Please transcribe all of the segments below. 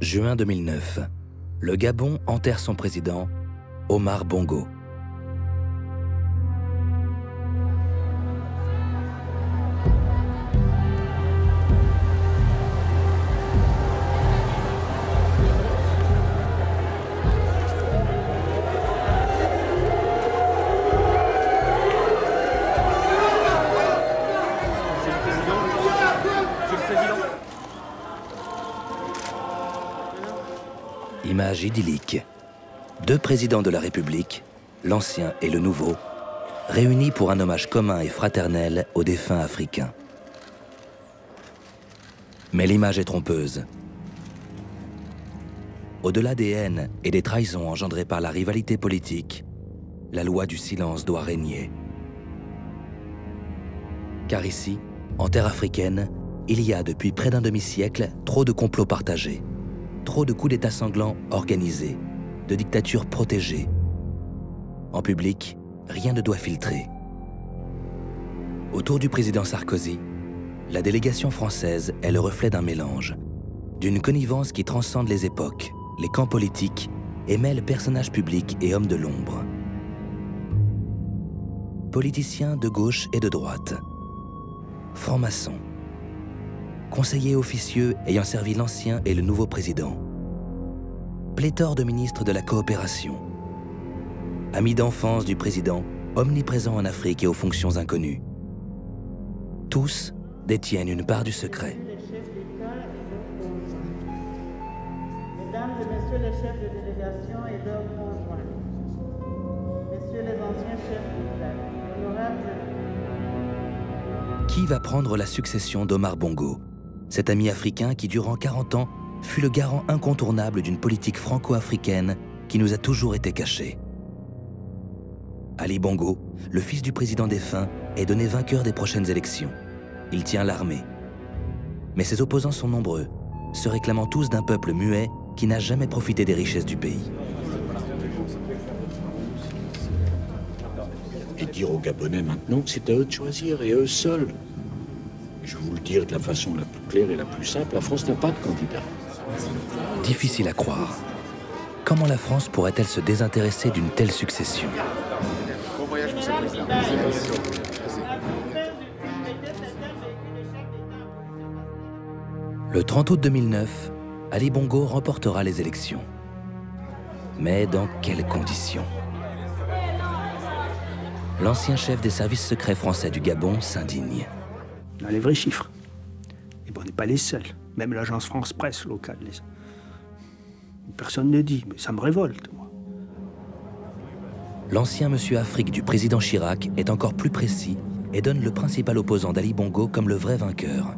Juin 2009. Le Gabon enterre son président, Omar Bongo. Image idyllique. Deux présidents de la République, l'ancien et le nouveau, réunis pour un hommage commun et fraternel aux défunts africains. Mais l'image est trompeuse. Au-delà des haines et des trahisons engendrées par la rivalité politique, la loi du silence doit régner. Car ici, en terre africaine, il y a depuis près d'un demi-siècle trop de complots partagés. Trop de coups d'État sanglants organisés, de dictatures protégées. En public, rien ne doit filtrer. Autour du président Sarkozy, la délégation française est le reflet d'un mélange, d'une connivence qui transcende les époques, les camps politiques et mêle personnages publics et hommes de l'ombre. Politiciens de gauche et de droite, francs-maçons, conseillers officieux ayant servi l'ancien et le nouveau président, pléthore de ministres de la coopération, amis d'enfance du président, omniprésents en Afrique et aux fonctions inconnues. Tous détiennent une part du secret. Mesdames et messieurs les chefs de délégation et leurs conjoints, messieurs les anciens chefs d'État, honorables. Qui va prendre la succession d'Omar Bongo, cet ami africain qui, durant 40 ans, fut le garant incontournable d'une politique franco-africaine qui nous a toujours été cachée? Ali Bongo, le fils du président défunt, est donné vainqueur des prochaines élections. Il tient l'armée. Mais ses opposants sont nombreux, se réclamant tous d'un peuple muet qui n'a jamais profité des richesses du pays. Et dire aux Gabonais maintenant que c'est à eux de choisir, et eux seuls. Je vais vous le dire de la façon la plus claire et la plus simple, la France n'a pas de candidat. Difficile à croire. Comment la France pourrait-elle se désintéresser d'une telle succession? Bon voyage, monsieur le président. Le 30 août 2009, Ali Bongo remportera les élections. Mais dans quelles conditions? L'ancien chef des services secrets français du Gabon s'indigne. On a les vrais chiffres. Et bon, on n'est pas les seuls. Même l'agence France-Presse locale. Personne ne dit, mais ça me révolte, moi. L'ancien monsieur Afrique du président Chirac est encore plus précis et donne le principal opposant d'Ali Bongo comme le vrai vainqueur.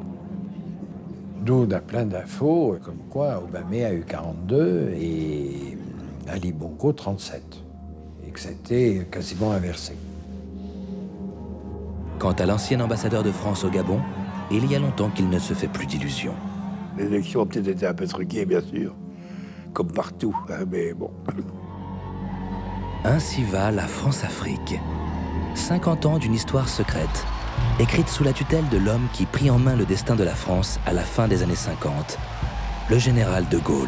D'où on a plein d'infos, comme quoi Obamé a eu 42 et Ali Bongo 37. Et que c'était quasiment inversé. Quant à l'ancien ambassadeur de France au Gabon, il y a longtemps qu'il ne se fait plus d'illusions. Les élections ont peut-être été un peu truquées, bien sûr, comme partout, hein, mais bon. Ainsi va la France-Afrique. 50 ans d'une histoire secrète, écrite sous la tutelle de l'homme qui prit en main le destin de la France à la fin des années 50, le général de Gaulle.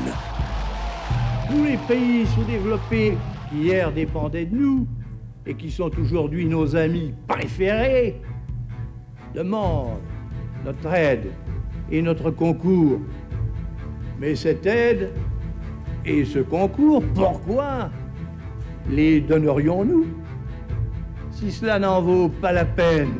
Tous les pays sous-développés qui hier dépendaient de nous et qui sont aujourd'hui nos amis préférés demandent notre aide et notre concours. Mais cette aide et ce concours, pourquoi les donnerions-nous si cela n'en vaut pas la peine?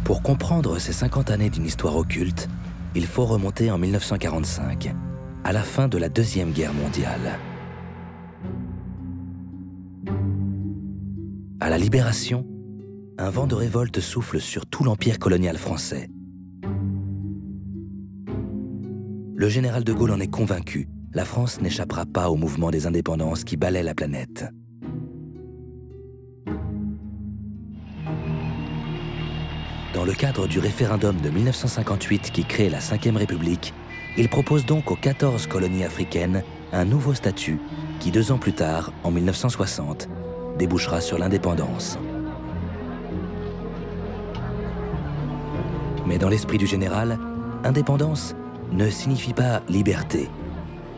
Pour comprendre ces 50 années d'une histoire occulte, il faut remonter en 1945, à la fin de la Deuxième Guerre mondiale. À la Libération, un vent de révolte souffle sur tout l'empire colonial français. Le général de Gaulle en est convaincu. La France n'échappera pas au mouvement des indépendances qui balaie la planète. Dans le cadre du référendum de 1958 qui crée la Ve République, il propose donc aux 14 colonies africaines un nouveau statut qui, 2 ans plus tard, en 1960, débouchera sur l'indépendance. Mais dans l'esprit du général, indépendance ne signifie pas liberté.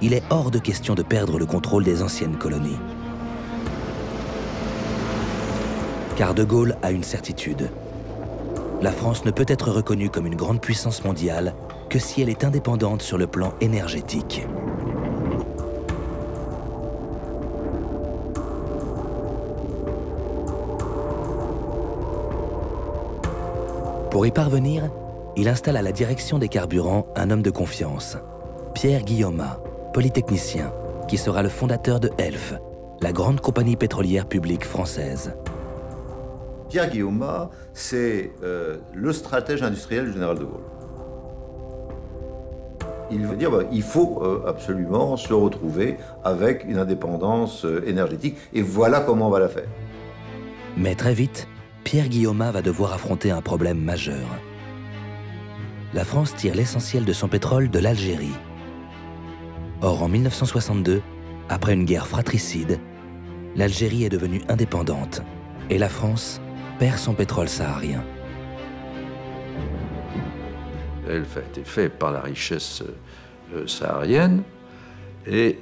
Il est hors de question de perdre le contrôle des anciennes colonies. Car de Gaulle a une certitude. La France ne peut être reconnue comme une grande puissance mondiale que si elle est indépendante sur le plan énergétique. Pour y parvenir, il installe à la direction des carburants un homme de confiance, Pierre Guillaumat, polytechnicien, qui sera le fondateur de Elf, la grande compagnie pétrolière publique française. Pierre Guillaumat, c'est le stratège industriel du général de Gaulle. Il veut dire qu'il faut absolument se retrouver avec une indépendance énergétique, et voilà comment on va la faire. Mais très vite, Pierre Guillaumat va devoir affronter un problème majeur. La France tire l'essentiel de son pétrole de l'Algérie. Or, en 1962, après une guerre fratricide, l'Algérie est devenue indépendante et la France perd son pétrole saharien. Elle a été faite par la richesse saharienne et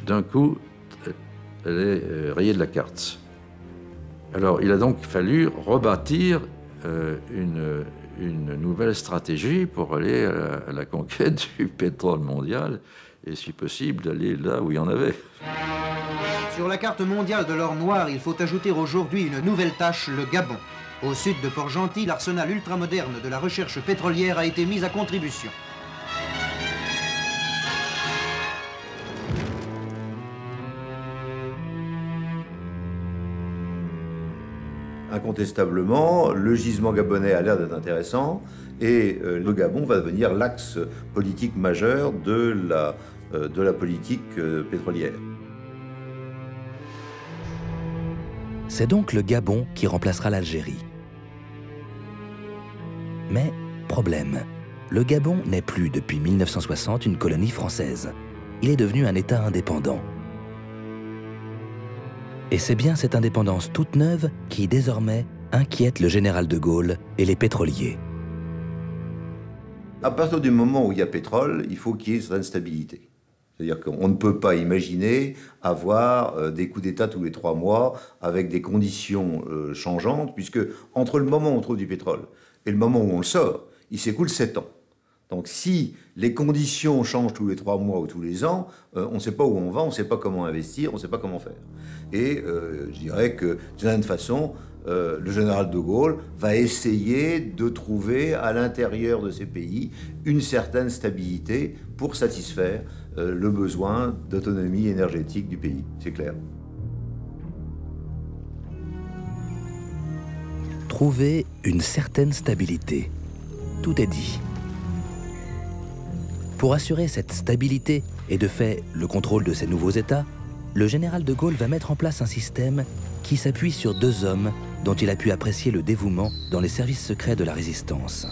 d'un coup, elle est rayée de la carte. Alors, il a donc fallu rebâtir une nouvelle stratégie pour aller à la conquête du pétrole mondial et, si possible, d'aller là où il y en avait. Sur la carte mondiale de l'or noir, il faut ajouter aujourd'hui une nouvelle tâche, le Gabon. Au sud de Port-Gentil, l'arsenal ultramoderne de la recherche pétrolière a été mis à contribution. Incontestablement, le gisement gabonais a l'air d'être intéressant et le Gabon va devenir l'axe politique majeur de la politique pétrolière. C'est donc le Gabon qui remplacera l'Algérie. Mais, problème, le Gabon n'est plus depuis 1960 une colonie française. Il est devenu un État indépendant. Et c'est bien cette indépendance toute neuve qui, désormais, inquiète le général de Gaulle et les pétroliers. À partir du moment où il y a pétrole, il faut qu'il y ait une certaine stabilité. C'est-à-dire qu'on ne peut pas imaginer avoir des coups d'État tous les 3 mois avec des conditions changeantes, puisque entre le moment où on trouve du pétrole et le moment où on le sort, il s'écoule 7 ans. Donc si les conditions changent tous les 3 mois ou tous les ans, on ne sait pas où on va, on ne sait pas comment investir, on ne sait pas comment faire. Et je dirais que, d'une certaine façon, le général de Gaulle va essayer de trouver à l'intérieur de ces pays une certaine stabilité pour satisfaire le besoin d'autonomie énergétique du pays, c'est clair. Trouver une certaine stabilité. Tout est dit. Pour assurer cette stabilité et de fait le contrôle de ces nouveaux États, le général de Gaulle va mettre en place un système qui s'appuie sur 2 hommes dont il a pu apprécier le dévouement dans les services secrets de la Résistance.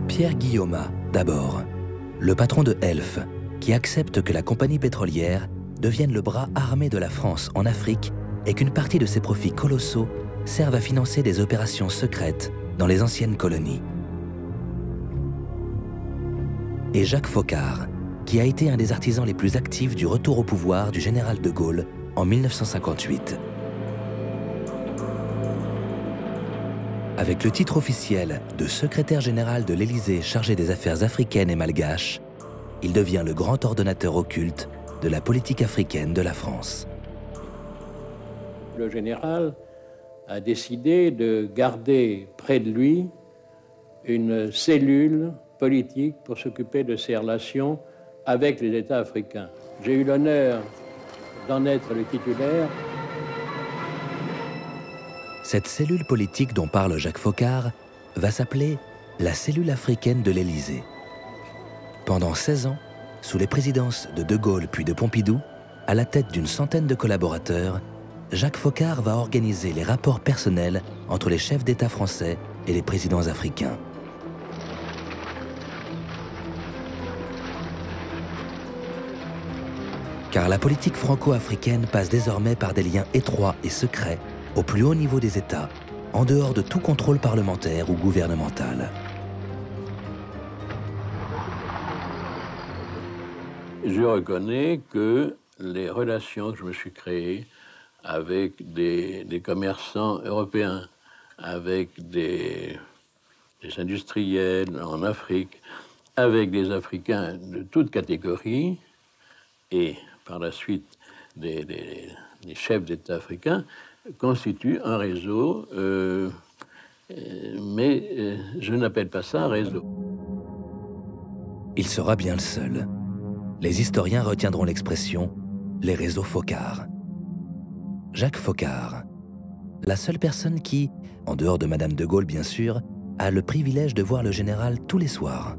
Pierre Guillaumat, d'abord, le patron de Elf, qui accepte que la compagnie pétrolière devienne le bras armé de la France en Afrique et qu'une partie de ses profits colossaux servent à financer des opérations secrètes dans les anciennes colonies. Et Jacques Foccart, qui a été un des artisans les plus actifs du retour au pouvoir du général de Gaulle en 1958. Avec le titre officiel de secrétaire général de l'Élysée chargé des affaires africaines et malgaches, il devient le grand ordonnateur occulte de la politique africaine de la France. Le général a décidé de garder près de lui une cellule politique pour s'occuper de ses relations avec les États africains. J'ai eu l'honneur d'en être le titulaire Cette cellule politique dont parle Jacques Foccart va s'appeler la cellule africaine de l'Élysée. Pendant 16 ans, sous les présidences de De Gaulle puis de Pompidou, à la tête d'une centaine de collaborateurs, Jacques Foccart va organiser les rapports personnels entre les chefs d'État français et les présidents africains. Car la politique franco-africaine passe désormais par des liens étroits et secrets au plus haut niveau des États, en dehors de tout contrôle parlementaire ou gouvernemental. Je reconnais que les relations que je me suis créées avec des commerçants européens, avec des industriels en Afrique, avec des Africains de toutes catégories, et par la suite des chefs d'État africains, constituent un réseau, mais je n'appelle pas ça un réseau. Il sera bien le seul. Les historiens retiendront l'expression « les réseaux Foccart ». Jacques Foccart, la seule personne qui, en dehors de Madame de Gaulle bien sûr, a le privilège de voir le général tous les soirs.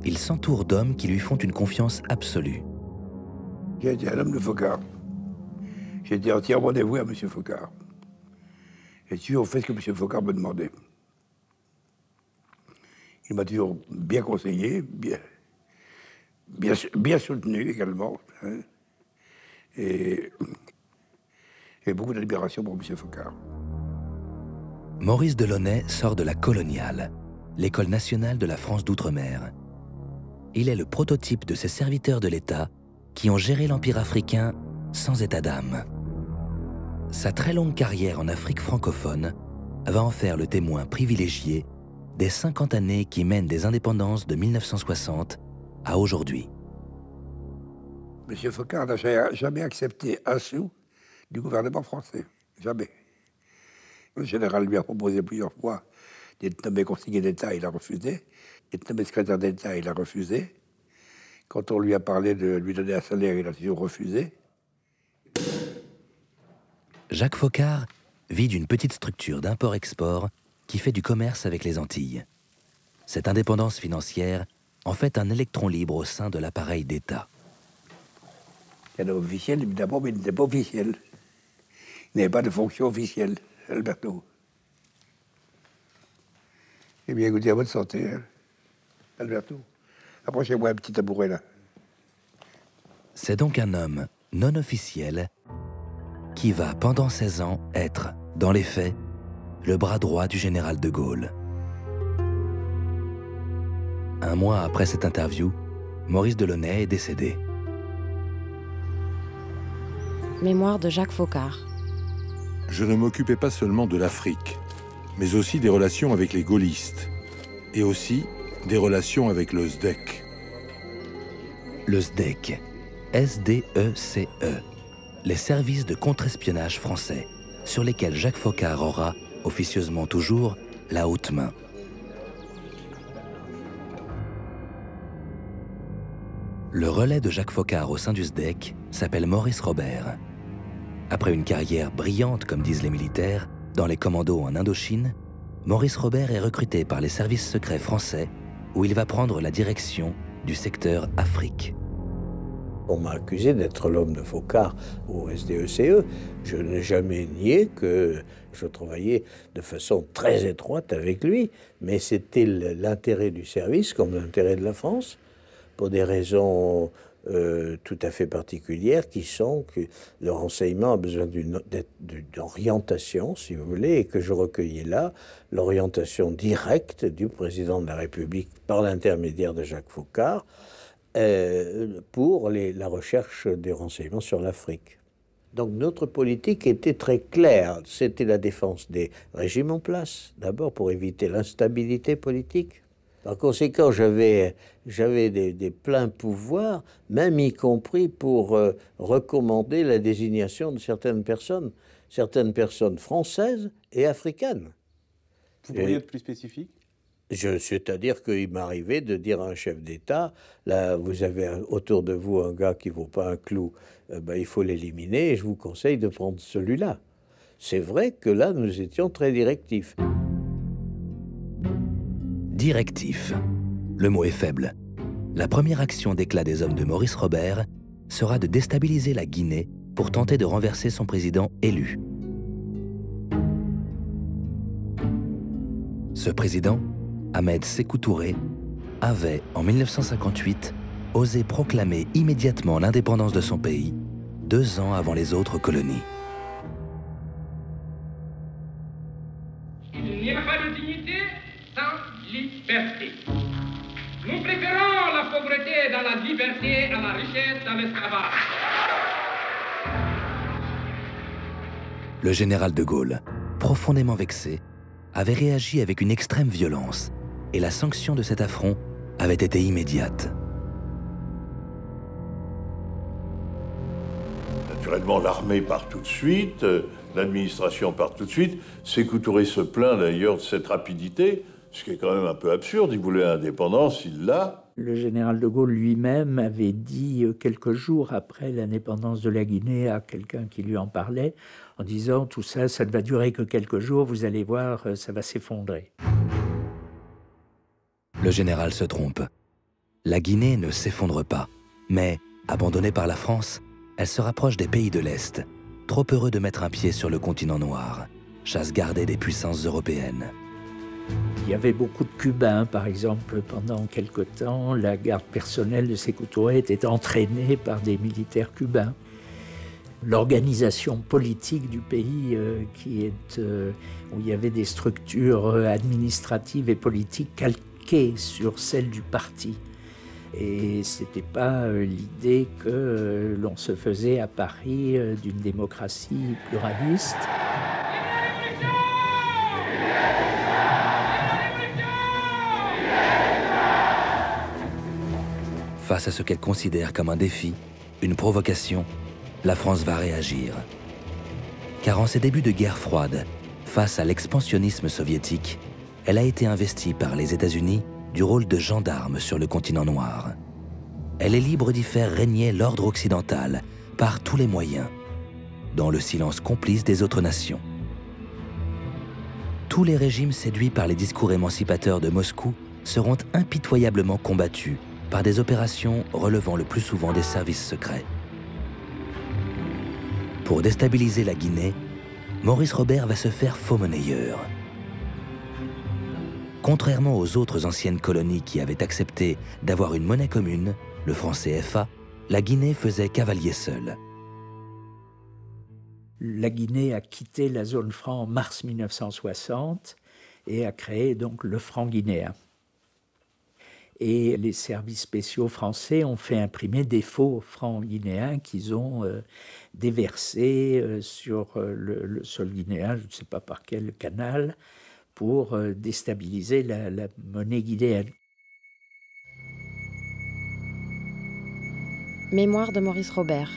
Il s'entoure d'hommes qui lui font une confiance absolue. J'ai été un homme de Foccart. J'ai été entièrement dévoué à M. Foccart. J'ai toujours fait ce que M. Foccart me demandait. Il m'a toujours bien conseillé, bien soutenu également. Hein. Et j'ai beaucoup d'admiration pour M. Foccart. Maurice Delaunay sort de la Coloniale, l'école nationale de la France d'outre-mer. Il est le prototype de ces serviteurs de l'État qui ont géré l'Empire africain sans état d'âme. Sa très longue carrière en Afrique francophone va en faire le témoin privilégié des 50 années qui mènent des indépendances de 1960 à aujourd'hui. M. Foccart n'a jamais accepté un sou du gouvernement français. Jamais. Le général lui a proposé plusieurs fois d'être nommé conseiller d'État, il a refusé. D'être nommé secrétaire d'État, il a refusé. Quand on lui a parlé de lui donner un salaire, il a toujours refusé. Jacques Foccart vit d'une petite structure d'import-export qui fait du commerce avec les Antilles. Cette indépendance financière en fait un électron libre au sein de l'appareil d'État. Il y en a officiel, évidemment, mais il n'était pas officiel. Il n'avait pas de fonction officielle, Alberto. Eh bien, écoutez, à votre santé, hein, Alberto. Approchez-moi un petit tabouret, là. C'est donc un homme non officiel qui va, pendant 16 ans, être, dans les faits, le bras droit du général de Gaulle. Un mois après cette interview, Maurice Delaunay est décédé. Mémoire de Jacques Foccart. Je ne m'occupais pas seulement de l'Afrique, mais aussi des relations avec les gaullistes, et aussi des relations avec le SDEC. Le SDEC, S-D-E-C-E, les services de contre-espionnage français, sur lesquels Jacques Foccart aura, officieusement toujours, la haute main. Le relais de Jacques Foccart au sein du SDEC s'appelle Maurice Robert. Après une carrière brillante, comme disent les militaires, dans les commandos en Indochine, Maurice Robert est recruté par les services secrets français où il va prendre la direction du secteur Afrique. On m'a accusé d'être l'homme de Foccart au SDECE. Je n'ai jamais nié que je travaillais de façon très étroite avec lui, mais c'était l'intérêt du service comme l'intérêt de la France, pour des raisons tout à fait particulières qui sont que le renseignement a besoin d'orientation, si vous voulez, et que je recueillais là l'orientation directe du président de la République par l'intermédiaire de Jacques Foccart pour la recherche des renseignements sur l'Afrique. Donc notre politique était très claire, c'était la défense des régimes en place, d'abord pour éviter l'instabilité politique. Par conséquent, j'avais des pleins pouvoirs, même y compris pour recommander la désignation de certaines personnes françaises et africaines. Vous pourriez être plus spécifique ? C'est-à-dire qu'il m'arrivait de dire à un chef d'État, là, vous avez autour de vous un gars qui ne vaut pas un clou, il faut l'éliminer, et je vous conseille de prendre celui-là. C'est vrai que là, nous étions très directifs. Directif. Le mot est faible. La première action d'éclat des hommes de Maurice Robert sera de déstabiliser la Guinée pour tenter de renverser son président élu. Ce président, Ahmed Sékou Touré, avait, en 1958, osé proclamer immédiatement l'indépendance de son pays, 2 ans avant les autres colonies. Il n'y a pas de dignité sans liberté. Nous préférons la pauvreté dans la liberté à la richesse dans l'esclavage. Le général de Gaulle, profondément vexé, avait réagi avec une extrême violence et la sanction de cet affront avait été immédiate. Naturellement, l'armée part tout de suite, l'administration part tout de suite. Sékou Touré se plaint d'ailleurs de cette rapidité, ce qui est quand même un peu absurde. Il voulait l'indépendance, il l'a. Le général de Gaulle lui-même avait dit quelques jours après l'indépendance de la Guinée à quelqu'un qui lui en parlait, en disant « tout ça, ça ne va durer que quelques jours, vous allez voir, ça va s'effondrer ». Le général se trompe. La Guinée ne s'effondre pas, mais, abandonnée par la France, elle se rapproche des pays de l'Est, trop heureux de mettre un pied sur le continent noir, chasse gardée des puissances européennes. Il y avait beaucoup de Cubains, par exemple, pendant quelque temps, la garde personnelle de Sékou Touré était entraînée par des militaires cubains. L'organisation politique du pays, où il y avait des structures administratives et politiques calquées sur celles du parti. Et ce n'était pas l'idée que l'on se faisait à Paris d'une démocratie pluraliste. Face à ce qu'elle considère comme un défi, une provocation, la France va réagir. Car en ses débuts de guerre froide, face à l'expansionnisme soviétique, elle a été investie par les États-Unis du rôle de gendarme sur le continent noir. Elle est libre d'y faire régner l'ordre occidental par tous les moyens, dans le silence complice des autres nations. Tous les régimes séduits par les discours émancipateurs de Moscou seront impitoyablement combattus par des opérations relevant le plus souvent des services secrets. Pour déstabiliser la Guinée, Maurice Robert va se faire faux-monnayeur. Contrairement aux autres anciennes colonies qui avaient accepté d'avoir une monnaie commune, le franc CFA, la Guinée faisait cavalier seul. La Guinée a quitté la zone franc en mars 1960 et a créé donc le franc guinéen. Et les services spéciaux français ont fait imprimer des faux francs guinéens qu'ils ont déversés sur le sol guinéen, je ne sais pas par quel canal, pour déstabiliser la monnaie guinéenne. Mémoire de Maurice Robert.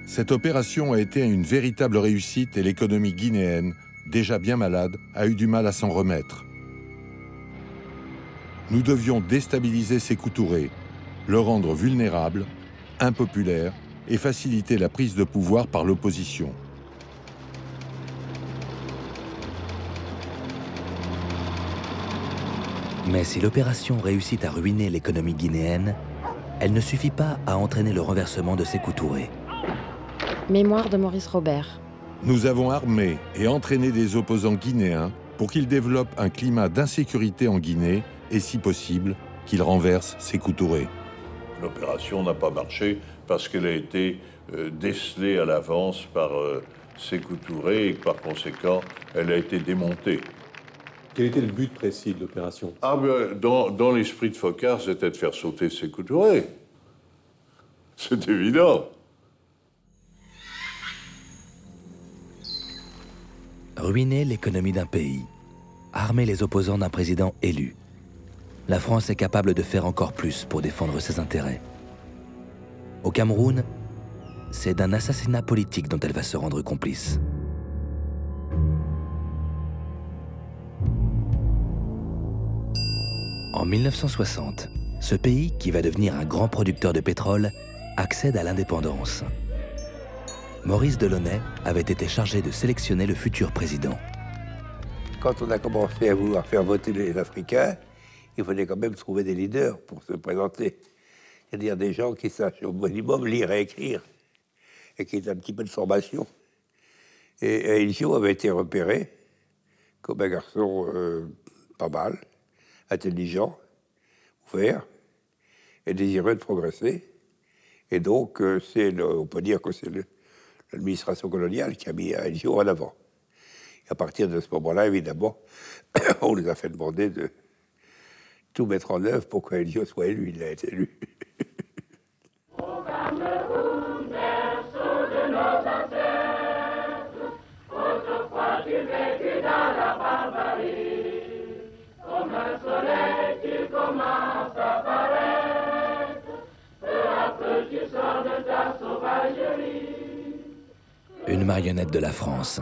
Cette opération a été une véritable réussite et l'économie guinéenne, déjà bien malade, a eu du mal à s'en remettre. Nous devions déstabiliser Sékou Touré, le rendre vulnérable, impopulaire et faciliter la prise de pouvoir par l'opposition. Mais si l'opération réussit à ruiner l'économie guinéenne, elle ne suffit pas à entraîner le renversement de Sékou Touré. Mémoire de Maurice Robert. Nous avons armé et entraîné des opposants guinéens pour qu'ils développent un climat d'insécurité en Guinée et, si possible, qu'ils renversent Sékou Touré. L'opération n'a pas marché parce qu'elle a été décelée à l'avance par Sékou Touré et que, par conséquent, elle a été démontée. Quel était le but précis de l'opération? Dans l'esprit de Foccart, c'était de faire sauter Sékou Touré. C'est évident. Ruiner l'économie d'un pays, armer les opposants d'un président élu. La France est capable de faire encore plus pour défendre ses intérêts. Au Cameroun, c'est d'un assassinat politique dont elle va se rendre complice. En 1960, ce pays, qui va devenir un grand producteur de pétrole, accède à l'indépendance. Maurice Delaunay avait été chargé de sélectionner le futur président. Quand on a commencé à vouloir faire voter les Africains, il fallait quand même trouver des leaders pour se présenter. C'est-à-dire des gens qui sachent au minimum lire et écrire, et qui aient un petit peu de formation. Et Elgio avait été repéré comme un garçon pas mal, intelligent, ouvert, et désireux de progresser. Et donc, on peut dire que c'est l'administration coloniale qui a mis Elgio en avant. Et à partir de ce moment-là, évidemment, on nous a fait demander de tout mettre en œuvre pour qu'Elgio soit élu. Il a été élu. Une marionnette de la France.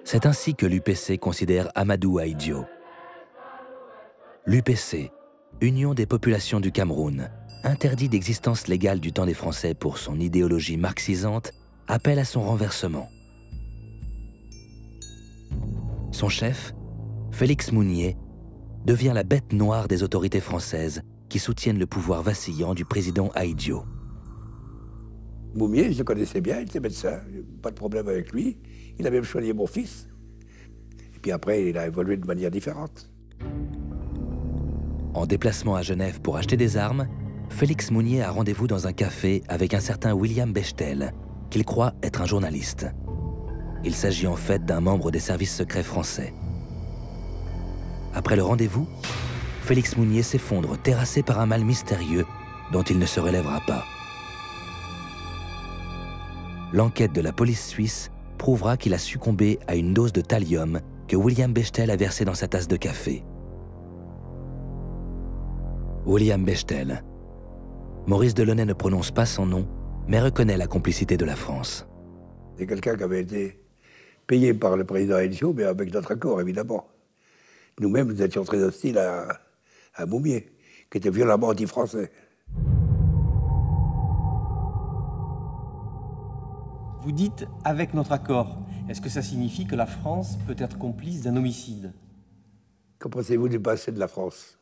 C'est ainsi que l'UPC considère Amadou Ahidjo. L'UPC, Union des populations du Cameroun, interdit d'existence légale du temps des Français pour son idéologie marxisante, appelle à son renversement. Son chef, Félix Mounier, devient la bête noire des autorités françaises qui soutiennent le pouvoir vacillant du président Ahidjo. Mounier, je le connaissais bien, il était médecin, pas de problème avec lui. Il a même choisi mon fils. Et puis après, il a évolué de manière différente. En déplacement à Genève pour acheter des armes, Félix Mounier a rendez-vous dans un café avec un certain William Bechtel, qu'il croit être un journaliste. Il s'agit en fait d'un membre des services secrets français. Après le rendez-vous, Félix Mounier s'effondre, terrassé par un mal mystérieux dont il ne se relèvera pas. L'enquête de la police suisse prouvera qu'il a succombé à une dose de thallium que William Bechtel a versé dans sa tasse de café. William Bechtel. Maurice Delaunay ne prononce pas son nom, mais reconnaît la complicité de la France. C'est quelqu'un qui avait été payé par le président Ahidjo, mais avec notre accord, évidemment. Nous-mêmes, nous étions très hostiles à Mounier, qui était violemment anti-français. Vous dites « avec notre accord ». Est-ce que ça signifie que la France peut être complice d'un homicide? Qu'en pensez-vous du passé de la France?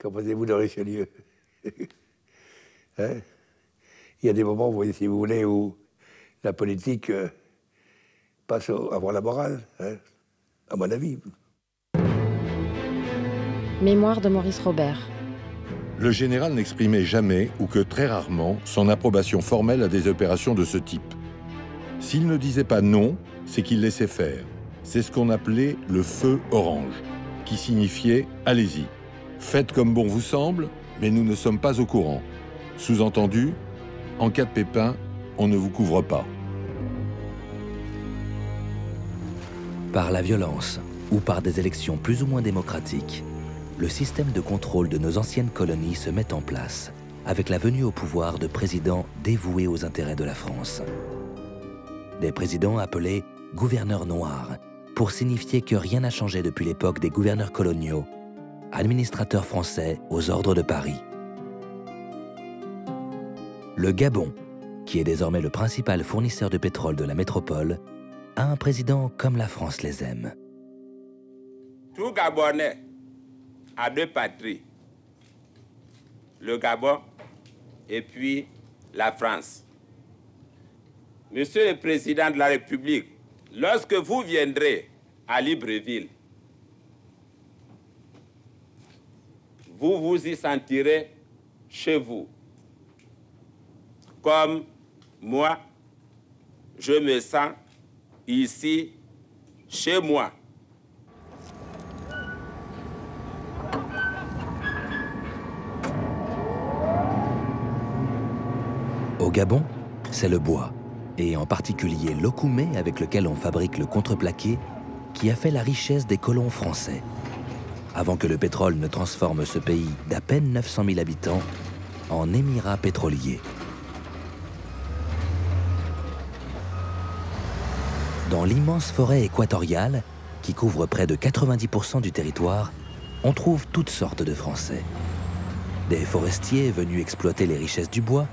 Qu'en pensez-vous de Richelieu? Hein? Il y a des moments, si vous voulez, où la politique passe avant la morale, hein, à mon avis. Mémoire de Maurice Robert. Le général n'exprimait jamais, ou que très rarement, son approbation formelle à des opérations de ce type. S'il ne disait pas non, c'est qu'il laissait faire. C'est ce qu'on appelait le feu orange, qui signifiait « allez-y, faites comme bon vous semble, mais nous ne sommes pas au courant ». Sous-entendu, en cas de pépin, on ne vous couvre pas. Par la violence ou par des élections plus ou moins démocratiques, le système de contrôle de nos anciennes colonies se met en place, avec la venue au pouvoir de présidents dévoués aux intérêts de la France. Des présidents appelés « gouverneurs noirs », pour signifier que rien n'a changé depuis l'époque des gouverneurs coloniaux, administrateurs français aux ordres de Paris. Le Gabon, qui est désormais le principal fournisseur de pétrole de la métropole, a un président comme la France les aime. Tout Gabonais a deux patries, le Gabon et puis la France. Monsieur le Président de la République, lorsque vous viendrez à Libreville, vous vous y sentirez chez vous. Comme moi, je me sens ici, chez moi. Au Gabon, c'est le bois, et en particulier l'okoumé avec lequel on fabrique le contreplaqué, qui a fait la richesse des colons français, avant que le pétrole ne transforme ce pays d'à peine 900 000 habitants en émirat pétrolier. Dans l'immense forêt équatoriale, qui couvre près de 90% du territoire, on trouve toutes sortes de Français. Des forestiers venus exploiter les richesses du bois,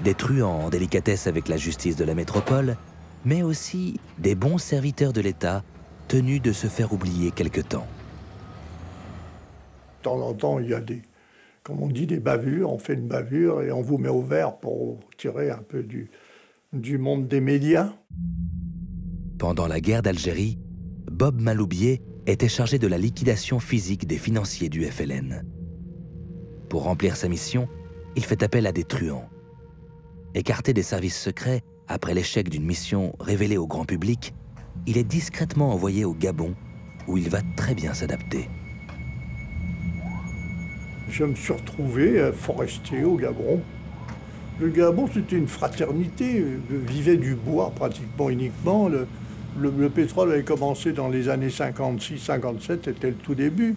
des truands en délicatesse avec la justice de la métropole, mais aussi des bons serviteurs de l'État tenus de se faire oublier quelque temps. De temps en temps, il y a comme on dit, des bavures. On fait une bavure et on vous met au vert pour tirer un peu du monde des médias. Pendant la guerre d'Algérie, Bob Maloubier était chargé de la liquidation physique des financiers du FLN. Pour remplir sa mission, il fait appel à des truands. Écarté des services secrets après l'échec d'une mission révélée au grand public, il est discrètement envoyé au Gabon, où il va très bien s'adapter. Je me suis retrouvé forestier au Gabon. Le Gabon, c'était une fraternité. Je vivais du bois pratiquement uniquement. Le pétrole avait commencé dans les années 56-57, c'était le tout début.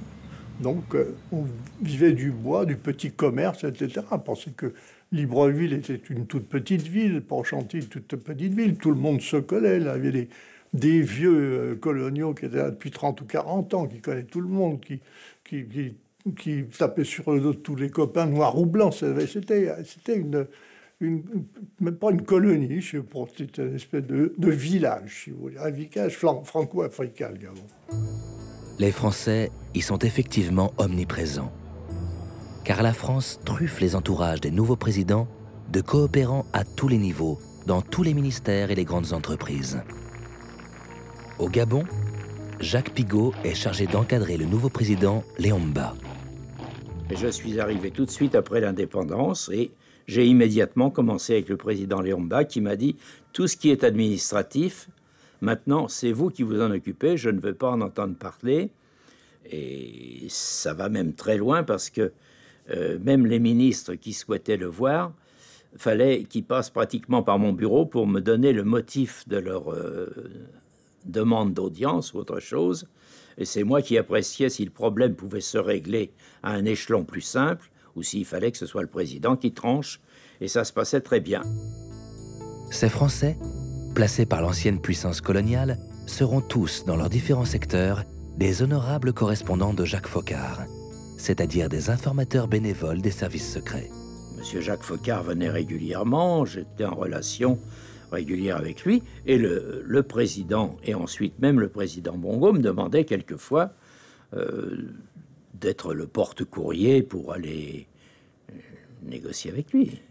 Donc, on vivait du bois, du petit commerce, etc. On pensait que Libreville était une toute petite ville, Port-Gentil, une toute petite ville. Tout le monde se collait. Là. Il y avait des vieux coloniaux qui étaient là depuis 30 ou 40 ans, qui connaissaient tout le monde, qui tapaient sur le dos de tous les copains, noirs ou blancs. C'était même pas une colonie, je sais pas, c'était une espèce de village, si vous voulez, un village franco-africain, le Gabon. Les Français y sont effectivement omniprésents, car la France truffe les entourages des nouveaux présidents de coopérants à tous les niveaux, dans tous les ministères et les grandes entreprises. Au Gabon, Jacques Pigault est chargé d'encadrer le nouveau président Léomba. Je suis arrivé tout de suite après l'indépendance et j'ai immédiatement commencé avec le président Léomba qui m'a dit « Tout ce qui est administratif, maintenant c'est vous qui vous en occupez, je ne veux pas en entendre parler. » Et ça va même très loin parce que même les ministres qui souhaitaient le voir, fallait qu'ils passent pratiquement par mon bureau pour me donner le motif de leur demande d'audience ou autre chose. Et c'est moi qui appréciais si le problème pouvait se régler à un échelon plus simple ou s'il fallait que ce soit le président qui tranche. Et ça se passait très bien. Ces Français, placés par l'ancienne puissance coloniale, seront tous, dans leurs différents secteurs, des honorables correspondants de Jacques Foccart, c'est-à-dire des informateurs bénévoles des services secrets. Monsieur Jacques Foccart venait régulièrement, j'étais en relation régulière avec lui, et le président, et ensuite même le président Bongo, me demandait quelquefois d'être le porte-courrier pour aller négocier avec lui.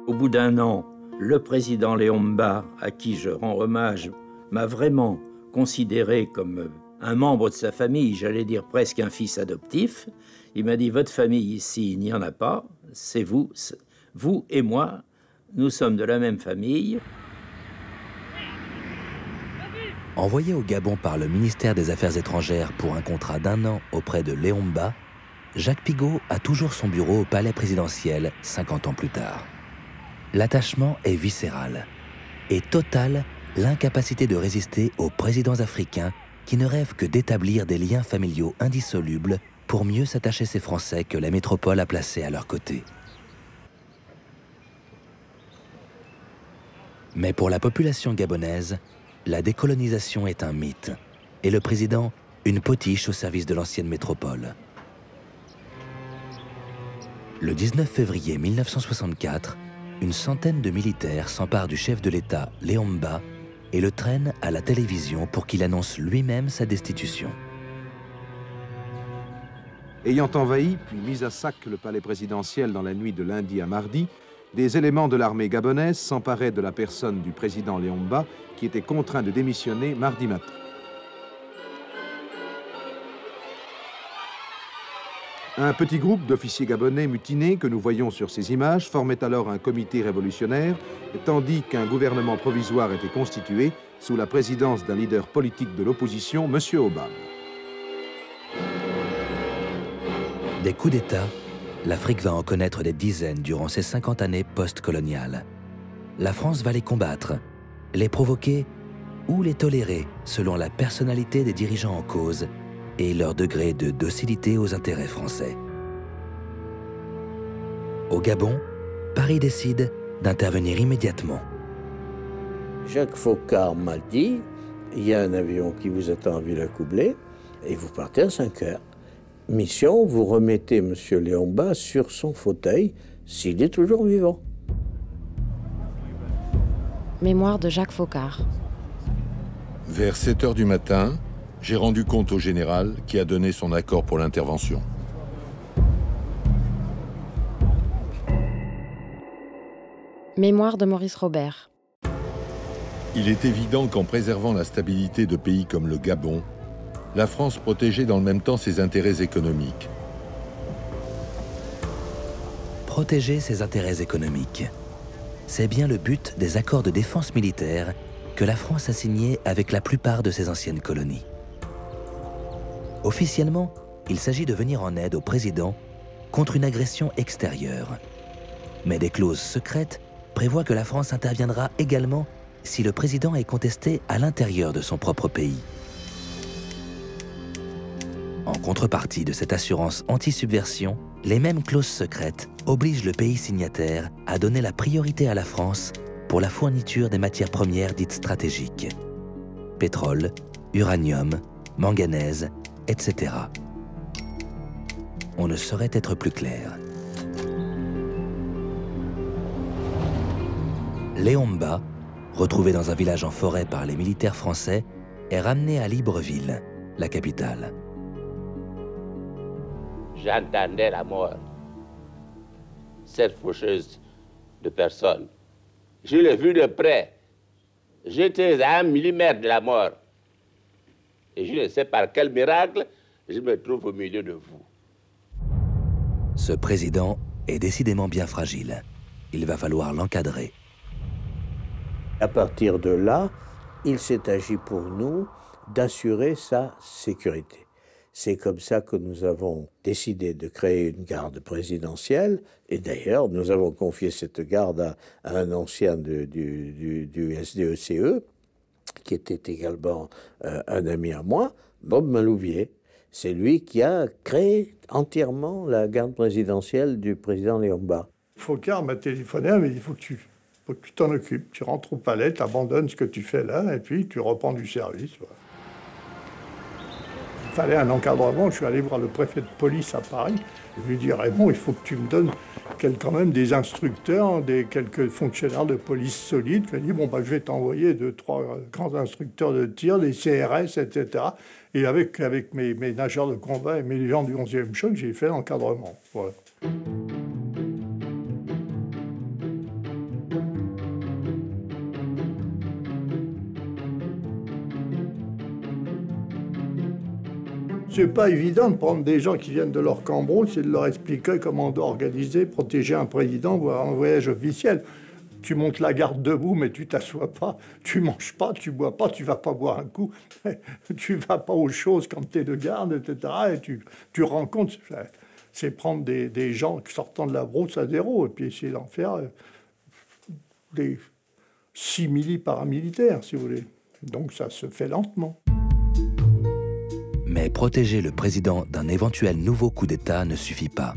Au bout d'un an, le président Léomba, à qui je rends hommage, m'a vraiment considéré comme un membre de sa famille, j'allais dire presque un fils adoptif. Il m'a dit, votre famille ici, il n'y en a pas, c'est vous et moi, nous sommes de la même famille. Envoyé au Gabon par le ministère des Affaires étrangères pour un contrat d'1 an auprès de Léomba, Jacques Pigault a toujours son bureau au palais présidentiel 50 ans plus tard. L'attachement est viscéral et totale l'incapacité de résister aux présidents africains qui ne rêvent que d'établir des liens familiaux indissolubles pour mieux s'attacher ces Français que la métropole a placés à leur côté. Mais pour la population gabonaise, la décolonisation est un mythe et le président une potiche au service de l'ancienne métropole. Le 19 février 1964, une centaine de militaires s'emparent du chef de l'État, Léomba, et le traînent à la télévision pour qu'il annonce lui-même sa destitution. Ayant envahi puis mis à sac le palais présidentiel dans la nuit de lundi à mardi, des éléments de l'armée gabonaise s'emparaient de la personne du président Léomba qui était contraint de démissionner mardi matin. Un petit groupe d'officiers gabonais mutinés que nous voyons sur ces images formait alors un comité révolutionnaire, tandis qu'un gouvernement provisoire était constitué sous la présidence d'un leader politique de l'opposition, M. Obama. Des coups d'État, l'Afrique va en connaître des dizaines durant ces 50 années post-coloniales. La France va les combattre, les provoquer ou les tolérer selon la personnalité des dirigeants en cause et leur degré de docilité aux intérêts français. Au Gabon, Paris décide d'intervenir immédiatement. Jacques Foccart m'a dit, il y a un avion qui vous attend à Villacoublay et vous partez à 5 heures. mission, vous remettez M. Léon-Bas sur son fauteuil s'il est toujours vivant. Mémoire de Jacques Foccart. Vers 7 heures du matin, j'ai rendu compte au général qui a donné son accord pour l'intervention. Mémoire de Maurice Robert. Il est évident qu'en préservant la stabilité de pays comme le Gabon, la France protégeait dans le même temps ses intérêts économiques. Protéger ses intérêts économiques. C'est bien le but des accords de défense militaire que la France a signés avec la plupart de ses anciennes colonies. Officiellement, il s'agit de venir en aide au président contre une agression extérieure. Mais des clauses secrètes prévoient que la France interviendra également si le président est contesté à l'intérieur de son propre pays. En contrepartie de cette assurance anti-subversion, les mêmes clauses secrètes obligent le pays signataire à donner la priorité à la France pour la fourniture des matières premières dites stratégiques. Pétrole, uranium, manganèse, etc. On ne saurait être plus clair. Léon-Bas, retrouvé dans un village en forêt par les militaires français, est ramené à Libreville, la capitale. J'entendais la mort, cette faucheuse de personnes. Je l'ai vue de près. J'étais à 1 millimètre de la mort. Et je ne sais par quel miracle je me trouve au milieu de vous. Ce président est décidément bien fragile. Il va falloir l'encadrer. À partir de là, il s'est agi pour nous d'assurer sa sécurité. C'est comme ça que nous avons décidé de créer une garde présidentielle. Et d'ailleurs, nous avons confié cette garde à un ancien du SDECE, qui était également un ami à moi, Bob Malouvier. C'est lui qui a créé entièrement la garde présidentielle du président Léon-Bas. Foccart m'a téléphoné, il m'a dit, il faut que tu t'en occupes. Tu rentres au palais, tu abandonnes ce que tu fais là, et puis tu reprends du service. Voilà. Il fallait un encadrement. Je suis allé voir le préfet de police à Paris. Je lui ai dit, Raymond, il faut que tu me donnes quand même des instructeurs, quelques fonctionnaires de police solides. Il m'a dit, bon, je vais t'envoyer 2-3 grands instructeurs de tir, des CRS, etc. Et avec mes nageurs de combat et mes gens du 11e choc, j'ai fait l'encadrement. Voilà. C'est pas évident de prendre des gens qui viennent de leur cambrousse et de leur expliquer comment on doit organiser, protéger un président, voire un voyage officiel. Tu montes la garde debout, mais tu t'assois pas, tu manges pas, tu bois pas, tu vas pas boire un coup, tu vas pas aux choses quand tu es de garde, etc. Et tu rencontres. C'est prendre des gens sortant de la brousse à zéro et puis essayer d'en faire des simili-paramilitaires, si vous voulez. Donc ça se fait lentement. Mais protéger le président d'un éventuel nouveau coup d'État ne suffit pas.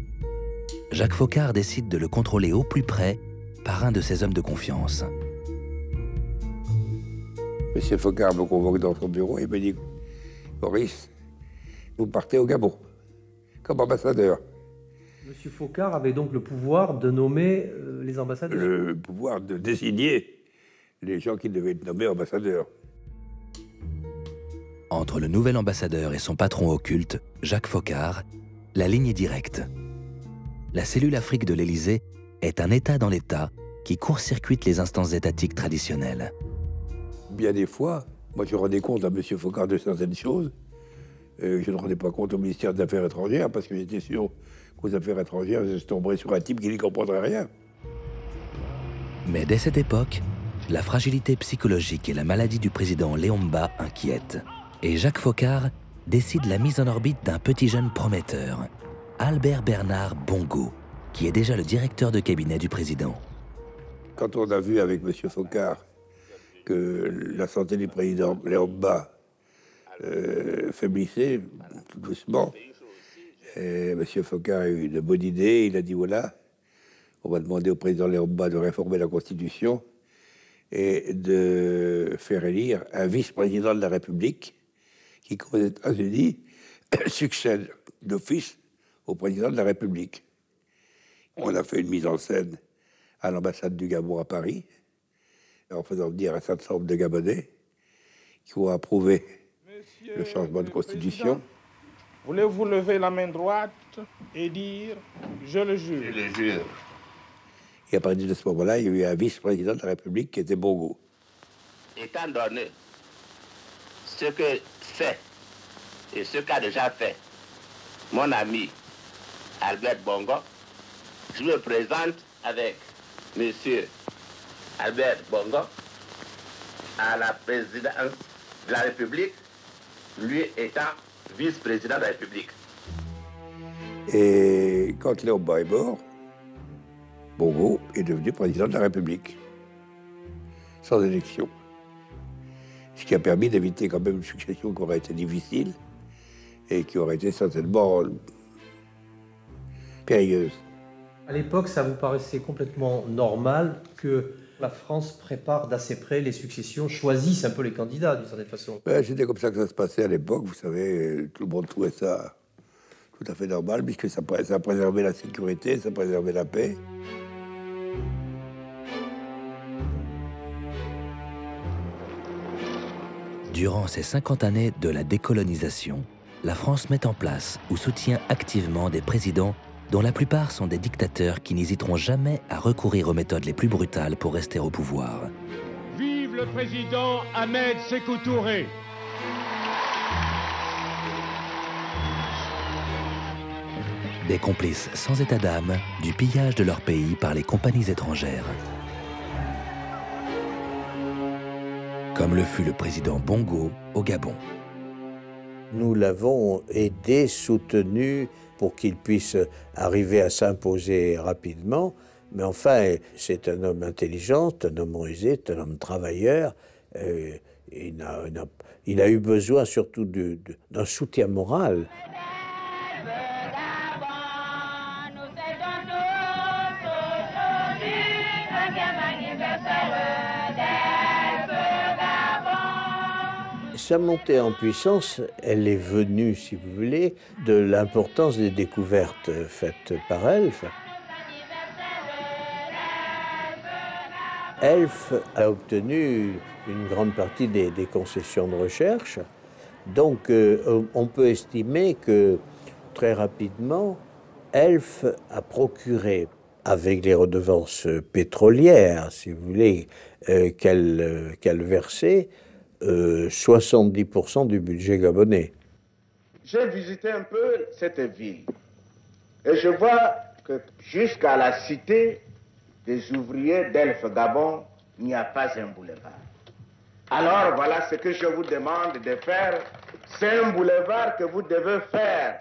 Jacques Foccart décide de le contrôler au plus près par un de ses hommes de confiance. Monsieur Foccart me convoque dans son bureau et me dit « Maurice, vous partez au Gabon, comme ambassadeur. » Monsieur Foccart avait donc le pouvoir de nommer les ambassadeurs. Le pouvoir de désigner les gens qui devaient être nommés ambassadeurs. Entre le nouvel ambassadeur et son patron occulte, Jacques Foccart, la ligne est directe. La cellule Afrique de l'Élysée est un État dans l'État qui court-circuite les instances étatiques traditionnelles. Bien des fois, moi je rendais compte à M. Foccart de certaines choses. Je ne rendais pas compte au ministère des Affaires étrangères parce que j'étais sûr qu'aux Affaires étrangères, je tomberais sur un type qui n'y comprendrait rien. Mais dès cette époque, la fragilité psychologique et la maladie du président Léon-Bas inquiètent. Et Jacques Foccart décide la mise en orbite d'un petit jeune prometteur, Albert Bernard Bongo, qui est déjà le directeur de cabinet du président. Quand on a vu avec M. Foccart que la santé du président Léon-Bas faiblissait tout doucement, et M. Foccart a eu une bonne idée. Il a dit voilà, on va demander au président Léon-Bas de réformer la Constitution et de faire élire un vice-président de la République qui, comme aux États-Unis, succède d'office au président de la République. On a fait une mise en scène à l'ambassade du Gabon à Paris, en faisant venir un certain nombre de Gabonais qui ont approuvé le changement de constitution. Voulez-vous lever la main droite et dire « Je le jure ». Je le jure. Et à partir de ce moment-là, il y a eu un vice-président de la République qui était Bongo. Étant donné ce que fait et ce qu'a déjà fait mon ami Albert Bongo, je me présente avec Monsieur Albert Bongo à la présidence de la République, lui étant vice-président de la République. Et quand Léon-Bas est mort, Bongo est devenu président de la République, sans élection. Ce qui a permis d'éviter quand même une succession qui aurait été difficile et qui aurait été certainement périlleuse. À l'époque, ça vous paraissait complètement normal que la France prépare d'assez près les successions, choisisse un peu les candidats d'une certaine façon? C'était comme ça que ça se passait à l'époque, vous savez, tout le monde trouvait ça tout à fait normal, puisque ça préservait la sécurité, ça préservait la paix. Durant ces 50 années de la décolonisation, la France met en place ou soutient activement des présidents dont la plupart sont des dictateurs qui n'hésiteront jamais à recourir aux méthodes les plus brutales pour rester au pouvoir. Vive le président Ahmed Sékou Touré! Des complices sans état d'âme du pillage de leur pays par les compagnies étrangères. Comme le fut le président Bongo au Gabon. Nous l'avons aidé, soutenu pour qu'il puisse arriver à s'imposer rapidement. Mais enfin, c'est un homme intelligent, un homme rusé, un homme travailleur. Il a eu besoin surtout d'un soutien moral. Sa montée en puissance, elle est venue, si vous voulez, de l'importance des découvertes faites par Elf. Elf a obtenu une grande partie des concessions de recherche. Donc, on peut estimer que, très rapidement, Elf a procuré, avec les redevances pétrolières, si vous voulez, qu'elle versait, 70% du budget gabonais. J'ai visité un peu cette ville et je vois que jusqu'à la cité des ouvriers d'Elf Gabon, il n'y a pas un boulevard. Alors voilà ce que je vous demande de faire, c'est un boulevard que vous devez faire.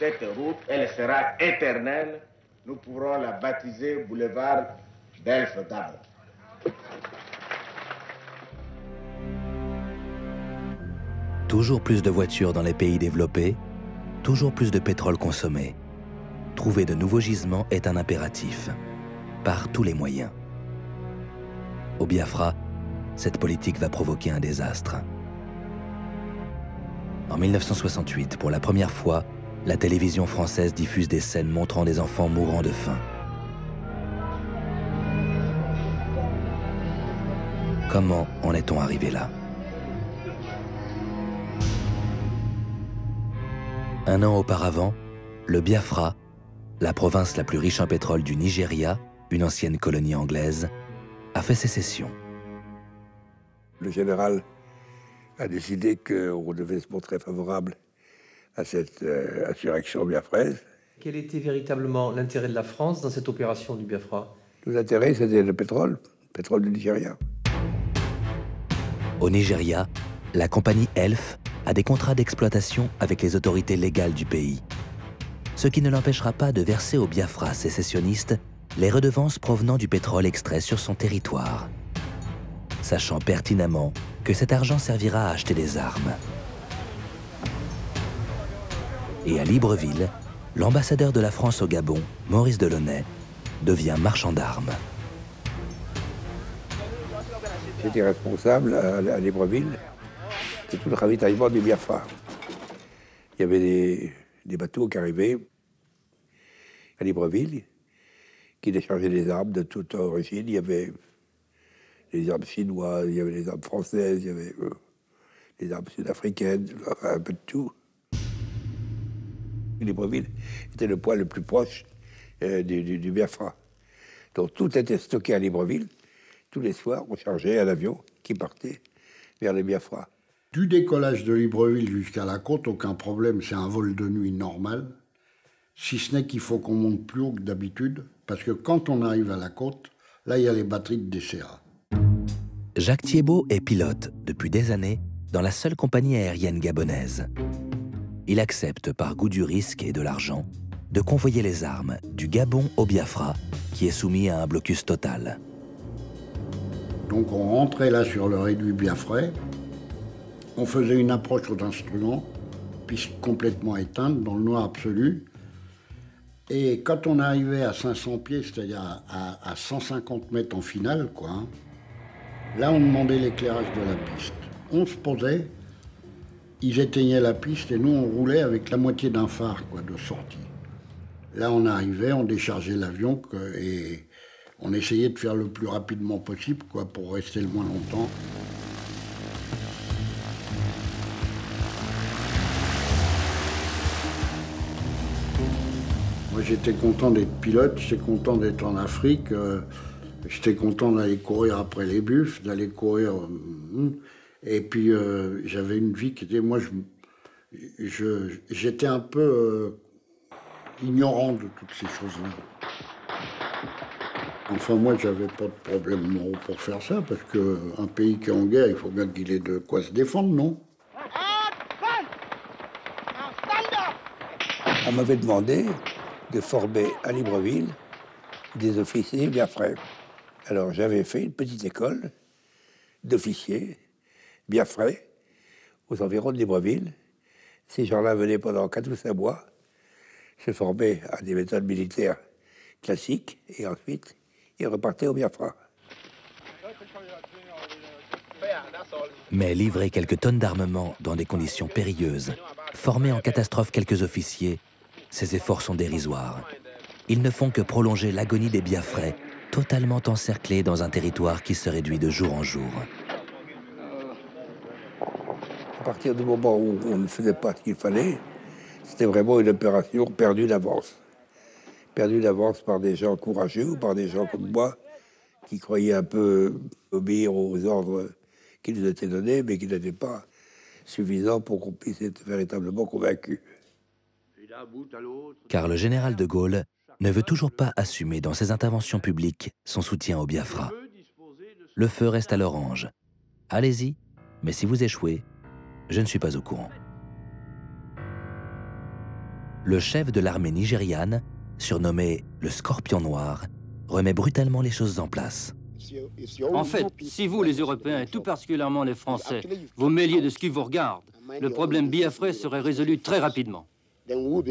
Cette route, elle sera éternelle. Nous pourrons la baptiser boulevard d'Elf Gabon. Toujours plus de voitures dans les pays développés, toujours plus de pétrole consommé. Trouver de nouveaux gisements est un impératif, par tous les moyens. Au Biafra, cette politique va provoquer un désastre. En 1968, pour la première fois, la télévision française diffuse des scènes montrant des enfants mourant de faim. Comment en est-on arrivé là? Un an auparavant, le Biafra, la province la plus riche en pétrole du Nigeria, une ancienne colonie anglaise, a fait sécession. Le général a décidé qu'on devait se montrer favorable à cette insurrection biafraise. Quel était véritablement l'intérêt de la France dans cette opération du Biafra? L'intérêt, c'était le pétrole du Nigeria. Au Nigeria, la compagnie Elf a des contrats d'exploitation avec les autorités légales du pays, ce qui ne l'empêchera pas de verser au Biafra sécessionniste les redevances provenant du pétrole extrait sur son territoire, sachant pertinemment que cet argent servira à acheter des armes. Et à Libreville, l'ambassadeur de la France au Gabon, Maurice Delaunay, devient marchand d'armes. J'étais responsable à Libreville de tout le ravitaillement du Biafra. Il y avait des bateaux qui arrivaient à Libreville, qui déchargeaient des armes de toute origine. Il y avait des armes chinoises, il y avait des armes françaises, il y avait des armes sud-africaines, enfin, un peu de tout. Libreville était le point le plus proche du Biafra. Donc tout était stocké à Libreville. Tous les soirs, on chargeait un avion qui partait vers le Biafra. Du décollage de Libreville jusqu'à la côte, aucun problème, c'est un vol de nuit normal. Si ce n'est qu'il faut qu'on monte plus haut que d'habitude, parce que quand on arrive à la côte, là, il y a les batteries de Desserra. Jacques Thiébaut est pilote depuis des années dans la seule compagnie aérienne gabonaise. Il accepte, par goût du risque et de l'argent, de convoyer les armes du Gabon au Biafra, qui est soumis à un blocus total. Donc on rentrait là sur le réduit biafrais, on faisait une approche aux instruments, piste complètement éteinte, dans le noir absolu. Et quand on arrivait à 500 pieds, c'est-à-dire à 150 mètres en finale, quoi, hein, là on demandait l'éclairage de la piste. On se posait, ils éteignaient la piste et nous on roulait avec la moitié d'un phare, quoi, de sortie. Là on arrivait, on déchargeait l'avion et on essayait de faire le plus rapidement possible, quoi, pour rester le moins longtemps. Moi, j'étais content d'être pilote, j'étais content d'être en Afrique, j'étais content d'aller courir après les buffles, d'aller courir... et puis, j'avais une vie qui était... Moi, j'étais un peu ignorant de toutes ces choses-là. Enfin, moi, j'avais pas de problème moraux pour faire ça, parce qu'un pays qui est en guerre, il faut bien qu'il ait de quoi se défendre, non? On m'avait demandé de former à Libreville des officiers biafrais. Alors, j'avais fait une petite école d'officiers biafrais aux environs de Libreville. Ces gens-là venaient pendant 4 ou 5 mois se former à des méthodes militaires classiques, et ensuite, ils repartaient au Biafra. Mais livrer quelques tonnes d'armement dans des conditions périlleuses, former en catastrophe quelques officiers, ces efforts sont dérisoires. Ils ne font que prolonger l'agonie des Biafrais, totalement encerclés dans un territoire qui se réduit de jour en jour. À partir du moment où on ne faisait pas ce qu'il fallait, c'était vraiment une opération perdue d'avance. Perdue d'avance par des gens courageux ou par des gens comme moi qui croyaient un peu obéir aux ordres qui nous étaient donnés, mais qui n'étaient pas suffisants pour qu'on puisse être véritablement convaincus. Car le général de Gaulle ne veut toujours pas assumer dans ses interventions publiques son soutien au Biafra. Le feu reste à l'orange. Allez-y, mais si vous échouez, je ne suis pas au courant. Le chef de l'armée nigériane, surnommé le Scorpion Noir, remet brutalement les choses en place. En fait, si vous, les Européens, et tout particulièrement les Français, vous mêliez de ce qui vous regarde, le problème biafrais serait résolu très rapidement. Vous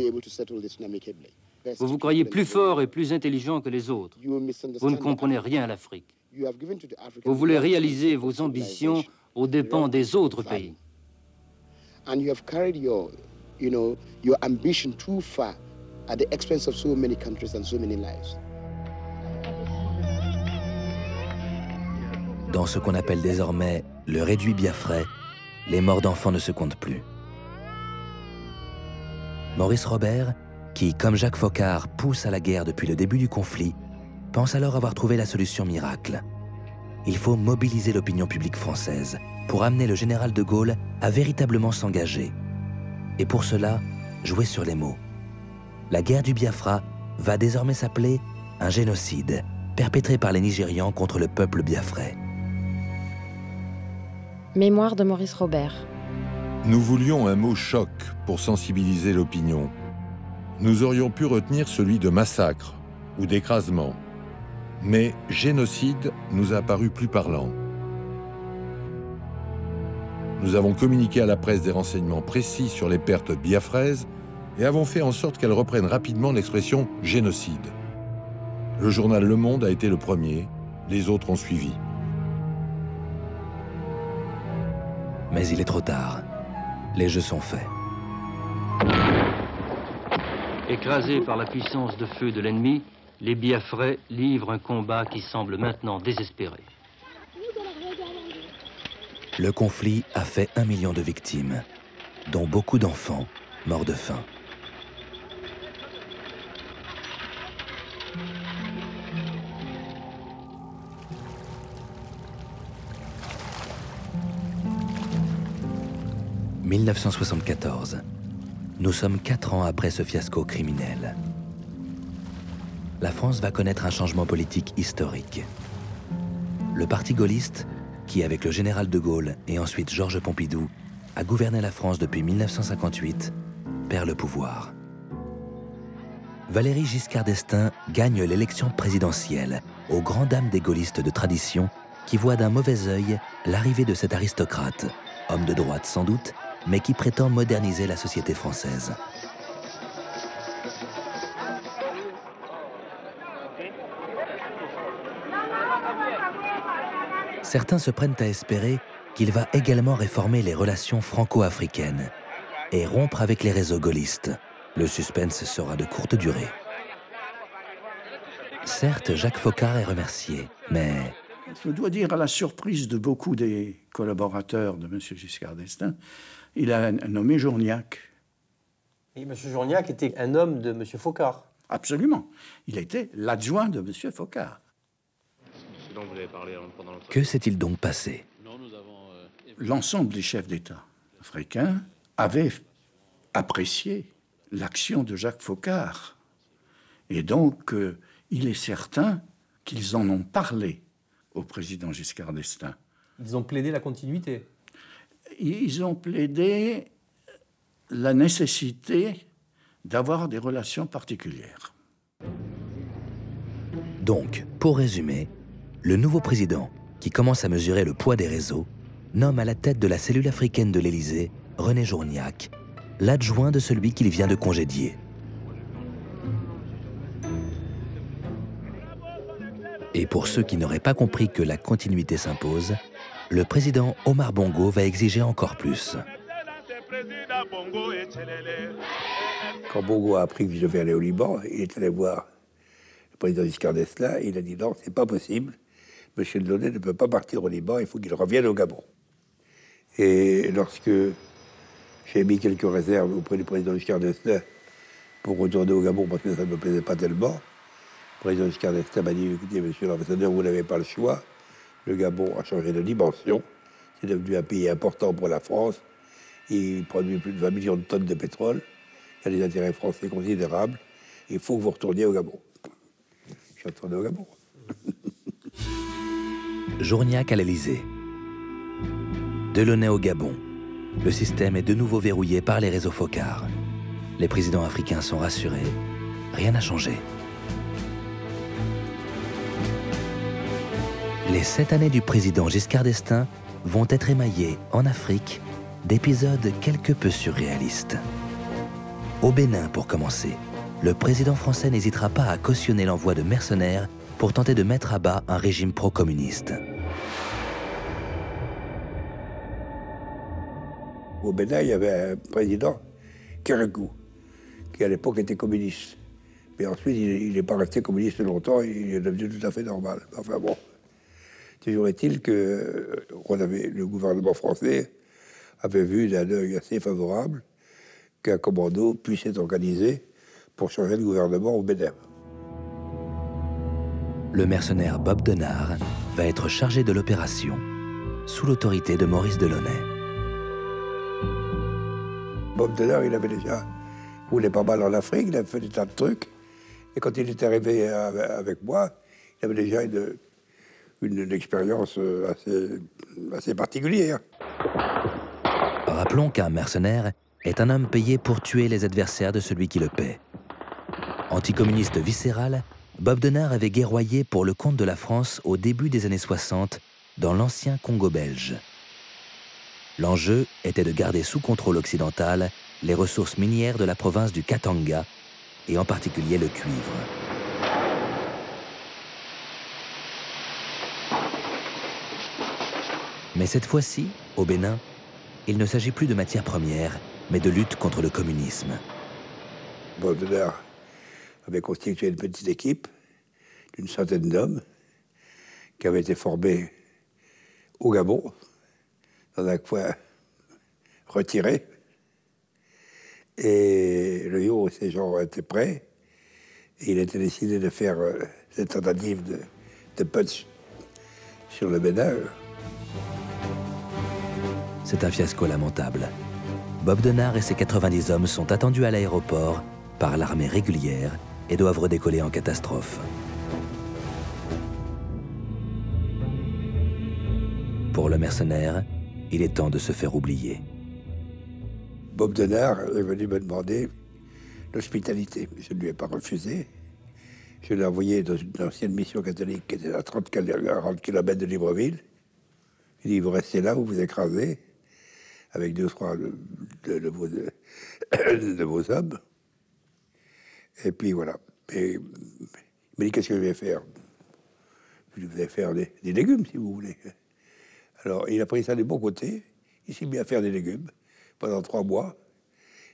vous croyez plus fort et plus intelligent que les autres. Vous ne comprenez rien à l'Afrique. Vous voulez réaliser vos ambitions aux dépens des autres pays. Your ambition too far at the expense of so many countries and so many lives. Dans ce qu'on appelle désormais le réduit biafrais, les morts d'enfants ne se comptent plus. Maurice Robert, qui, comme Jacques Foccart, pousse à la guerre depuis le début du conflit, pense alors avoir trouvé la solution miracle. Il faut mobiliser l'opinion publique française pour amener le général de Gaulle à véritablement s'engager. Et pour cela, jouer sur les mots. La guerre du Biafra va désormais s'appeler un génocide perpétré par les Nigérians contre le peuple biafrais. Mémoire de Maurice Robert. Nous voulions un mot choc pour sensibiliser l'opinion. Nous aurions pu retenir celui de massacre ou d'écrasement. Mais génocide nous a paru plus parlant. Nous avons communiqué à la presse des renseignements précis sur les pertes biafraises et avons fait en sorte qu'elle reprenne rapidement l'expression « génocide ». Le journal Le Monde a été le premier, les autres ont suivi. Mais il est trop tard. Les jeux sont faits. Écrasés par la puissance de feu de l'ennemi, les Biafrais livrent un combat qui semble maintenant désespéré. Le conflit a fait 1 million de victimes, dont beaucoup d'enfants morts de faim. « 1974. Nous sommes 4 ans après ce fiasco criminel. La France va connaître un changement politique historique. Le parti gaulliste, qui avec le général de Gaulle et ensuite Georges Pompidou, a gouverné la France depuis 1958, perd le pouvoir. Valéry Giscard d'Estaing gagne l'élection présidentielle aux grandes dames des gaullistes de tradition qui voient d'un mauvais œil l'arrivée de cet aristocrate, homme de droite sans doute, mais qui prétend moderniser la société française. Certains se prennent à espérer qu'il va également réformer les relations franco-africaines et rompre avec les réseaux gaullistes. Le suspense sera de courte durée. Certes, Jacques Foccart est remercié, mais... Je dois dire, à la surprise de beaucoup des collaborateurs de M. Giscard d'Estaing, il a nommé Journiac. Et M. Journiac était un homme de M. Foccart. Absolument. Il était l'adjoint de M. Foccart. Que s'est-il donc passé? L'ensemble des chefs d'État africains avaient apprécié l'action de Jacques Foccart. Et donc, il est certain qu'ils en ont parlé au président Giscard d'Estaing. Ils ont plaidé la continuité. Ils ont plaidé la nécessité d'avoir des relations particulières. Donc, pour résumer, le nouveau président, qui commence à mesurer le poids des réseaux, nomme à la tête de la cellule africaine de l'Élysée René Journiac, l'adjoint de celui qu'il vient de congédier. Et pour ceux qui n'auraient pas compris que la continuité s'impose, le président Omar Bongo va exiger encore plus. Quand Bongo a appris que je devais aller au Liban, il est allé voir le président Giscard d'Estaing et il a dit non, c'est pas possible. Monsieur Delaunay ne peut pas partir au Liban, il faut qu'il revienne au Gabon. Et lorsque j'ai mis quelques réserves auprès du président Giscard d'Estaing pour retourner au Gabon parce que ça ne me plaisait pas tellement, le président Giscard d'Estaing m'a dit, écoutez, monsieur l'ambassadeur, vous n'avez pas le choix. Le Gabon a changé de dimension. C'est devenu un pays important pour la France. Il produit plus de 20 millions de tonnes de pétrole. Il y a des intérêts français considérables. Il faut que vous retourniez au Gabon. Je suis retourné au Gabon. Journiac à l'Élysée. Delaunay au Gabon. Le système est de nouveau verrouillé par les réseaux Foccart. Les présidents africains sont rassurés. Rien n'a changé. Les 7 années du président Giscard d'Estaing vont être émaillées, en Afrique, d'épisodes quelque peu surréalistes. Au Bénin, pour commencer, le président français n'hésitera pas à cautionner l'envoi de mercenaires pour tenter de mettre à bas un régime pro-communiste. Au Bénin, il y avait un président, Kérékou, qui à l'époque était communiste. Mais ensuite, il n'est pas resté communiste longtemps, il est devenu tout à fait normal. Enfin bon, toujours est-il que le gouvernement français avait vu d'un œil assez favorable qu'un commando puisse être organisé pour changer de gouvernement au Bénin. Le mercenaire Bob Denard va être chargé de l'opération, sous l'autorité de Maurice Delaunay. Bob Denard, il avait déjà roulé pas mal en Afrique, il avait fait des tas de trucs. Et quand il est arrivé avec moi, il avait déjà une expérience assez particulière. Rappelons qu'un mercenaire est un homme payé pour tuer les adversaires de celui qui le paie. Anticommuniste viscéral, Bob Denard avait guerroyé pour le compte de la France au début des années 60 dans l'ancien Congo belge. L'enjeu était de garder sous contrôle occidental les ressources minières de la province du Katanga, et en particulier le cuivre. Mais cette fois-ci, au Bénin, il ne s'agit plus de matières premières, mais de lutte contre le communisme. Bob Denard avait constitué une petite équipe d'une centaine d'hommes qui avaient été formés au Gabon, dans un coin retiré. Et le jour où ces gens étaient prêts, il était décidé de faire cette tentative de putsch sur le Bénin. C'est un fiasco lamentable. Bob Denard et ses 90 hommes sont attendus à l'aéroport par l'armée régulière et doivent redécoller en catastrophe. Pour le mercenaire, il est temps de se faire oublier. Bob Denard est venu me demander l'hospitalité. Je ne lui ai pas refusé. Je l'ai envoyé dans une ancienne mission catholique qui était à 40 km de Libreville. Il dit, vous restez là, vous vous écrasez, avec 2 ou 3 de vos hommes. Et puis voilà. Et il m'a dit, qu'est-ce que je vais faire? Je vais faire des légumes, si vous voulez. Alors, il a pris ça du bon côté. Il s'est mis à faire des légumes pendant 3 mois.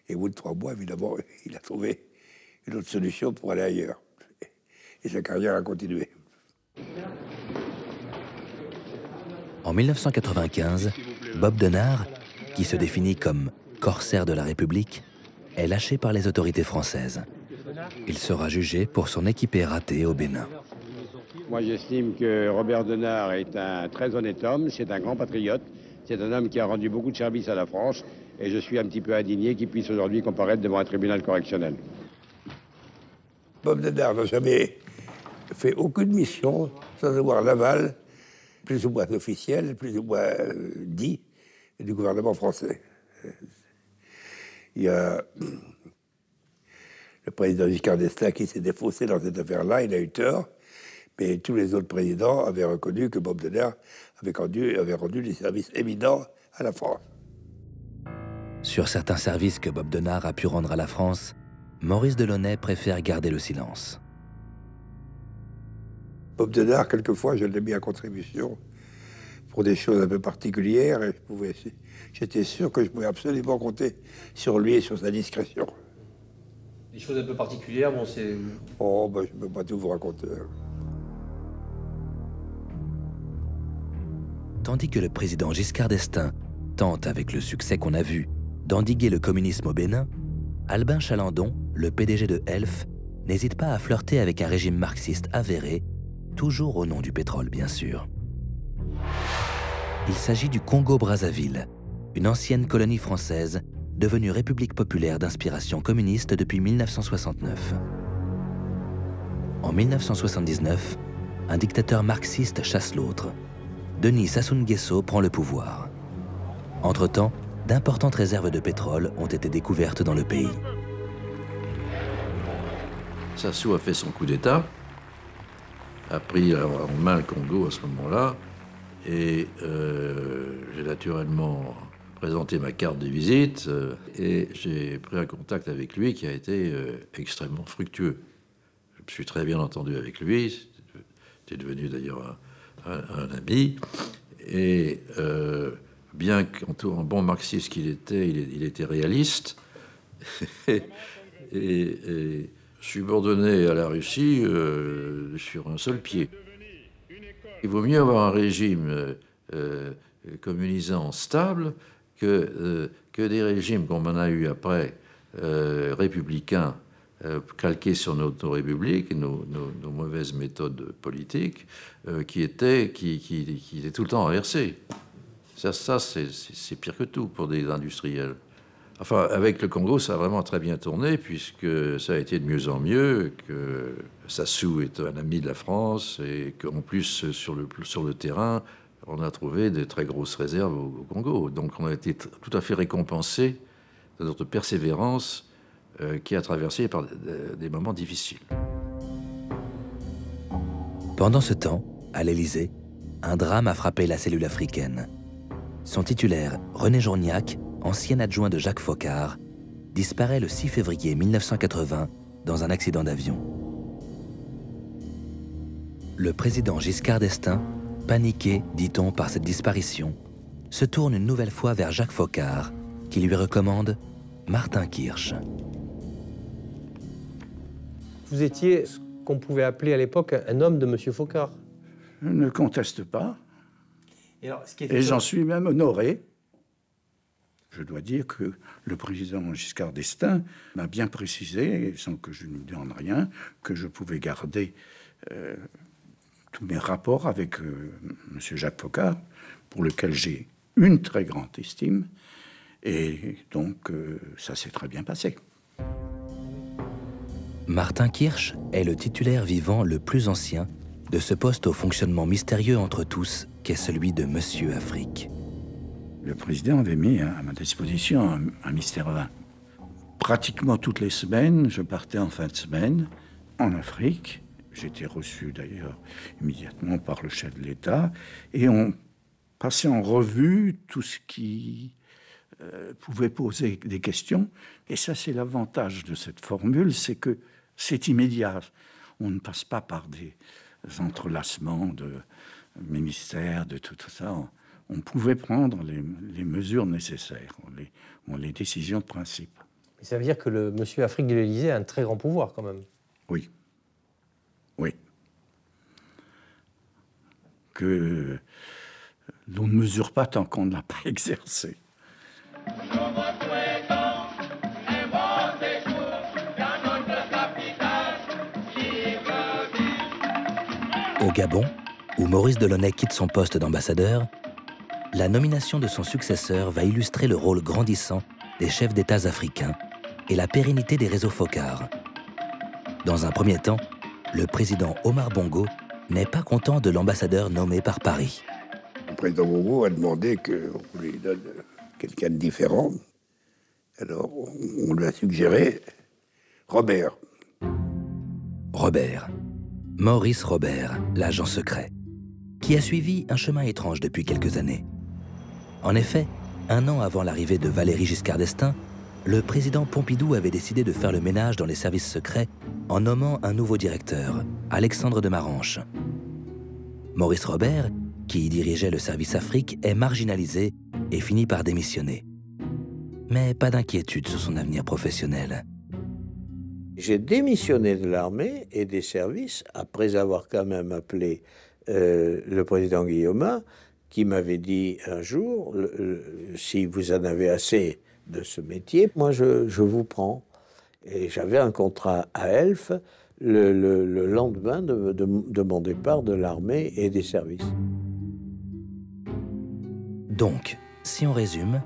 Et au bout de 3 mois, évidemment, il a trouvé une autre solution pour aller ailleurs. Et sa carrière a continué. En 1995, Bob Denard, qui se définit comme corsaire de la République, est lâché par les autorités françaises. Il sera jugé pour son équipée ratée au Bénin. Moi, j'estime que Robert Denard est un très honnête homme, c'est un grand patriote, c'est un homme qui a rendu beaucoup de services à la France, et je suis un petit peu indigné qu'il puisse aujourd'hui comparaître devant un tribunal correctionnel. Bob Denard n'a jamais fait aucune mission sans avoir l'aval, plus ou moins officiel, plus ou moins dit, du gouvernement français. Il y a le président Giscard d'Estaing qui s'est défaussé dans cette affaire-là, il a eu tort, mais tous les autres présidents avaient reconnu que Bob Denard avait rendu des services éminents à la France. Sur certains services que Bob Denard a pu rendre à la France, Maurice Delaunay préfère garder le silence. Bob Denard, quelquefois, je l'ai mis à contribution pour des choses un peu particulières et j'étais sûr que je pouvais absolument compter sur lui et sur sa discrétion. Des choses un peu particulières, bon, c'est... Oh, ben, je ne peux pas tout vous raconter. Tandis que le président Giscard d'Estaing tente, avec le succès qu'on a vu, d'endiguer le communisme au Bénin, Albin Chalandon, le PDG de Elf, n'hésite pas à flirter avec un régime marxiste avéré, toujours au nom du pétrole, bien sûr. Il s'agit du Congo-Brazzaville, une ancienne colonie française devenue république populaire d'inspiration communiste depuis 1969. En 1979, un dictateur marxiste chasse l'autre. Denis Sassou Nguesso prend le pouvoir. Entre-temps, d'importantes réserves de pétrole ont été découvertes dans le pays. Sassou a fait son coup d'État, a pris en main le Congo à ce moment-là, et j'ai naturellement présenté ma carte de visite et j'ai pris un contact avec lui qui a été extrêmement fructueux. Je me suis très bien entendu avec lui, j'étais devenu d'ailleurs un ami, et bien qu'en bon marxiste qu'il était, il était réaliste, et subordonné à la Russie sur un seul pied. Il vaut mieux avoir un régime communisant stable que des régimes comme on a eu après, républicains, calqués sur notre république, nos mauvaises méthodes politiques, qui étaient tout le temps inversées. Ça c'est pire que tout pour des industriels. Enfin, avec le Congo, ça a vraiment très bien tourné, puisque ça a été de mieux en mieux, que Sassou est un ami de la France, et qu'en plus, sur le terrain, on a trouvé de très grosses réserves au Congo. Donc on a été tout à fait récompensé de notre persévérance qui a traversé par des moments difficiles. Pendant ce temps, à l'Élysée, un drame a frappé la cellule africaine. Son titulaire, René Journiac, ancien adjoint de Jacques Foccart, disparaît le 6 février 1980 dans un accident d'avion. Le président Giscard d'Estaing, paniqué, dit-on, par cette disparition, se tourne une nouvelle fois vers Jacques Foccart, qui lui recommande Martin Kirsch. Vous étiez ce qu'on pouvait appeler à l'époque un homme de M. Foccart. Je ne conteste pas. Et j'en suis même honoré. Je dois dire que le président Giscard d'Estaing m'a bien précisé, sans que je ne lui donne rien, que je pouvais garder tous mes rapports avec M. Jacques Foccart, pour lequel j'ai une très grande estime. Et donc, ça s'est très bien passé. Martin Kirsch est le titulaire vivant le plus ancien de ce poste au fonctionnement mystérieux entre tous, qu'est celui de Monsieur Afrique. Le président avait mis à ma disposition un mystère 20. Pratiquement toutes les semaines, je partais en fin de semaine en Afrique. J'étais reçu d'ailleurs immédiatement par le chef de l'État. Et on passait en revue tout ce qui pouvait poser des questions. Et ça, c'est l'avantage de cette formule, c'est que c'est immédiat. On ne passe pas par des entrelacements de ministères, de tout ça. On pouvait prendre les mesures nécessaires, les décisions de principe. Mais ça veut dire que le monsieur Afrique de l'Élysée a un très grand pouvoir, quand même. Oui. Oui. Que l'on ne mesure pas tant qu'on ne l'a pas exercé. Au Gabon, où Maurice Delaunay quitte son poste d'ambassadeur, la nomination de son successeur va illustrer le rôle grandissant des chefs d'État africains et la pérennité des réseaux Foccart. Dans un premier temps, le président Omar Bongo n'est pas content de l'ambassadeur nommé par Paris. Le président Bongo a demandé qu'on lui donne quelqu'un de différent. Alors, on lui a suggéré Robert. Robert. Maurice Robert, l'agent secret, qui a suivi un chemin étrange depuis quelques années. En effet, 1 an avant l'arrivée de Valéry Giscard d'Estaing, le président Pompidou avait décidé de faire le ménage dans les services secrets en nommant un nouveau directeur, Alexandre de Maranche. Maurice Robert, qui dirigeait le service Afrique, est marginalisé et finit par démissionner. Mais pas d'inquiétude sur son avenir professionnel. J'ai démissionné de l'armée et des services après avoir quand même appelé le président Guillaume, qui m'avait dit un jour, si vous en avez assez de ce métier, moi je vous prends. Et j'avais un contrat à Elf le lendemain de mon départ de l'armée et des services. Donc, si on résume,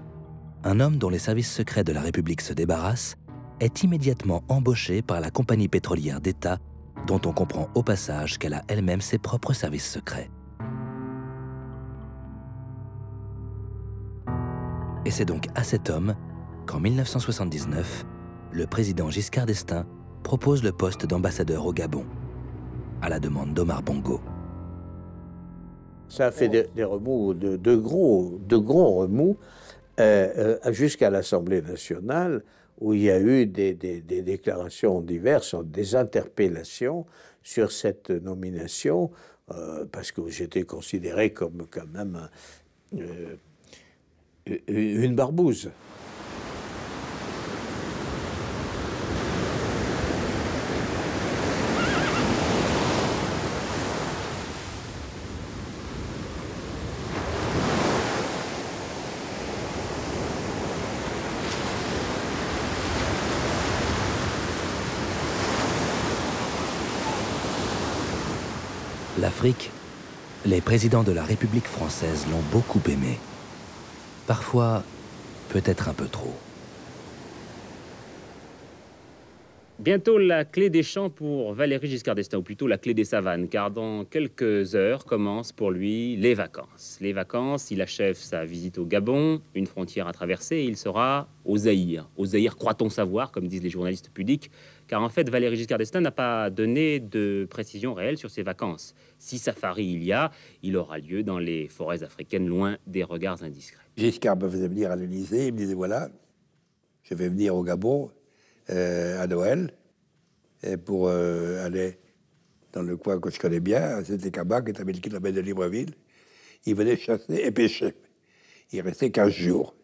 un homme dont les services secrets de la République se débarrassent est immédiatement embauché par la compagnie pétrolière d'État, dont on comprend au passage qu'elle a elle-même ses propres services secrets. Et c'est donc à cet homme qu'en 1979, le président Giscard d'Estaing propose le poste d'ambassadeur au Gabon, à la demande d'Omar Bongo. Ça a fait des remous, de gros remous, jusqu'à l'Assemblée nationale, où il y a eu des déclarations diverses, des interpellations sur cette nomination, parce que j'étais considéré comme quand même une barbouze. L'Afrique, les présidents de la République française l'ont beaucoup aimé. Parfois, peut-être un peu trop. Bientôt la clé des champs pour Valéry Giscard d'Estaing, ou plutôt la clé des savanes, car dans quelques heures commencent pour lui les vacances. Les vacances, il achève sa visite au Gabon, une frontière à traverser, et il sera au Zaïre. Au Zaïre, croit-on savoir, comme disent les journalistes pudiques, car en fait, Valéry Giscard d'Estaing n'a pas donné de précision réelle sur ses vacances. Si safari il y a, il aura lieu dans les forêts africaines, loin des regards indiscrets. Giscard me faisait venir à l'Élysée, il me disait, voilà, je vais venir au Gabon, à Noël, et pour aller dans le coin que je connais bien, c'était Kaba, qui est à 1000 km de Libreville. Il venait chasser et pêcher. Il restait 15 jours.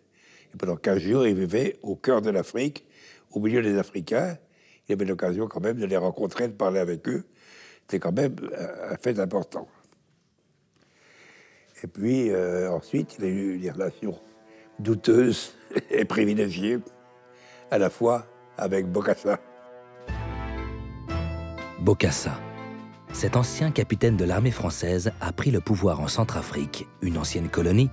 Et pendant 15 jours, il vivait au cœur de l'Afrique, au milieu des Africains. Il avait l'occasion quand même de les rencontrer, de parler avec eux. C'était quand même un fait important. Et puis, ensuite, il a eu des relations douteuses et privilégiées, à la fois avec Bokassa. Bokassa. Cet ancien capitaine de l'armée française a pris le pouvoir en Centrafrique, une ancienne colonie,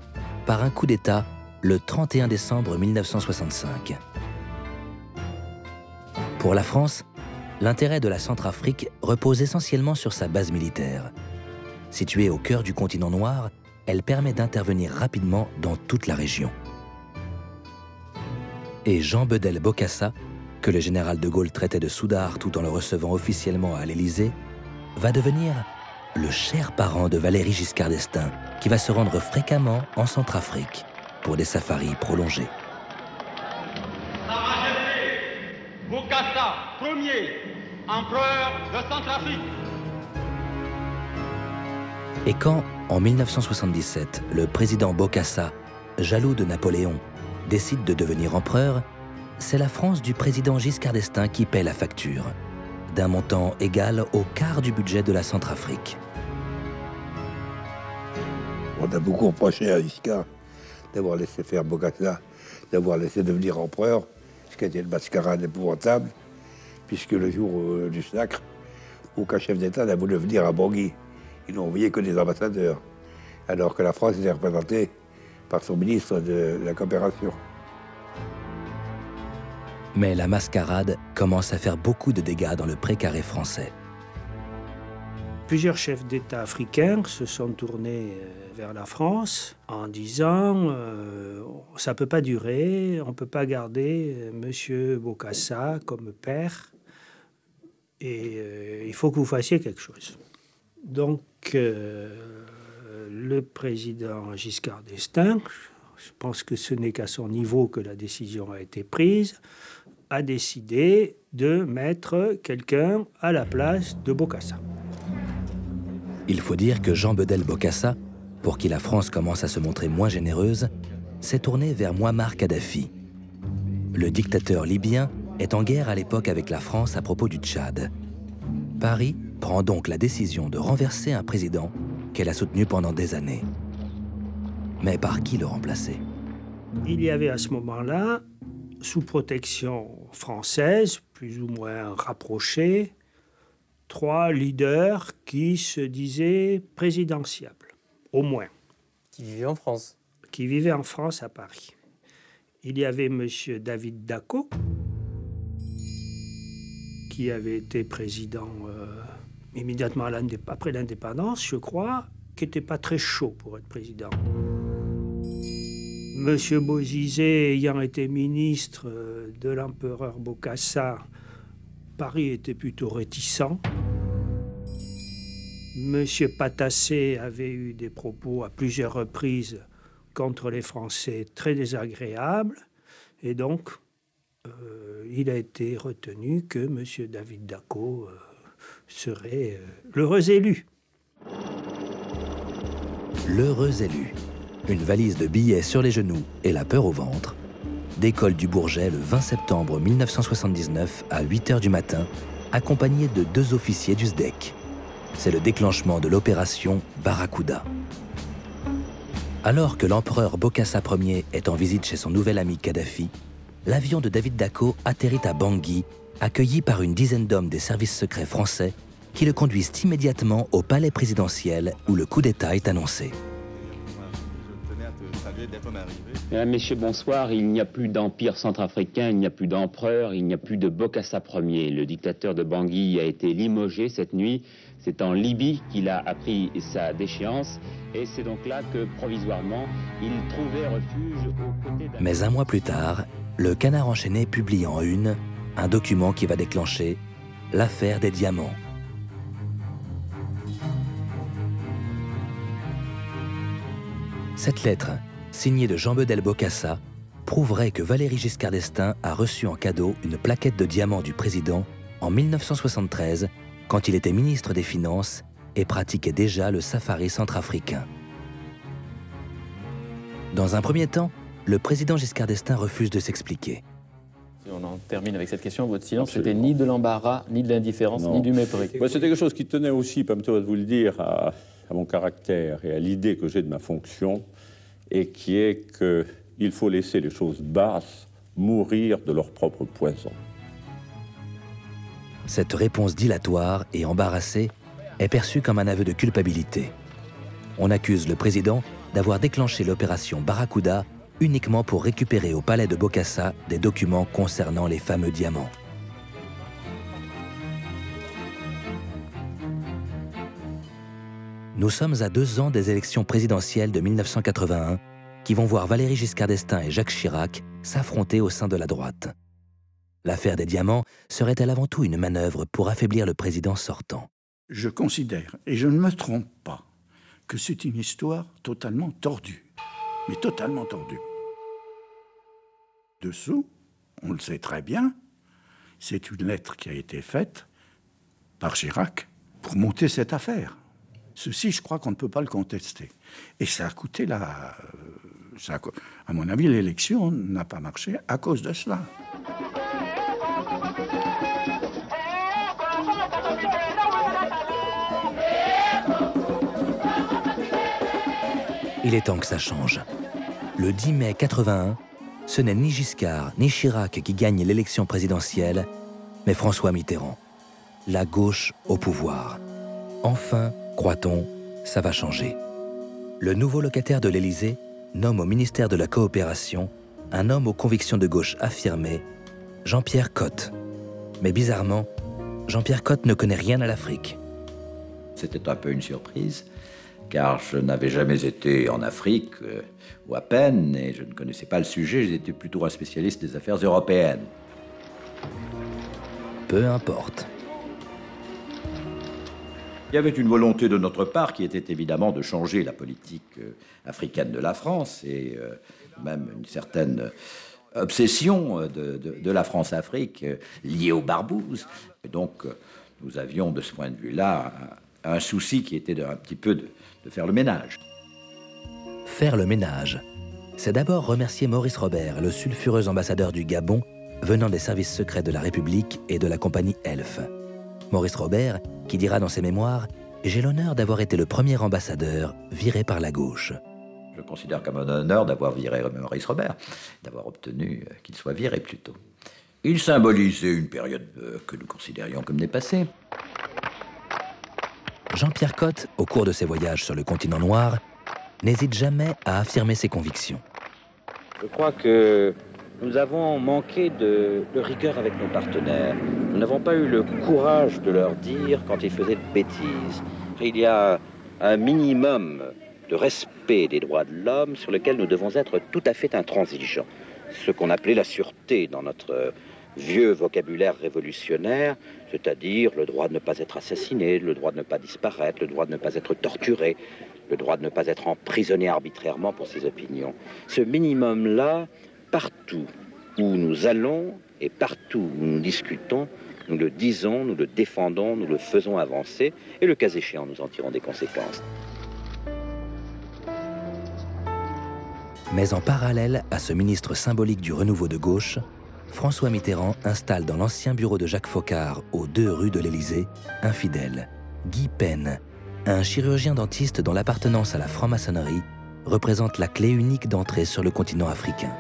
par un coup d'État le 31 décembre 1965. Pour la France, l'intérêt de la Centrafrique repose essentiellement sur sa base militaire. Située au cœur du continent noir, elle permet d'intervenir rapidement dans toute la région. Et Jean Bedel Bokassa, que le général de Gaulle traitait de soudard tout en le recevant officiellement à l'Élysée, va devenir le cher parent de Valéry Giscard d'Estaing, qui va se rendre fréquemment en Centrafrique pour des safaris prolongés. Sa Majesté Bokassa Ier, empereur de Centrafrique. Et quand, en 1977, le président Bokassa, jaloux de Napoléon, décide de devenir empereur, c'est la France du président Giscard d'Estaing qui paie la facture, d'un montant égal au quart du budget de la Centrafrique. On a beaucoup reproché à Giscard d'avoir laissé faire Bokassa, d'avoir laissé devenir empereur, ce qui a été une mascarade épouvantable, puisque le jour du sacre, aucun chef d'État n'a voulu venir à Bangui. Ils n'ont envoyé que des ambassadeurs, alors que la France était représentée par son ministre de la coopération. Mais la mascarade commence à faire beaucoup de dégâts dans le précaré français. Plusieurs chefs d'État africains se sont tournés vers la France en disant ça ne peut pas durer, on ne peut pas garder M. Bokassa comme père et il faut que vous fassiez quelque chose. Donc le président Giscard d'Estaing, je pense que ce n'est qu'à son niveau que la décision a été prise, a décidé de mettre quelqu'un à la place de Bokassa. Il faut dire que Jean Bedel Bokassa, pour qui la France commence à se montrer moins généreuse, s'est tourné vers Mouammar Kadhafi. Le dictateur libyen est en guerre à l'époque avec la France à propos du Tchad. Paris prend donc la décision de renverser un président qu'elle a soutenu pendant des années. Mais par qui le remplacer? Il y avait à ce moment-là, sous protection française, plus ou moins rapprochée, 3 leaders qui se disaient présidentiables, au moins. Qui vivaient en France. Qui vivaient en France, à Paris. Il y avait M. David Dacko, qui avait été président immédiatement après l'indépendance, je crois, qui n'était pas très chaud pour être président. M. Bozizé ayant été ministre de l'empereur Bokassa, Paris était plutôt réticent. M. Patassé avait eu des propos à plusieurs reprises contre les Français très désagréables. Et donc, il a été retenu que M. David Dacko serait l'heureux élu. L'heureux élu. Une valise de billets sur les genoux et la peur au ventre, décolle du Bourget le 20 septembre 1979 à 8 h du matin, accompagné de 2 officiers du SDEC. C'est le déclenchement de l'opération Barracuda. Alors que l'empereur Bokassa Ier est en visite chez son nouvel ami Kadhafi, l'avion de David Dacko atterrit à Bangui, accueilli par une dizaine d'hommes des services secrets français qui le conduisent immédiatement au palais présidentiel où le coup d'État est annoncé. Mesdames, Messieurs, bonsoir. Il n'y a plus d'empire centrafricain, il n'y a plus d'empereur, il n'y a plus de Bokassa Ier. Le dictateur de Bangui a été limogé cette nuit. C'est en Libye qu'il a appris sa déchéance et c'est donc là que, provisoirement, il trouvait refuge aux côtés d'un... Mais un mois plus tard, le Canard enchaîné publie en une un document qui va déclencher l'affaire des diamants. Cette lettre, signée de Jean Bedel Bokassa, prouverait que Valéry Giscard d'Estaing a reçu en cadeau une plaquette de diamants du président en 1973, quand il était ministre des Finances et pratiquait déjà le safari centrafricain. Dans un premier temps, le président Giscard d'Estaing refuse de s'expliquer. Si on en termine avec cette question, votre silence, c'était ni de l'embarras, ni de l'indifférence, ni du mépris. Ouais, c'était quelque chose qui tenait aussi, permettez-moi de vous le dire, à mon caractère et à l'idée que j'ai de ma fonction, et qui est qu'il faut laisser les choses basses mourir de leur propre poison. Cette réponse dilatoire et embarrassée est perçue comme un aveu de culpabilité. On accuse le président d'avoir déclenché l'opération Barracuda uniquement pour récupérer au palais de Bokassa des documents concernant les fameux diamants. Nous sommes à 2 ans des élections présidentielles de 1981 qui vont voir Valéry Giscard d'Estaing et Jacques Chirac s'affronter au sein de la droite. L'affaire des diamants serait-elle avant tout une manœuvre pour affaiblir le président sortant? Je considère, et je ne me trompe pas, que c'est une histoire totalement tordue, mais totalement tordue. Dessous, on le sait très bien, c'est une lettre qui a été faite par Chirac pour monter cette affaire. Ceci, je crois qu'on ne peut pas le contester. Et ça a coûté à mon avis, l'élection n'a pas marché à cause de cela. Il est temps que ça change. Le 10 mai 81, ce n'est ni Giscard ni Chirac qui gagnent l'élection présidentielle, mais François Mitterrand. La gauche au pouvoir. Enfin, croit-on, ça va changer. Le nouveau locataire de l'Élysée nomme au ministère de la Coopération un homme aux convictions de gauche affirmées, Jean-Pierre Cot. Mais bizarrement, Jean-Pierre Cot ne connaît rien à l'Afrique. C'était un peu une surprise, car je n'avais jamais été en Afrique, ou à peine, et je ne connaissais pas le sujet, j'étais plutôt un spécialiste des affaires européennes. Peu importe. Il y avait une volonté de notre part qui était évidemment de changer la politique africaine de la France, et même une certaine obsession de la France-Afrique liée aux barbouzes. Et donc, nous avions de ce point de vue-là un souci qui était un petit peu de faire le ménage. Faire le ménage, c'est d'abord remercier Maurice Robert, le sulfureux ambassadeur du Gabon, venant des services secrets de la République et de la compagnie Elf. Maurice Robert, qui dira dans ses mémoires « J'ai l'honneur d'avoir été le premier ambassadeur viré par la gauche ». Je considère comme un honneur d'avoir viré Maurice Robert, d'avoir obtenu qu'il soit viré plutôt. Il symbolisait une période que nous considérions comme dépassée. Jean-Pierre Cot, au cours de ses voyages sur le continent noir, n'hésite jamais à affirmer ses convictions. Je crois que nous avons manqué de rigueur avec nos partenaires. Nous n'avons pas eu le courage de leur dire quand ils faisaient de bêtises. Il y a un minimum de respect des droits de l'homme sur lequel nous devons être tout à fait intransigeants. Ce qu'on appelait la sûreté dans notre vieux vocabulaire révolutionnaire, c'est-à-dire le droit de ne pas être assassiné, le droit de ne pas disparaître, le droit de ne pas être torturé, le droit de ne pas être emprisonné arbitrairement pour ses opinions. Ce minimum-là, partout où nous allons et partout où nous discutons, nous le disons, nous le défendons, nous le faisons avancer, et le cas échéant, nous en tirons des conséquences. Mais en parallèle à ce ministre symbolique du renouveau de gauche, François Mitterrand installe dans l'ancien bureau de Jacques Foccart, aux 2 rues de l'Élysée, un fidèle, Guy Pen, un chirurgien dentiste dont l'appartenance à la franc-maçonnerie représente la clé unique d'entrée sur le continent africain.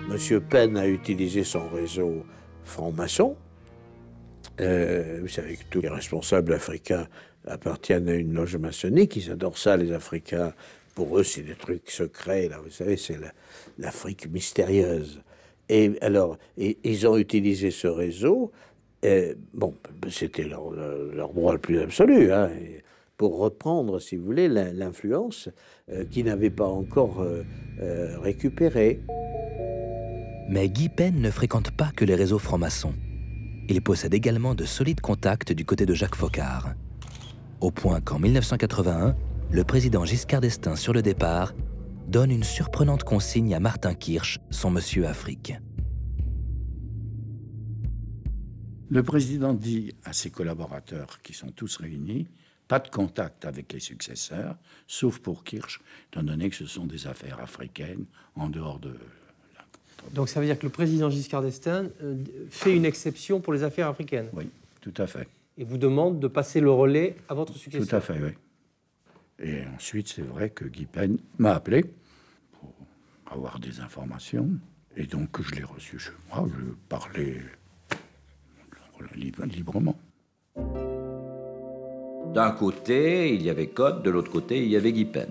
Monsieur Pen a utilisé son réseau franc-maçon. Vous savez que tous les responsables africains appartiennent à une loge maçonnique. Ils adorent ça, les Africains. Pour eux, c'est des trucs secrets. Là, vous savez, c'est l'Afrique mystérieuse. Et alors, ils ont utilisé ce réseau. Bon, c'était leur droit le plus absolu, hein, pour reprendre, si vous voulez, l'influence qu'ils n'avaient pas encore récupérée. Mais Guy Pen ne fréquente pas que les réseaux francs-maçons. Il possède également de solides contacts du côté de Jacques Foccart. Au point qu'en 1981, le président Giscard d'Estaing, sur le départ, donne une surprenante consigne à Martin Kirsch, son monsieur Afrique. Le président dit à ses collaborateurs, qui sont tous réunis, pas de contact avec les successeurs, sauf pour Kirch, étant donné que ce sont des affaires africaines en dehors de... Donc ça veut dire que le président Giscard d'Estaing fait une exception pour les affaires africaines. Oui, tout à fait. Et vous demande de passer le relais à votre successeur. Tout à fait, oui. Et ensuite, c'est vrai que Guy Pen m'a appelé pour avoir des informations. Et donc, je l'ai reçu chez moi. Je parlais librement. D'un côté, il y avait Cotte, de l'autre côté, il y avait Guy Pen.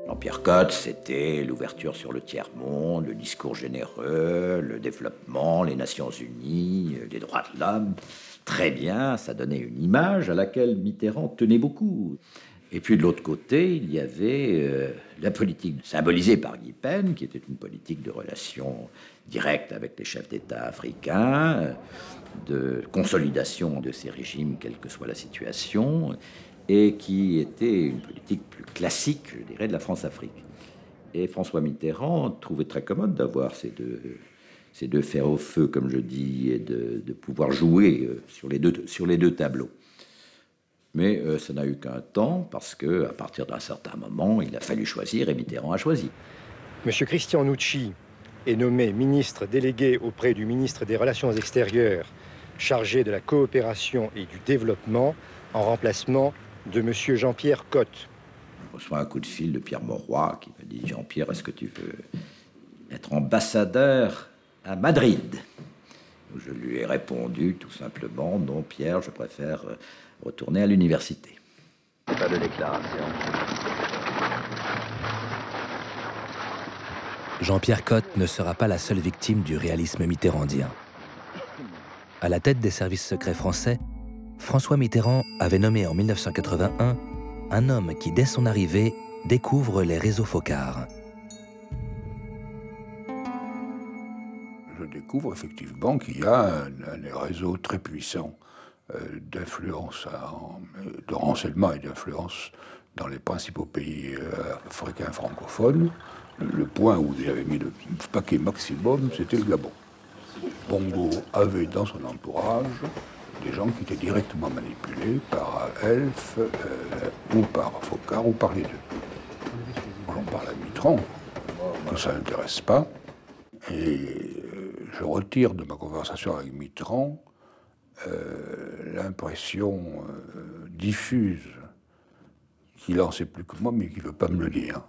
Jean-Pierre Cotte, c'était l'ouverture sur le tiers-monde, le discours généreux, le développement, les Nations Unies, les droits de l'homme. Très bien, ça donnait une image à laquelle Mitterrand tenait beaucoup. Et puis de l'autre côté, il y avait la politique symbolisée par Guy Pen, qui était une politique de relations directes avec les chefs d'État africains, de consolidation de ces régimes, quelle que soit la situation, et qui était une politique plus classique, je dirais, de la France-Afrique. Et François Mitterrand trouvait très commode d'avoir ces deux fers au feu, comme je dis, et de pouvoir jouer sur les deux tableaux. Mais ça n'a eu qu'un temps, parce qu'à partir d'un certain moment, il a fallu choisir, et Mitterrand a choisi. Monsieur Christian Nucci est nommé ministre délégué auprès du ministre des Relations extérieures, chargé de la coopération et du développement, en remplacement de monsieur Jean-Pierre Cotte. Je reçois un coup de fil de Pierre Mauroy qui me dit « Jean-Pierre, est-ce que tu veux être ambassadeur à Madrid ?» Je lui ai répondu tout simplement « Non, Pierre, je préfère retourner à l'université. » Pas de déclaration. Jean-Pierre Cotte ne sera pas la seule victime du réalisme mitterrandien. À la tête des services secrets français, François Mitterrand avait nommé en 1981 un homme qui, dès son arrivée, découvre les réseaux Foccart. Je découvre effectivement qu'il y a un réseau très puissant d'influence, de renseignement et d'influence dans les principaux pays africains francophones. Le point où il avait mis le paquet maximum, c'était le Gabon. Bongo avait dans son entourage des gens qui étaient directement manipulés par Elf, ou par Foccart, ou par les deux. On parle à Mitterrand, que ça n'intéresse pas. Et je retire de ma conversation avec Mitterrand l'impression diffuse qu'il en sait plus que moi, mais qu'il ne veut pas me le dire.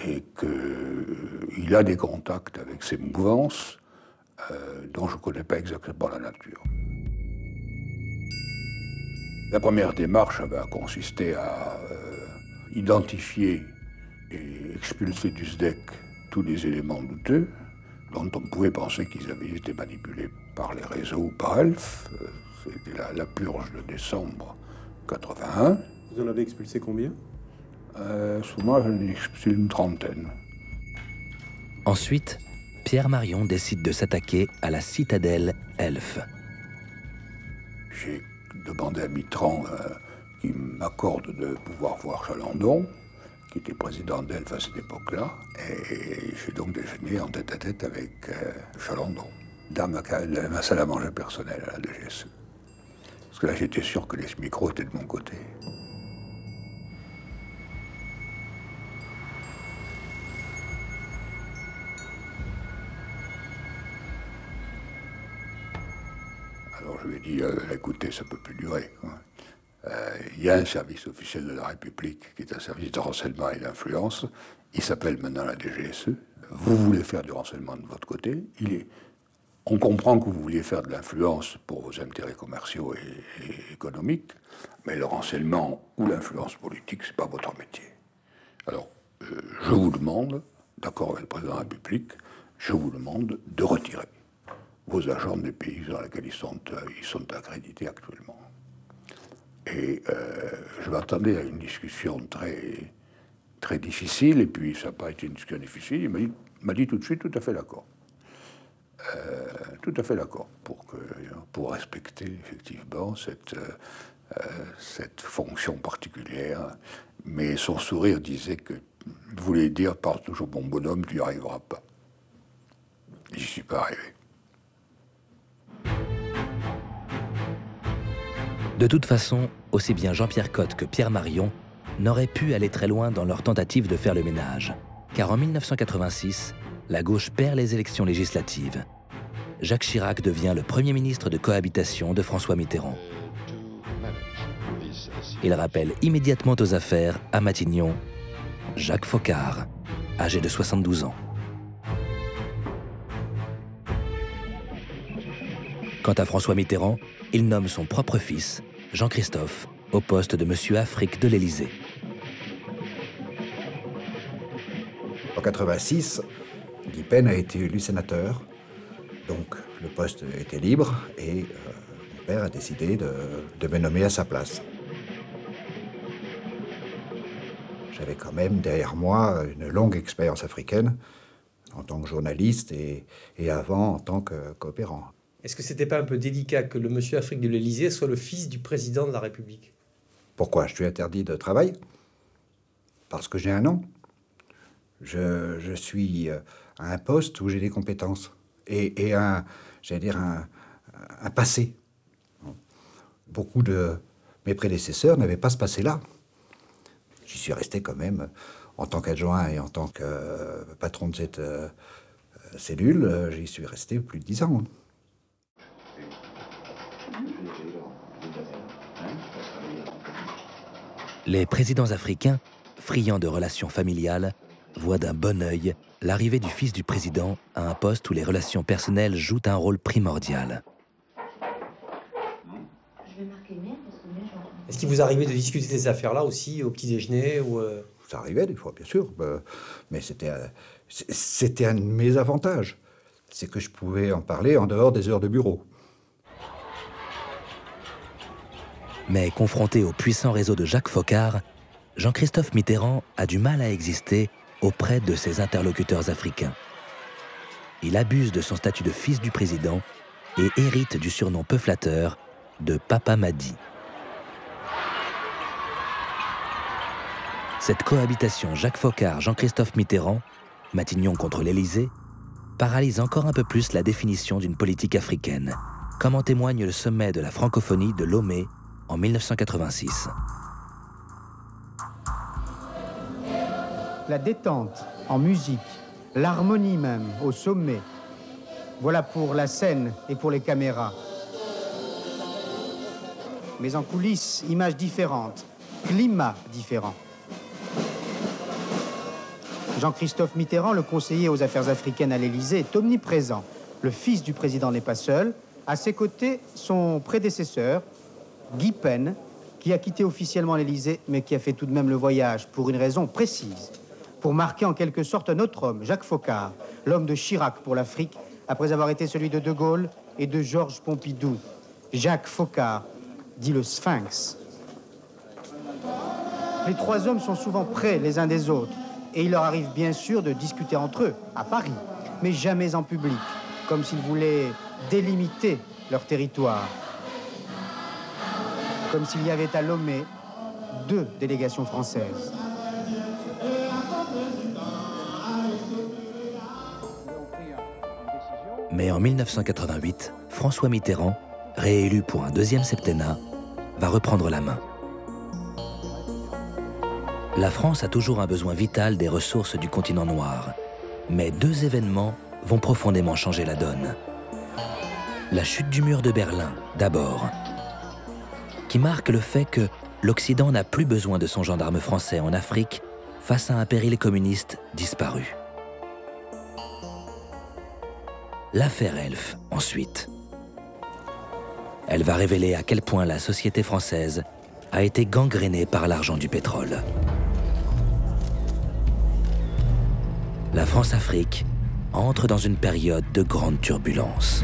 Et qu'il a des contacts avec ces mouvances dont je ne connais pas exactement la nature. La première démarche avait consisté à identifier et expulser du SDEC tous les éléments douteux dont on pouvait penser qu'ils avaient été manipulés par les réseaux ou par Elf. C'était la purge de décembre 81. Vous en avez expulsé combien? Souvent, j'en ai expulsé une trentaine. Ensuite, Pierre Marion décide de s'attaquer à la citadelle Elf. J'ai demandé à Mitterrand qu'il m'accorde de pouvoir voir Chalandon, qui était président d'Elf à cette époque-là, et j'ai donc déjeuné en tête-à-tête avec Chalandon, dans ma salle à manger personnelle à la DGSE. Parce que là, j'étais sûr que les micros étaient de mon côté. Alors je lui ai dit, écoutez, ça ne peut plus durer. Il y a un service officiel de la République qui est un service de renseignement et d'influence. Il s'appelle maintenant la DGSE. Vous voulez faire du renseignement de votre côté. On comprend que vous vouliez faire de l'influence pour vos intérêts commerciaux et économiques, mais le renseignement ou l'influence politique, ce n'est pas votre métier. Alors, je vous demande, d'accord avec le président de la République, je vous demande de retirer vos agents des pays dans lesquels ils sont accrédités actuellement. Et je m'attendais à une discussion très, très difficile, et puis ça n'a pas été une discussion difficile. Il m'a dit tout de suite, tout à fait d'accord. Tout à fait d'accord, pour respecter effectivement cette fonction particulière. Mais son sourire disait que, voulait dire, parle toujours bon bonhomme, tu n'y arriveras pas. J'y suis pas arrivé. De toute façon, aussi bien Jean-Pierre Cot que Pierre Marion n'auraient pu aller très loin dans leur tentative de faire le ménage. Car en 1986, la gauche perd les élections législatives. Jacques Chirac devient le Premier ministre de cohabitation de François Mitterrand. Il rappelle immédiatement aux affaires, à Matignon, Jacques Foccart, âgé de 72 ans. Quant à François Mitterrand, il nomme son propre fils, Jean-Christophe, au poste de Monsieur Afrique de l'Élysée. En 1986, Guy Pen a été élu sénateur, donc le poste était libre et mon père a décidé de me nommer à sa place. J'avais quand même derrière moi une longue expérience africaine en tant que journaliste et avant en tant que coopérant. Est-ce que c'était pas un peu délicat que le monsieur Afrique de l'Élysée soit le fils du président de la République? Pourquoi? Je suis interdit de travail? Parce que j'ai un nom. Je suis à un poste où j'ai des compétences et j'allais dire un passé. Beaucoup de mes prédécesseurs n'avaient pas ce passé-là. J'y suis resté quand même en tant qu'adjoint et en tant que patron de cette cellule. J'y suis resté plus de 10 ans. Les présidents africains, friands de relations familiales, voient d'un bon œil l'arrivée du fils du président à un poste où les relations personnelles jouent un rôle primordial. Est-ce qu'il vous arrivait de discuter de ces affaires-là aussi au petit déjeuner ou Ça arrivait des fois, bien sûr, mais c'était un de mes avantages. C'est que je pouvais en parler en dehors des heures de bureau. Mais confronté au puissant réseau de Jacques Foccart, Jean-Christophe Mitterrand a du mal à exister auprès de ses interlocuteurs africains. Il abuse de son statut de fils du président et hérite du surnom peu flatteur de Papa Madi. Cette cohabitation Jacques Foccart-Jean-Christophe Mitterrand, Matignon contre l'Élysée, paralyse encore un peu plus la définition d'une politique africaine, comme en témoigne le sommet de la francophonie de Lomé en 1986. La détente en musique, l'harmonie même au sommet, voilà pour la scène et pour les caméras. Mais en coulisses, images différentes, climat différent. Jean-Christophe Mitterrand, le conseiller aux affaires africaines à l'Élysée, est omniprésent. Le fils du président n'est pas seul. À ses côtés, son prédécesseur, Guy Pen, qui a quitté officiellement l'Élysée, mais qui a fait tout de même le voyage pour une raison précise. Pour marquer en quelque sorte un autre homme, Jacques Foccart, l'homme de Chirac pour l'Afrique, après avoir été celui de De Gaulle et de Georges Pompidou. Jacques Foccart, dit le Sphinx. Les trois hommes sont souvent près les uns des autres, et il leur arrive bien sûr de discuter entre eux, à Paris, mais jamais en public, comme s'ils voulaient délimiter leur territoire. Comme s'il y avait à Lomé 2 délégations françaises. Mais en 1988, François Mitterrand, réélu pour un deuxième septennat, va reprendre la main. La France a toujours un besoin vital des ressources du continent noir. Mais 2 événements vont profondément changer la donne. La chute du mur de Berlin, d'abord, qui marque le fait que l'Occident n'a plus besoin de son gendarme français en Afrique face à un péril communiste disparu. L'affaire Elf, ensuite. Elle va révéler à quel point la société française a été gangrénée par l'argent du pétrole. La France-Afrique entre dans une période de grande turbulence.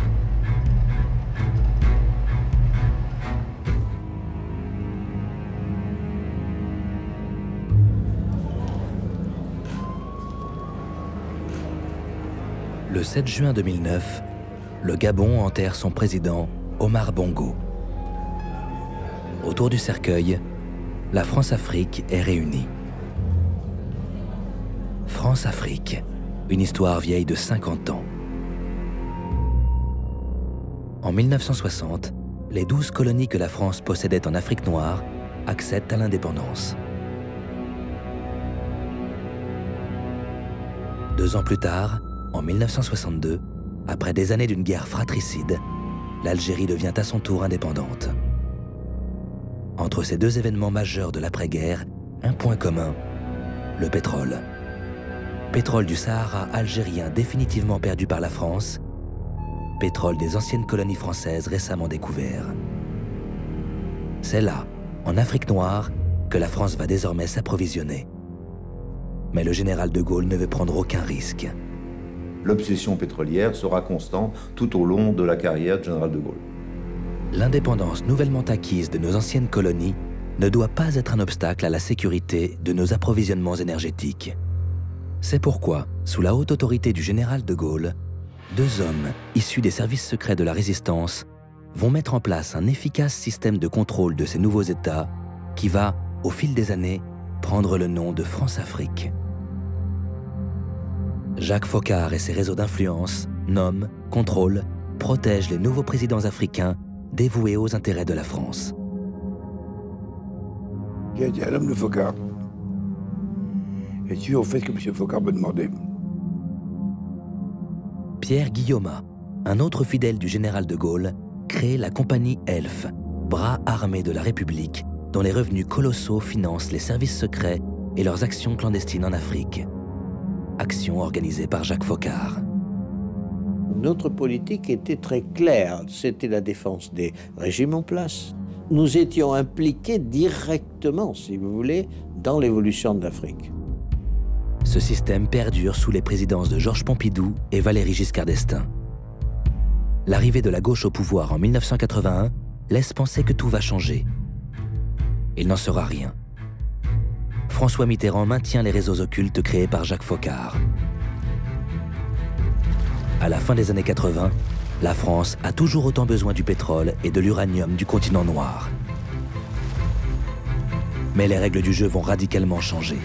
Le 7 juin 2009, le Gabon enterre son président Omar Bongo. Autour du cercueil, la France-Afrique est réunie. France-Afrique, une histoire vieille de 50 ans. En 1960, les 12 colonies que la France possédait en Afrique noire accèdent à l'indépendance. 2 ans plus tard, en 1962, après des années d'une guerre fratricide, l'Algérie devient à son tour indépendante. Entre ces 2 événements majeurs de l'après-guerre, un point commun, le pétrole. Pétrole du Sahara algérien définitivement perdu par la France, pétrole des anciennes colonies françaises récemment découvert. C'est là, en Afrique noire, que la France va désormais s'approvisionner. Mais le général de Gaulle ne veut prendre aucun risque. L'obsession pétrolière sera constante tout au long de la carrière du général de Gaulle. L'indépendance nouvellement acquise de nos anciennes colonies ne doit pas être un obstacle à la sécurité de nos approvisionnements énergétiques. C'est pourquoi, sous la haute autorité du général de Gaulle, 2 hommes issus des services secrets de la Résistance vont mettre en place un efficace système de contrôle de ces nouveaux États qui va, au fil des années, prendre le nom de France-Afrique. Jacques Foccart et ses réseaux d'influence nomment, contrôlent, protègent les nouveaux présidents africains dévoués aux intérêts de la France. J'ai été un homme de Foccart. Et tu as fait ce que M. Foccart me demandait. Pierre Guillaumat, un autre fidèle du général de Gaulle, crée la compagnie Elf, bras armé de la République, dont les revenus colossaux financent les services secrets et leurs actions clandestines en Afrique. Action organisée par Jacques Foccart. Notre politique était très claire, c'était la défense des régimes en place. Nous étions impliqués directement, si vous voulez, dans l'évolution de l'Afrique. Ce système perdure sous les présidences de Georges Pompidou et Valéry Giscard d'Estaing. L'arrivée de la gauche au pouvoir en 1981 laisse penser que tout va changer. Il n'en sera rien. François Mitterrand maintient les réseaux occultes créés par Jacques Foccart. À la fin des années 80, la France a toujours autant besoin du pétrole et de l'uranium du continent noir. Mais les règles du jeu vont radicalement changer.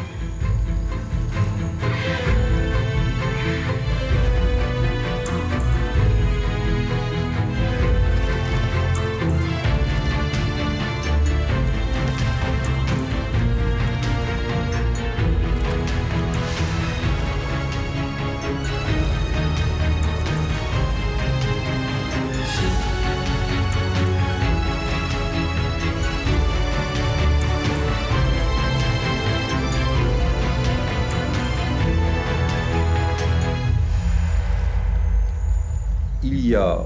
Il y a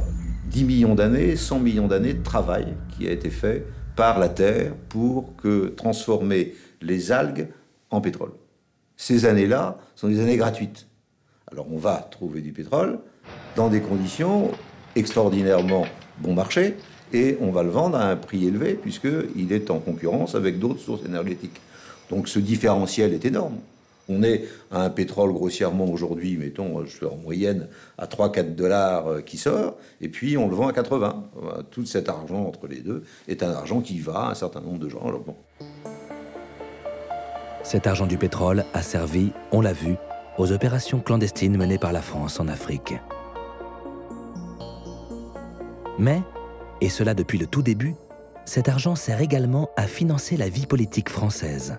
10 millions d'années, 100 millions d'années de travail qui a été fait par la Terre pour transformer les algues en pétrole. Ces années-là sont des années gratuites. Alors on va trouver du pétrole dans des conditions extraordinairement bon marché et on va le vendre à un prix élevé puisqu'il est en concurrence avec d'autres sources énergétiques. Donc ce différentiel est énorme. On est à un pétrole grossièrement aujourd'hui, mettons, en moyenne, à 3-4 $ qui sort, et puis on le vend à 80. Tout cet argent entre les deux est un argent qui va à un certain nombre de gens. Alors bon. Cet argent du pétrole a servi, on l'a vu, aux opérations clandestines menées par la France en Afrique. Mais, et cela depuis le tout début, cet argent sert également à financer la vie politique française.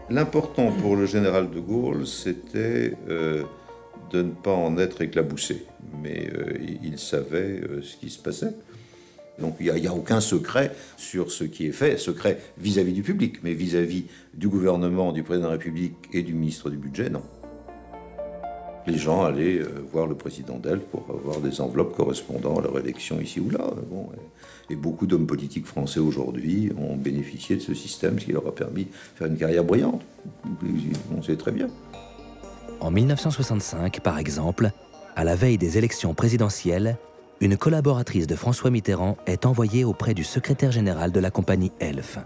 L'important pour le général de Gaulle, c'était de ne pas en être éclaboussé. Mais il savait ce qui se passait. Donc il n'y a aucun secret sur ce qui est fait, secret vis-à-vis du public, mais vis-à-vis du gouvernement, du président de la République et du ministre du Budget, non. Les gens allaient voir le président d'Elf pour avoir des enveloppes correspondant à leur élection ici ou là. Bon, et beaucoup d'hommes politiques français aujourd'hui ont bénéficié de ce système, ce qui leur a permis de faire une carrière brillante. On sait très bien. En 1965, par exemple, à la veille des élections présidentielles, une collaboratrice de François Mitterrand est envoyée auprès du secrétaire général de la compagnie Elf.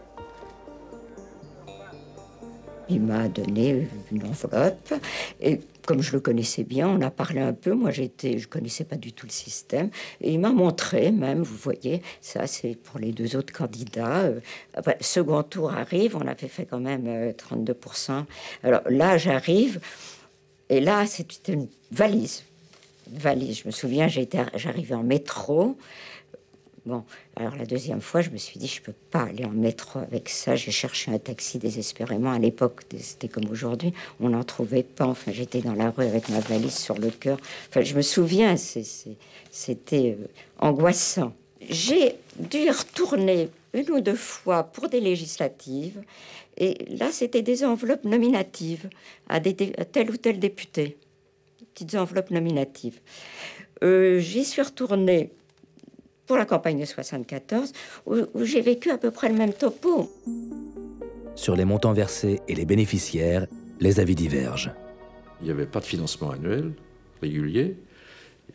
Il m'a donné une enveloppe et comme je le connaissais bien, on a parlé un peu. Moi, je connaissais pas du tout le système. Et il m'a montré même, vous voyez, ça c'est pour les 2 autres candidats. Après, le second tour arrive, on avait fait quand même 32%. Alors là, j'arrive et là, c'était une valise valise. Je me souviens, j'arrivais en métro. Bon, alors la deuxième fois, je me suis dit, je peux pas aller en métro avec ça. J'ai cherché un taxi désespérément. À l'époque, c'était comme aujourd'hui, on n'en trouvait pas. Enfin, j'étais dans la rue avec ma valise sur le cœur. Enfin, je me souviens, c'était angoissant. J'ai dû y retourner une ou deux fois pour des législatives. Et là, c'était des enveloppes nominatives à tel ou tel député. Petites enveloppes nominatives. J'y suis retournée pour la campagne de 74, où j'ai vécu à peu près le même topo. Sur les montants versés et les bénéficiaires, les avis divergent. Il n'y avait pas de financement annuel régulier.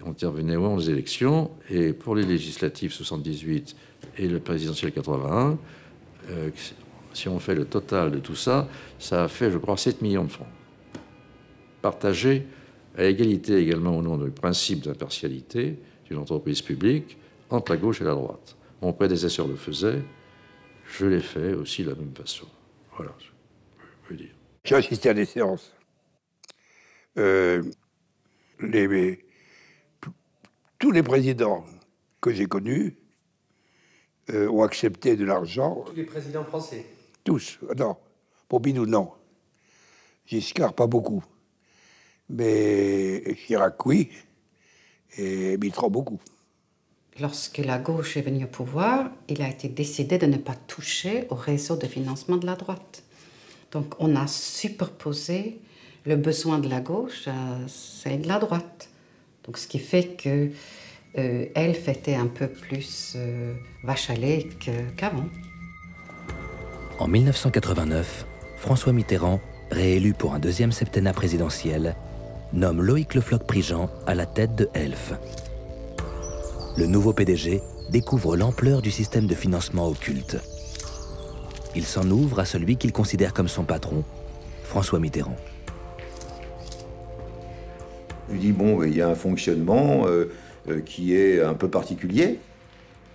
On intervenait aux élections, et pour les législatives 78 et le présidentiel 81, si on fait le total de tout ça, ça a fait, je crois, 7 millions de francs. Partagés à égalité également au nom du principe d'impartialité d'une entreprise publique entre la gauche et la droite. Mon prédécesseur le faisait, je l'ai fait aussi de la même façon. Voilà, je veux dire. J'ai assisté à des séances. Tous les présidents que j'ai connus ont accepté de l'argent. Tous les présidents français? Tous. Non. Pompidou, non. Giscard, pas beaucoup. Mais Chirac, oui. Et Mitterrand, beaucoup. Lorsque la gauche est venue au pouvoir, il a été décidé de ne pas toucher au réseau de financement de la droite. Donc on a superposé le besoin de la gauche à celle de la droite. Donc ce qui fait que Elf était un peu plus vache à lait qu'avant. En 1989, François Mitterrand, réélu pour un deuxième septennat présidentiel, nomme Loïc Le Floch-Prigent à la tête de Elf. Le nouveau PDG découvre l'ampleur du système de financement occulte. Il s'en ouvre à celui qu'il considère comme son patron, François Mitterrand. Je lui dis, bon, il y a un fonctionnement qui est un peu particulier.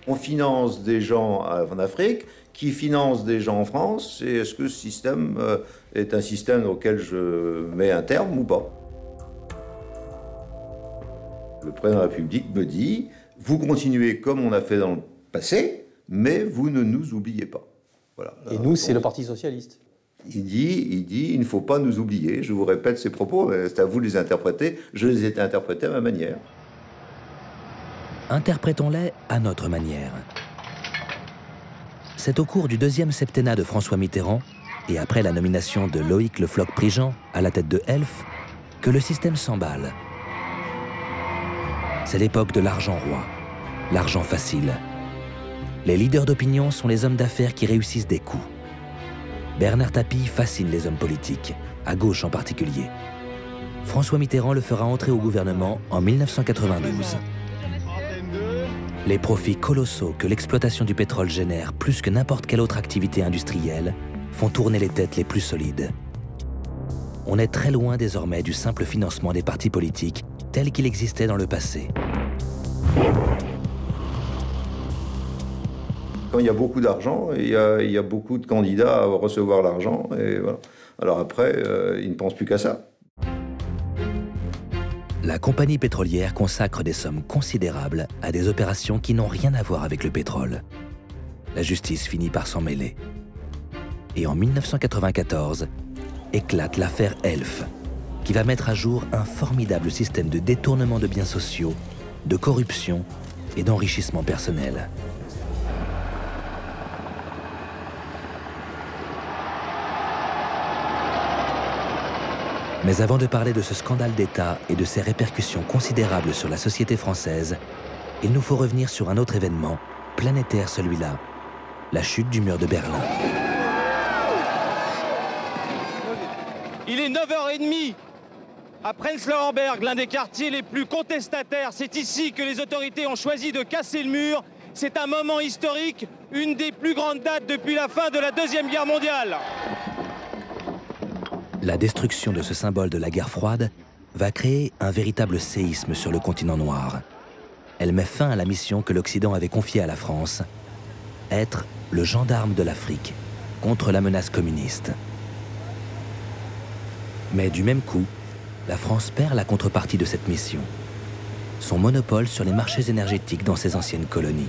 On finance des gens en Afrique, qui financent des gens en France, et est-ce que ce système est un système auquel je mets un terme ou pas? Le président de la République me dit, vous continuez comme on a fait dans le passé, mais vous ne nous oubliez pas. Voilà. Et nous, c'est le Parti socialiste. Il dit, il ne faut pas nous oublier. Je vous répète ces propos, c'est à vous de les interpréter. Je les ai interprétés à ma manière. Interprétons-les à notre manière. C'est au cours du deuxième septennat de François Mitterrand, et après la nomination de Loïc Le Floch-Prigent à la tête de Elf, que le système s'emballe. C'est l'époque de l'argent roi, l'argent facile. Les leaders d'opinion sont les hommes d'affaires qui réussissent des coups. Bernard Tapie fascine les hommes politiques, à gauche en particulier. François Mitterrand le fera entrer au gouvernement en 1992. Les profits colossaux que l'exploitation du pétrole génère plus que n'importe quelle autre activité industrielle font tourner les têtes les plus solides. On est très loin désormais du simple financement des partis politiques tel qu'il existait dans le passé. Quand il y a beaucoup d'argent, il y a beaucoup de candidats à recevoir l'argent, et voilà. Alors après, ils ne pensent plus qu'à ça. La compagnie pétrolière consacre des sommes considérables à des opérations qui n'ont rien à voir avec le pétrole. La justice finit par s'en mêler. Et en 1994, éclate l'affaire Elf, qui va mettre à jour un formidable système de détournement de biens sociaux, de corruption et d'enrichissement personnel. Mais avant de parler de ce scandale d'État et de ses répercussions considérables sur la société française, il nous faut revenir sur un autre événement, planétaire celui-là, la chute du mur de Berlin. Il est 9h30 à Prenzlauer Berg, l'un des quartiers les plus contestataires. C'est ici que les autorités ont choisi de casser le mur. C'est un moment historique, une des plus grandes dates depuis la fin de la Deuxième Guerre mondiale. La destruction de ce symbole de la guerre froide va créer un véritable séisme sur le continent noir. Elle met fin à la mission que l'Occident avait confiée à la France, être le gendarme de l'Afrique contre la menace communiste. Mais du même coup, la France perd la contrepartie de cette mission. son monopole sur les marchés énergétiques dans ses anciennes colonies.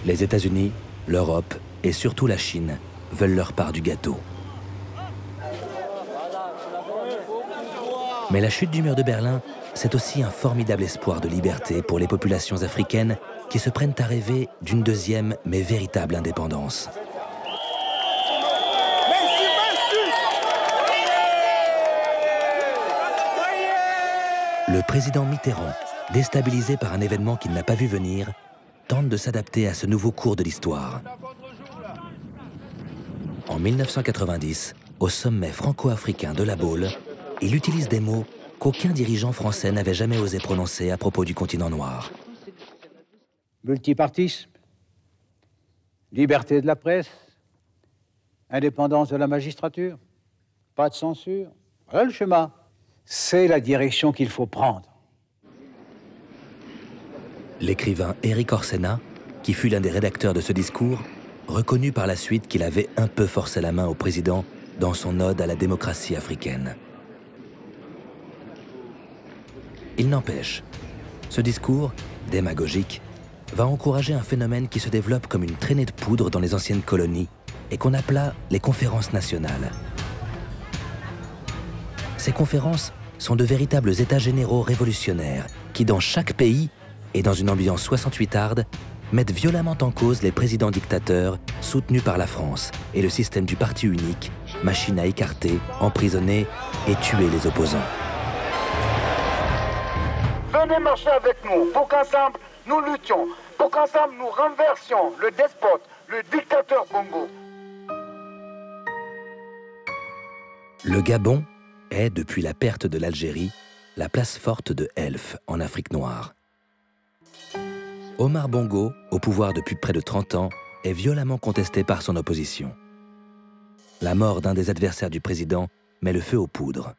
Les États-Unis, l'Europe et surtout la Chine veulent leur part du gâteau. Mais la chute du mur de Berlin, c'est aussi un formidable espoir de liberté pour les populations africaines qui se prennent à rêver d'une deuxième mais véritable indépendance. Le président Mitterrand, déstabilisé par un événement qu'il n'a pas vu venir, tente de s'adapter à ce nouveau cours de l'histoire. En 1990, au sommet franco-africain de La Baule, il utilise des mots qu'aucun dirigeant français n'avait jamais osé prononcer à propos du continent noir. Multipartisme, liberté de la presse, indépendance de la magistrature, pas de censure. Voilà le schéma. C'est la direction qu'il faut prendre. L'écrivain Éric Orsena, qui fut l'un des rédacteurs de ce discours, reconnut par la suite qu'il avait un peu forcé la main au président dans son ode à la démocratie africaine. Il n'empêche, ce discours, démagogique, va encourager un phénomène qui se développe comme une traînée de poudre dans les anciennes colonies et qu'on appela les conférences nationales. Ces conférences sont de véritables états généraux révolutionnaires qui, dans chaque pays et dans une ambiance 68arde, mettent violemment en cause les présidents dictateurs soutenus par la France et le système du parti unique, machine à écarter, emprisonner et tuer les opposants. Venez marcher avec nous pour qu'ensemble nous luttions, pour qu'ensemble nous renversions le despote, le dictateur Bongo. Le Gabon est, depuis la perte de l'Algérie, la place forte de Elf en Afrique noire. Omar Bongo, au pouvoir depuis près de 30 ans, est violemment contesté par son opposition. La mort d'un des adversaires du président met le feu aux poudres.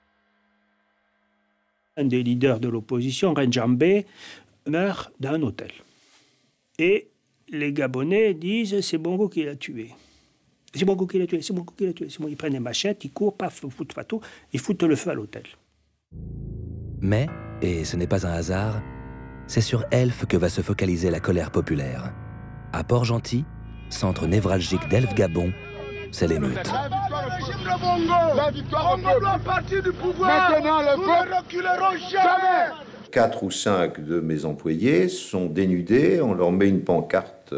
Un des leaders de l'opposition, Renjambe, meurt dans un hôtel. Et les Gabonais disent « c'est Bongo qui l'a tué ». C'est Bongo qui l'a tué, c'est Bongo qui l'a tué. Ils prennent des machettes, ils courent, paf, foutent Fatou, ils foutent le feu à l'hôtel. Mais, et ce n'est pas un hasard, c'est sur Elf que va se focaliser la colère populaire. À Port-Gentil, centre névralgique d'Elf Gabon, c'est l'émeute. La victoire au peuple. On doit partir du pouvoir. Maintenant, nous ne reculerons jamais. 4 ou 5 de mes employés sont dénudés, on leur met une pancarte,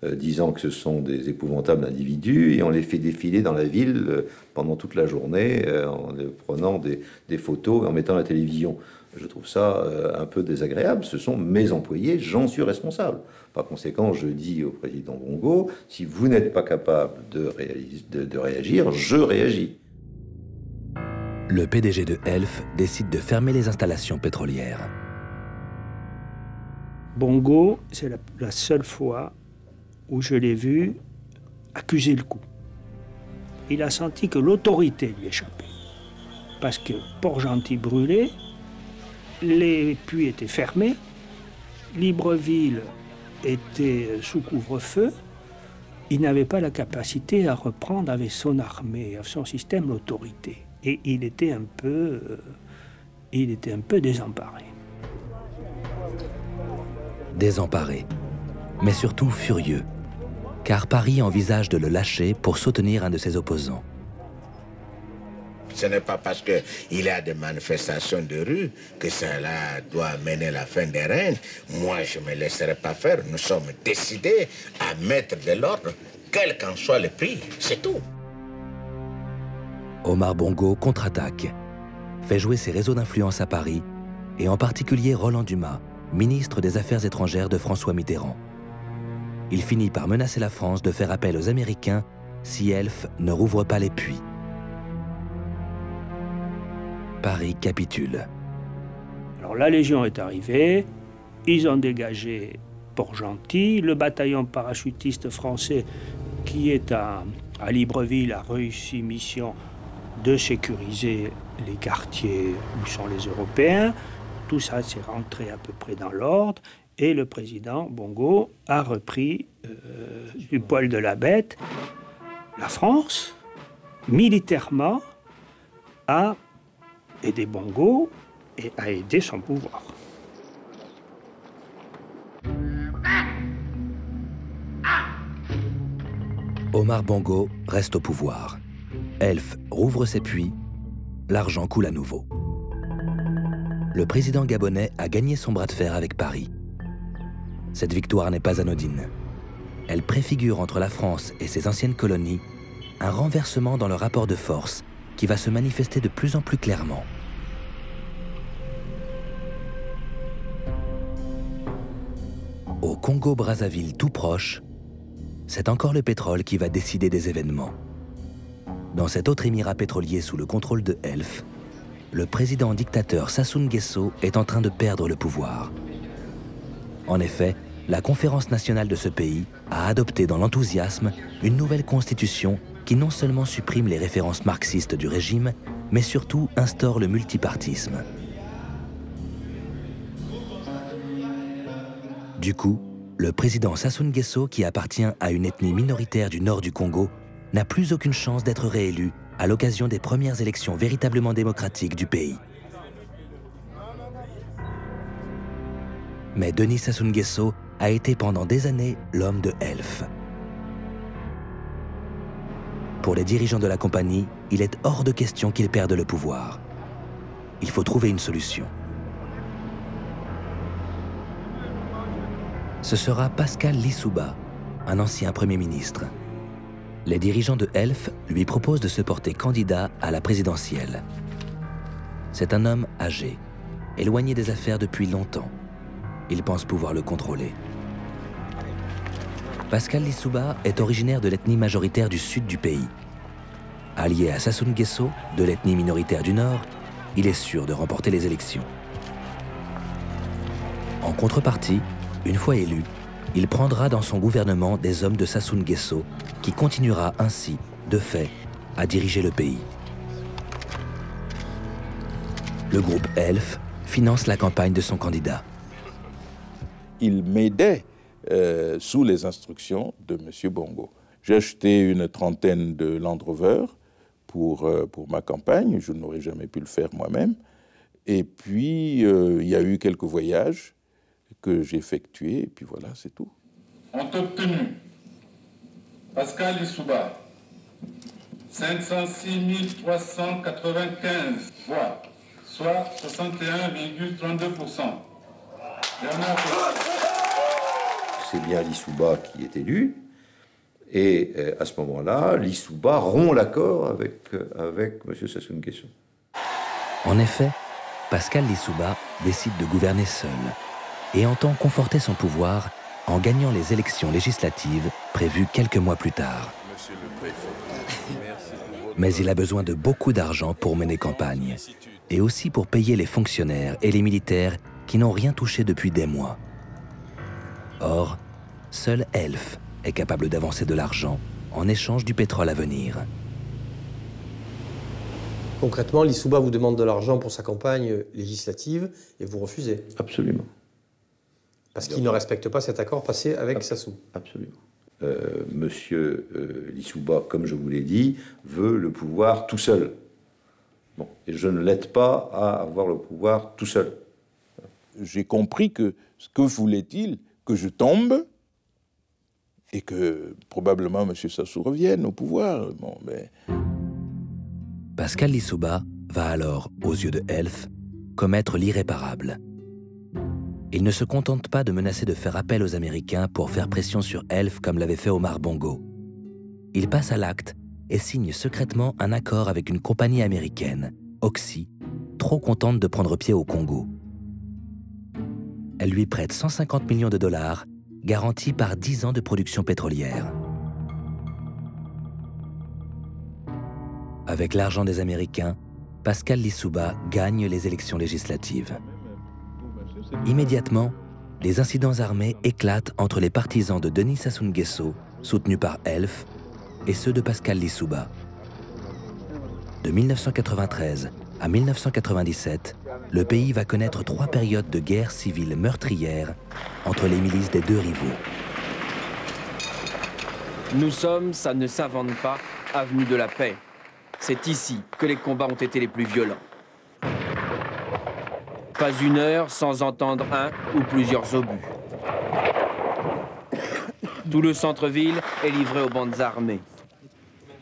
disant que ce sont des épouvantables individus et on les fait défiler dans la ville pendant toute la journée en prenant des photos et en mettant à la télévision. Je trouve ça un peu désagréable. Ce sont mes employés, j'en suis responsable. Par conséquent, je dis au président Bongo, si vous n'êtes pas capable de réagir, je réagis. Le PDG de Elf décide de fermer les installations pétrolières. Bongo, c'est la seule fois où je l'ai vu accuser le coup. Il a senti que l'autorité lui échappait. Parce que Port-Gentil brûlait, les puits étaient fermés, Libreville était sous couvre-feu, il n'avait pas la capacité à reprendre avec son armée, avec son système, l'autorité. Et il était un peu désemparé. Désemparé, mais surtout furieux, car Paris envisage de le lâcher pour soutenir un de ses opposants. Ce n'est pas parce qu'il y a des manifestations de rue que cela doit mener la fin des règnes. Moi, je ne me laisserai pas faire. Nous sommes décidés à mettre de l'ordre, quel qu'en soit le prix. C'est tout. Omar Bongo contre-attaque, fait jouer ses réseaux d'influence à Paris, et en particulier Roland Dumas, ministre des Affaires étrangères de François Mitterrand. Il finit par menacer la France de faire appel aux Américains si Elf ne rouvre pas les puits. Paris capitule. Alors la Légion est arrivée, ils ont dégagé Port-Gentil, le bataillon parachutiste français qui est à Libreville a réussi mission de sécuriser les quartiers où sont les Européens. Tout ça s'est rentré à peu près dans l'ordre et le président Bongo a repris du poil de la bête. La France, militairement, a et des Bongo et à aider son pouvoir. Omar Bongo reste au pouvoir. Elf rouvre ses puits, l'argent coule à nouveau. Le président gabonais a gagné son bras de fer avec Paris. Cette victoire n'est pas anodine. Elle préfigure entre la France et ses anciennes colonies un renversement dans le rapport de force qui va se manifester de plus en plus clairement. Au Congo-Brazzaville tout proche, c'est encore le pétrole qui va décider des événements. Dans cet autre émirat pétrolier sous le contrôle de Elf, le président dictateur Sassou Nguesso est en train de perdre le pouvoir. En effet, la conférence nationale de ce pays a adopté dans l'enthousiasme une nouvelle constitution qui non seulement supprime les références marxistes du régime, mais surtout instaure le multipartisme. Du coup, le président Sassou Nguesso, qui appartient à une ethnie minoritaire du nord du Congo, n'a plus aucune chance d'être réélu à l'occasion des premières élections véritablement démocratiques du pays. Mais Denis Sassou Nguesso a été pendant des années l'homme de Elf. Pour les dirigeants de la compagnie, il est hors de question qu'ils perdent le pouvoir. Il faut trouver une solution. Ce sera Pascal Lissouba, un ancien Premier ministre. Les dirigeants de Elf lui proposent de se porter candidat à la présidentielle. C'est un homme âgé, éloigné des affaires depuis longtemps. Il pense pouvoir le contrôler. Pascal Lissouba est originaire de l'ethnie majoritaire du sud du pays. Allié à Sassou Nguesso, de l'ethnie minoritaire du nord, il est sûr de remporter les élections. En contrepartie, une fois élu, il prendra dans son gouvernement des hommes de Sassou Nguesso qui continuera ainsi, de fait, à diriger le pays. Le groupe Elf finance la campagne de son candidat. Il m'aidait sous les instructions de M. Bongo. J'ai acheté une trentaine de Land Rover pour ma campagne. Je n'aurais jamais pu le faire moi-même. Et puis, il y a eu quelques voyages que j'ai effectués, et puis voilà, c'est tout. Ont obtenu Pascal Lissouba, 506 395 voix, soit 61,32%. C'est bien Lissouba qui est élu, et à ce moment-là, Lissouba rompt l'accord avec M. Sassou Nguesso. En effet, Pascal Lissouba décide de gouverner seul et entend conforter son pouvoir en gagnant les élections législatives prévues quelques mois plus tard. Mais il a besoin de beaucoup d'argent pour mener campagne, et aussi pour payer les fonctionnaires et les militaires qui n'ont rien touché depuis des mois. Or, seul Elf est capable d'avancer de l'argent en échange du pétrole à venir. Concrètement, Lissouba vous demande de l'argent pour sa campagne législative et vous refusez. Absolument. Parce qu'il ne respecte pas cet accord passé avec Sassou. Absolument. Monsieur Lissouba, comme je vous l'ai dit, veut le pouvoir tout seul. Bon, et je ne l'aide pas à avoir le pouvoir tout seul. J'ai compris que ce que voulait-il, que je tombe et que probablement M. Sassou revienne au pouvoir. Bon, mais... Pascal Lissouba va alors, aux yeux de Elf, commettre l'irréparable. Il ne se contente pas de menacer de faire appel aux Américains pour faire pression sur Elf comme l'avait fait Omar Bongo. Il passe à l'acte et signe secrètement un accord avec une compagnie américaine, Oxy, trop contente de prendre pied au Congo. Elle lui prête 150 millions de dollars, garantis par 10 ans de production pétrolière. Avec l'argent des Américains, Pascal Lissouba gagne les élections législatives. Immédiatement, des incidents armés éclatent entre les partisans de Denis Sassou Nguesso, soutenus par Elf, et ceux de Pascal Lissouba. De 1993 à 1997, le pays va connaître 3 périodes de guerre civile meurtrière entre les milices des deux rivaux. Nous sommes, ça ne s'invente pas, avenue de la Paix. C'est ici que les combats ont été les plus violents. Pas une heure sans entendre un ou plusieurs obus. Tout le centre-ville est livré aux bandes armées.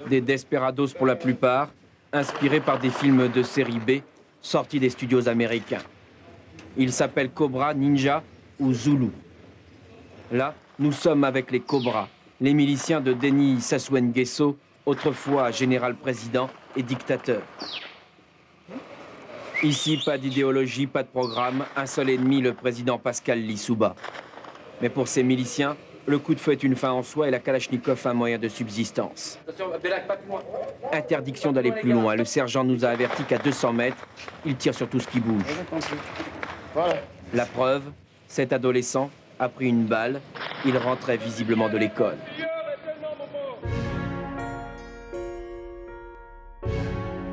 Des desperados pour la plupart, inspirés par des films de série B sortis des studios américains. Ils s'appellent Cobra, Ninja ou Zulu. Là, nous sommes avec les Cobras, les miliciens de Denis Sassou Nguesso, autrefois général-président et dictateur. Ici, pas d'idéologie, pas de programme, un seul ennemi, le président Pascal Lissouba. Mais pour ces miliciens, le coup de feu est une fin en soi et la Kalachnikov un moyen de subsistance. Interdiction d'aller plus loin. Le sergent nous a averti qu'à 200 mètres, il tire sur tout ce qui bouge. La preuve, cet adolescent a pris une balle. Il rentrait visiblement de l'école.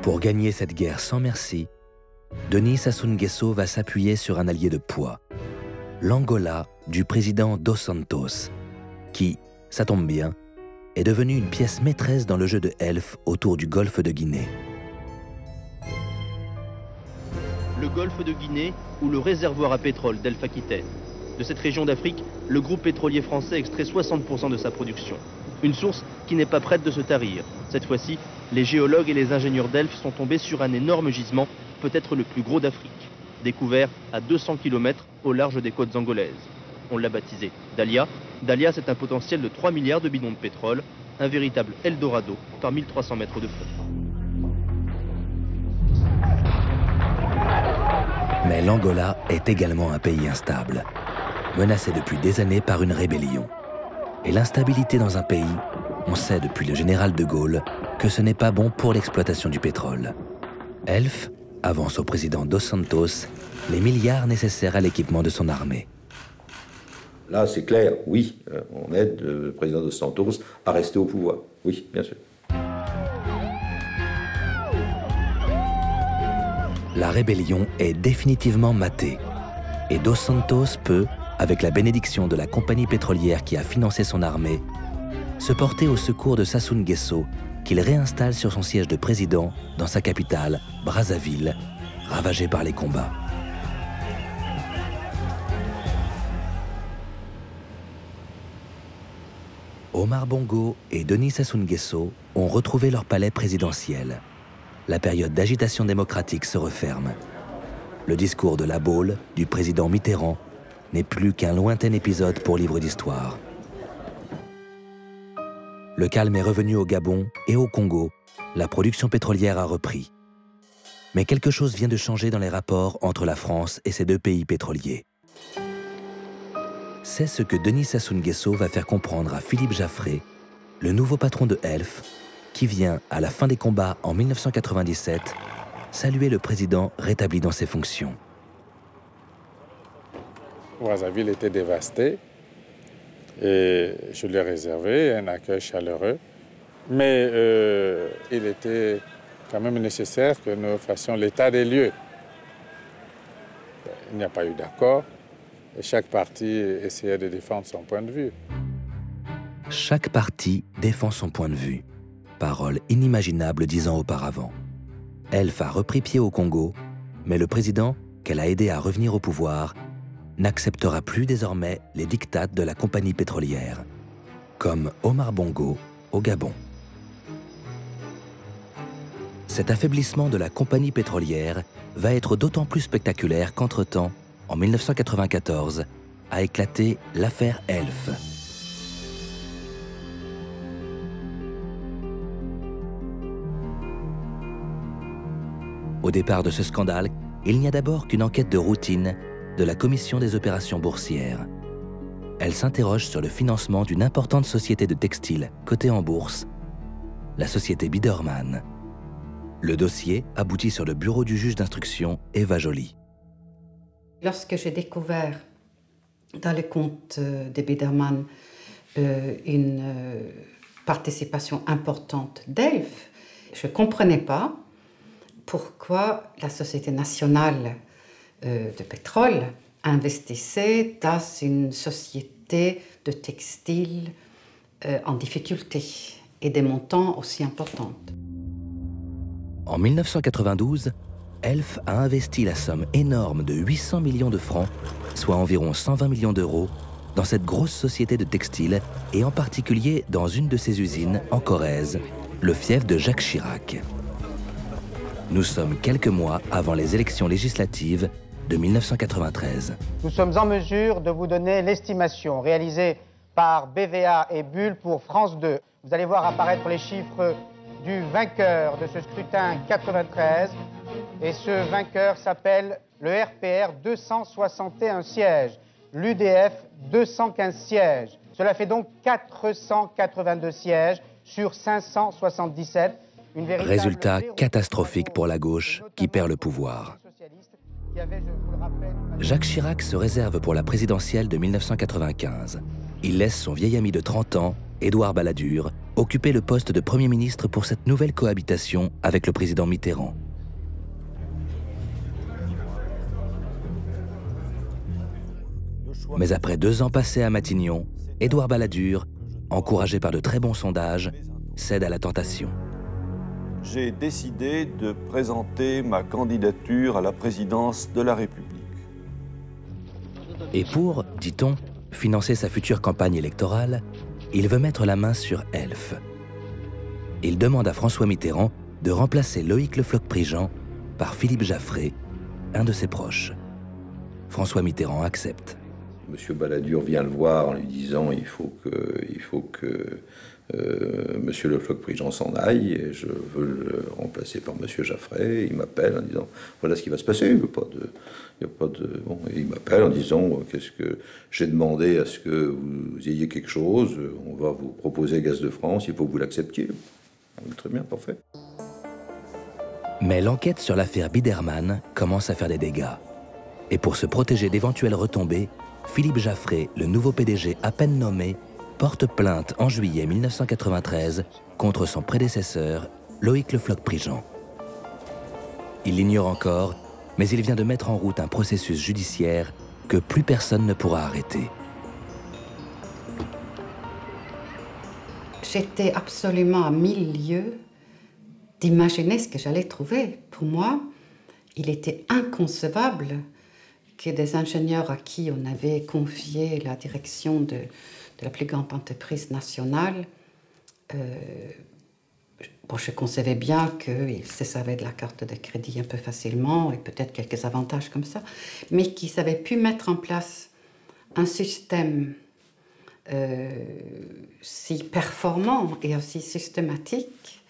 Pour gagner cette guerre sans merci, Denis Sassou Nguesso va s'appuyer sur un allié de poids, l'Angola du président Dos Santos, qui, ça tombe bien, est devenu une pièce maîtresse dans le jeu de Elf autour du golfe de Guinée. Le golfe de Guinée ou le réservoir à pétrole d'Elf-Aquitaine. De cette région d'Afrique, le groupe pétrolier français extrait 60% de sa production. Une source qui n'est pas prête de se tarir. Cette fois-ci, les géologues et les ingénieurs d'Elf sont tombés sur un énorme gisement, peut-être le plus gros d'Afrique, découvert à 200 km au large des côtes angolaises. On l'a baptisé Dahlia. Dahlia, c'est un potentiel de 3 milliards de bidons de pétrole, un véritable Eldorado par 1300 mètres de fond. Mais l'Angola est également un pays instable, menacé depuis des années par une rébellion. Et l'instabilité dans un pays, on sait depuis le général de Gaulle que ce n'est pas bon pour l'exploitation du pétrole. Elf avance au président Dos Santos les milliards nécessaires à l'équipement de son armée. Là, c'est clair, oui, on aide le président Dos Santos à rester au pouvoir. Oui, bien sûr. La rébellion est définitivement matée. Et Dos Santos peut, avec la bénédiction de la compagnie pétrolière qui a financé son armée, se porter au secours de Sassou Nguesso, qu'il réinstalle sur son siège de président dans sa capitale, Brazzaville, ravagée par les combats. Omar Bongo et Denis Sassou Nguesso ont retrouvé leur palais présidentiel. La période d'agitation démocratique se referme. Le discours de La Baule, du président Mitterrand, n'est plus qu'un lointain épisode pour livre d'histoire. Le calme est revenu au Gabon et au Congo. La production pétrolière a repris. Mais quelque chose vient de changer dans les rapports entre la France et ces deux pays pétroliers. C'est ce que Denis Sassou Nguesso va faire comprendre à Philippe Jaffré, le nouveau patron de Elf, qui vient, à la fin des combats en 1997, saluer le président rétabli dans ses fonctions. Brazzaville était dévastée et je lui ai réservé un accueil chaleureux. Mais il était quand même nécessaire que nous fassions l'état des lieux. Il n'y a pas eu d'accord. Chaque parti essayait de défendre son point de vue. Chaque parti défend son point de vue. Parole inimaginable 10 ans auparavant. Elf a repris pied au Congo, mais le président, qu'elle a aidé à revenir au pouvoir, n'acceptera plus désormais les diktats de la compagnie pétrolière, comme Omar Bongo au Gabon. Cet affaiblissement de la compagnie pétrolière va être d'autant plus spectaculaire qu'entre-temps, en 1994, a éclaté l'affaire Elf. Au départ de ce scandale, il n'y a d'abord qu'une enquête de routine de la Commission des opérations boursières. Elle s'interroge sur le financement d'une importante société de textile cotée en bourse, la société Biedermann. Le dossier aboutit sur le bureau du juge d'instruction Eva Joly. Lorsque j'ai découvert dans les comptes de Biedermann une participation importante d'Elf, je ne comprenais pas pourquoi la Société nationale de pétrole investissait dans une société de textile en difficulté et des montants aussi importants. En 1992, Elf a investi la somme énorme de 800 millions de francs, soit environ 120 millions d'euros, dans cette grosse société de textile et en particulier dans une de ses usines en Corrèze, le fief de Jacques Chirac. Nous sommes quelques mois avant les élections législatives de 1993. Nous sommes en mesure de vous donner l'estimation réalisée par BVA et Bull pour France 2. Vous allez voir apparaître les chiffres du vainqueur de ce scrutin 93. Et ce vainqueur s'appelle le RPR, 261 sièges, l'UDF, 215 sièges. Cela fait donc 482 sièges sur 577. Résultat catastrophique pour la gauche qui perd le pouvoir. Jacques Chirac se réserve pour la présidentielle de 1995. Il laisse son vieil ami de 30 ans, Édouard Balladur, occuper le poste de Premier ministre pour cette nouvelle cohabitation avec le président Mitterrand. Mais après 2 ans passés à Matignon, Édouard Balladur, encouragé par de très bons sondages, cède à la tentation. J'ai décidé de présenter ma candidature à la présidence de la République. Et pour, dit-on, financer sa future campagne électorale, il veut mettre la main sur Elf. Il demande à François Mitterrand de remplacer Loïc Le Floch-Prigent par Philippe Jaffray, un de ses proches. François Mitterrand accepte. Monsieur Balladur vient le voir en lui disant il faut que Monsieur Le Floch-Prigent s'en aille et je veux le remplacer par Monsieur Jaffray. Il m'appelle en disant voilà ce qui va se passer. Bon, et il m'appelle en disant qu'est-ce que j'ai demandé à ce que vous ayez quelque chose. On va vous proposer Gaz de France. Il faut que vous l'acceptiez. Très bien, parfait. Mais l'enquête sur l'affaire Biderman commence à faire des dégâts. Et pour se protéger d'éventuelles retombées, Philippe Jaffray, le nouveau PDG à peine nommé, porte plainte en juillet 1993 contre son prédécesseur, Loïc Le Floch-Prigent. Il l'ignore encore, mais il vient de mettre en route un processus judiciaire que plus personne ne pourra arrêter. J'étais absolument à 1000 lieues d'imaginer ce que j'allais trouver. Pour moi, il était inconcevable que des ingénieurs à qui on avait confié la direction de la plus grande entreprise nationale, je concevais bien qu'ils se servaient de la carte de crédit un peu facilement et peut-être quelques avantages comme ça, mais qu'ils avaient pu mettre en place un système si performant et aussi systématique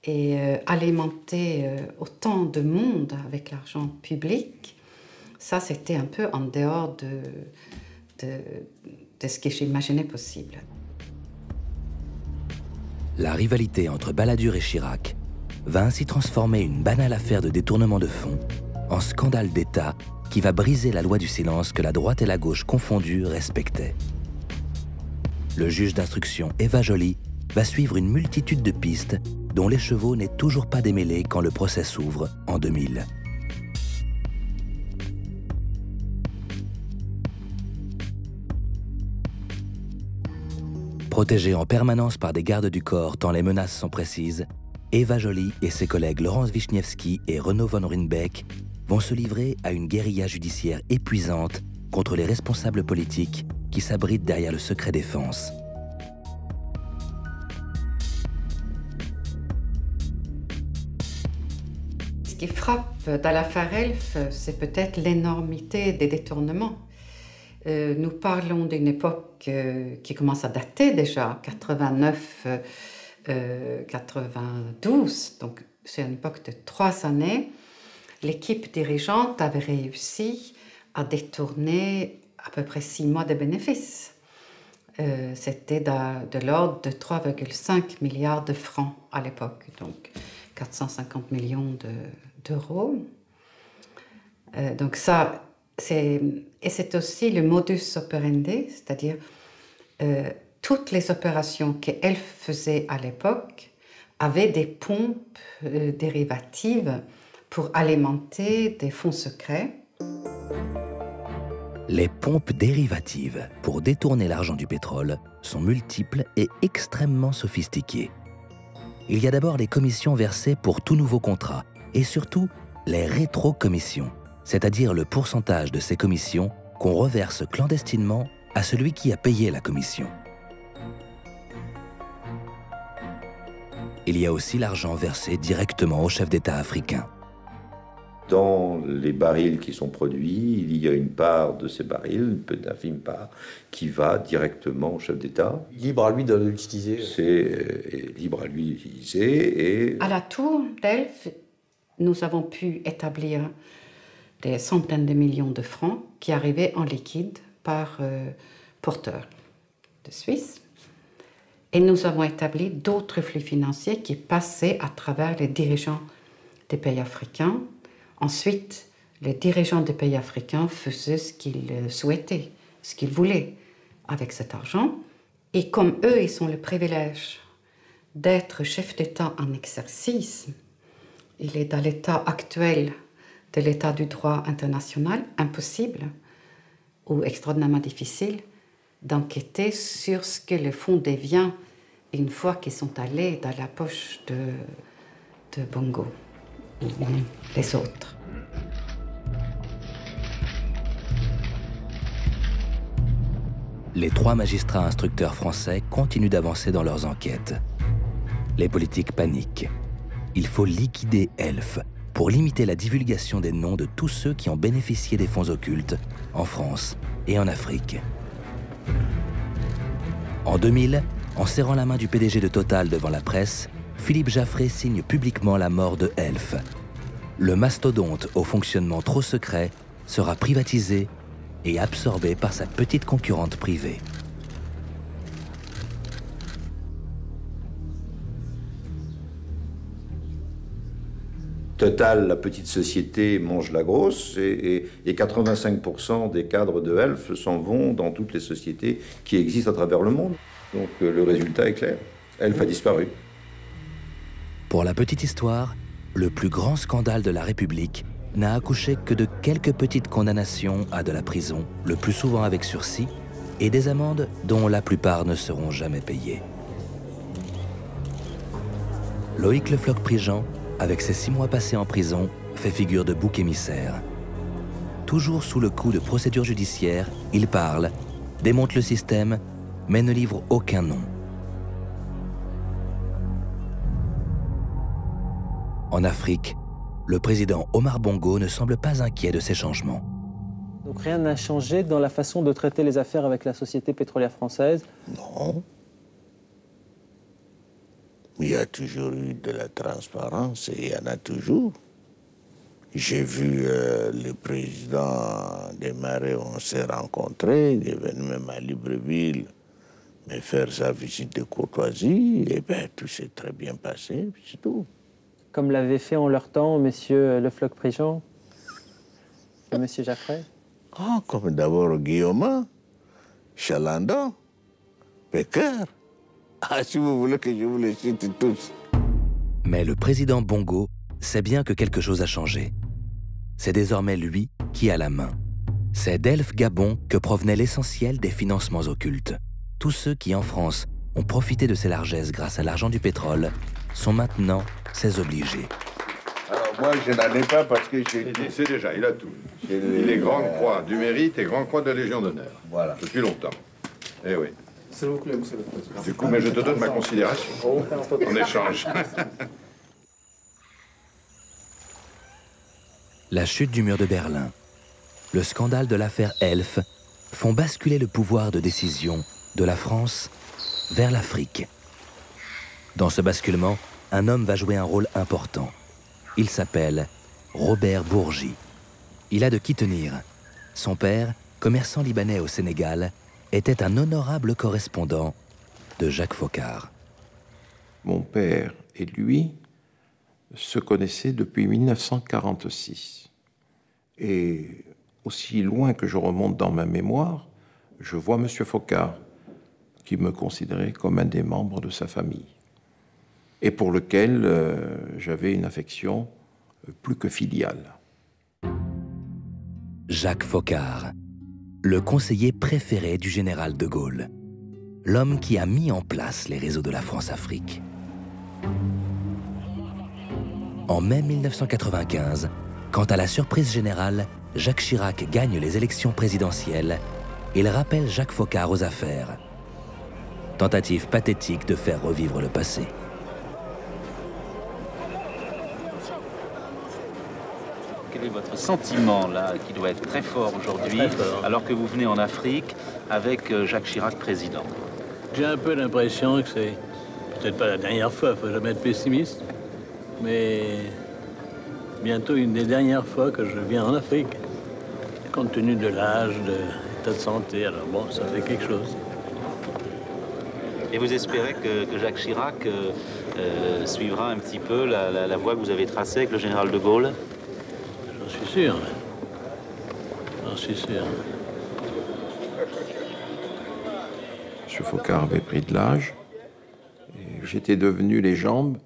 et alimenter autant de monde avec l'argent public. Ça, c'était un peu en dehors de ce que j'imaginais possible. La rivalité entre Balladur et Chirac va ainsi transformer une banale affaire de détournement de fonds en scandale d'État qui va briser la loi du silence que la droite et la gauche confondues respectaient. Le juge d'instruction Eva Joly va suivre une multitude de pistes dont l'écheveau n'est toujours pas démêlé quand le procès s'ouvre en 2000. Protégée en permanence par des gardes du corps tant les menaces sont précises, Eva Joly et ses collègues Laurence Vichnievsky et Renaud von Ruynbeck vont se livrer à une guérilla judiciaire épuisante contre les responsables politiques qui s'abritent derrière le secret défense. Ce qui frappe dans l'affaire Elf, c'est peut-être l'énormité des détournements. Nous parlons d'une époque qui commence à dater déjà, 89-92, donc c'est une époque de 3 années. L'équipe dirigeante avait réussi à détourner à peu près 6 mois de bénéfices. C'était de l'ordre de 3,5 milliards de francs à l'époque, donc 450 millions d'euros. Donc ça, c'est aussi le modus operandi, c'est-à-dire toutes les opérations qu'elle faisait à l'époque avaient des pompes dérivatives pour alimenter des fonds secrets. Les pompes dérivatives pour détourner l'argent du pétrole sont multiples et extrêmement sophistiquées. Il y a d'abord les commissions versées pour tout nouveau contrat et surtout les rétrocommissions, c'est-à-dire le pourcentage de ces commissions qu'on reverse clandestinement à celui qui a payé la commission. Il y a aussi l'argent versé directement au chef d'État africain. Dans les barils qui sont produits, il y a une part de ces barils, une petite infime part, qui va directement au chef d'État. Libre à lui de l'utiliser. C'est libre à lui d'utiliser. Et... À la tour d'Elf, nous avons pu établir des centaines de millions de francs qui arrivaient en liquide par porteur de Suisse. Et nous avons établi d'autres flux financiers qui passaient à travers les dirigeants des pays africains. Ensuite, les dirigeants des pays africains faisaient ce qu'ils souhaitaient, ce qu'ils voulaient avec cet argent. Et comme eux, ils ont le privilège d'être chef d'État en exercice, il est dans l'état actuel de l'état du droit international impossible ou extraordinairement difficile d'enquêter sur ce que le fonds devient une fois qu'ils sont allés dans la poche de Bongo ou les autres. Les 3 magistrats instructeurs français continuent d'avancer dans leurs enquêtes. Les politiques paniquent. Il faut liquider Elf pour limiter la divulgation des noms de tous ceux qui ont bénéficié des fonds occultes en France et en Afrique. En 2000, en serrant la main du PDG de Total devant la presse, Philippe Jaffré signe publiquement la mort de Elf. Le mastodonte au fonctionnement trop secret sera privatisé et absorbé par sa petite concurrente privée. Total, la petite société, mange la grosse et 85% des cadres de Elf s'en vont dans toutes les sociétés qui existent à travers le monde. Donc le résultat est clair. Elf a disparu. Pour la petite histoire, le plus grand scandale de la République n'a accouché que de quelques petites condamnations à de la prison, le plus souvent avec sursis, et des amendes dont la plupart ne seront jamais payées. Loïc Le Floch-Prigent, avec ses 6 mois passés en prison, fait figure de bouc émissaire. Toujours sous le coup de procédures judiciaires, il parle, démonte le système, mais ne livre aucun nom. En Afrique, le président Omar Bongo ne semble pas inquiet de ces changements. Donc rien n'a changé dans la façon de traiter les affaires avec la société pétrolière française? Non. Il y a toujours eu de la transparence et il y en a toujours. J'ai vu le président des Marais, on s'est rencontrés, il est venu même à Libreville me faire sa visite de courtoisie, et bien tout s'est très bien passé, c'est tout. Comme l'avait fait en leur temps monsieur Le Floch-Prigent et monsieur Jaffré? Ah, comme d'abord Guillaume, Chalandon, Becker. Ah, si vous voulez que je vous les cite tous. Mais le président Bongo sait bien que quelque chose a changé. C'est désormais lui qui a la main. C'est d'Elf Gabon que provenait l'essentiel des financements occultes. Tous ceux qui, en France, ont profité de ces largesses grâce à l'argent du pétrole sont maintenant ses obligés. Alors moi, je n'en ai pas parce que j'ai... C'est déjà, il a tout. Il est Grande Croix du Mérite et Grande Croix de la Légion d'honneur. Voilà. Depuis longtemps. Eh oui. S'il vous plaît, monsieur le président. Du coup, mais je te donne ma considération en échange. La chute du mur de Berlin, le scandale de l'affaire Elf font basculer le pouvoir de décision de la France vers l'Afrique. Dans ce basculement, un homme va jouer un rôle important. Il s'appelle Robert Bourgi. Il a de qui tenir. Son père, commerçant libanais au Sénégal, était un honorable correspondant de Jacques Foccart. Mon père et lui se connaissaient depuis 1946. Et aussi loin que je remonte dans ma mémoire, je vois M. Foccart, qui me considérait comme un des membres de sa famille, et pour lequel j'avais une affection plus que filiale. Jacques Foccart, le conseiller préféré du général de Gaulle, l'homme qui a mis en place les réseaux de la France-Afrique. En mai 1995, Quant à la surprise générale, Jacques Chirac gagne les élections présidentielles et il rappelle Jacques Foccart aux affaires. Tentative pathétique de faire revivre le passé. Quel est votre sentiment, là, qui doit être très fort aujourd'hui, alors que vous venez en Afrique avec Jacques Chirac président? J'ai un peu l'impression que c'est peut-être pas la dernière fois, il ne faut jamais être pessimiste, mais bientôt une des dernières fois que je viens en Afrique, compte tenu de l'âge, de l'état de santé. Alors bon, ça fait quelque chose. Et vous espérez que Jacques Chirac suivra un petit peu la voie que vous avez tracée avec le général de Gaulle? J'en suis sûr. J'en suis sûr. M. Foccart avait pris de l'âge. J'étais devenu les jambes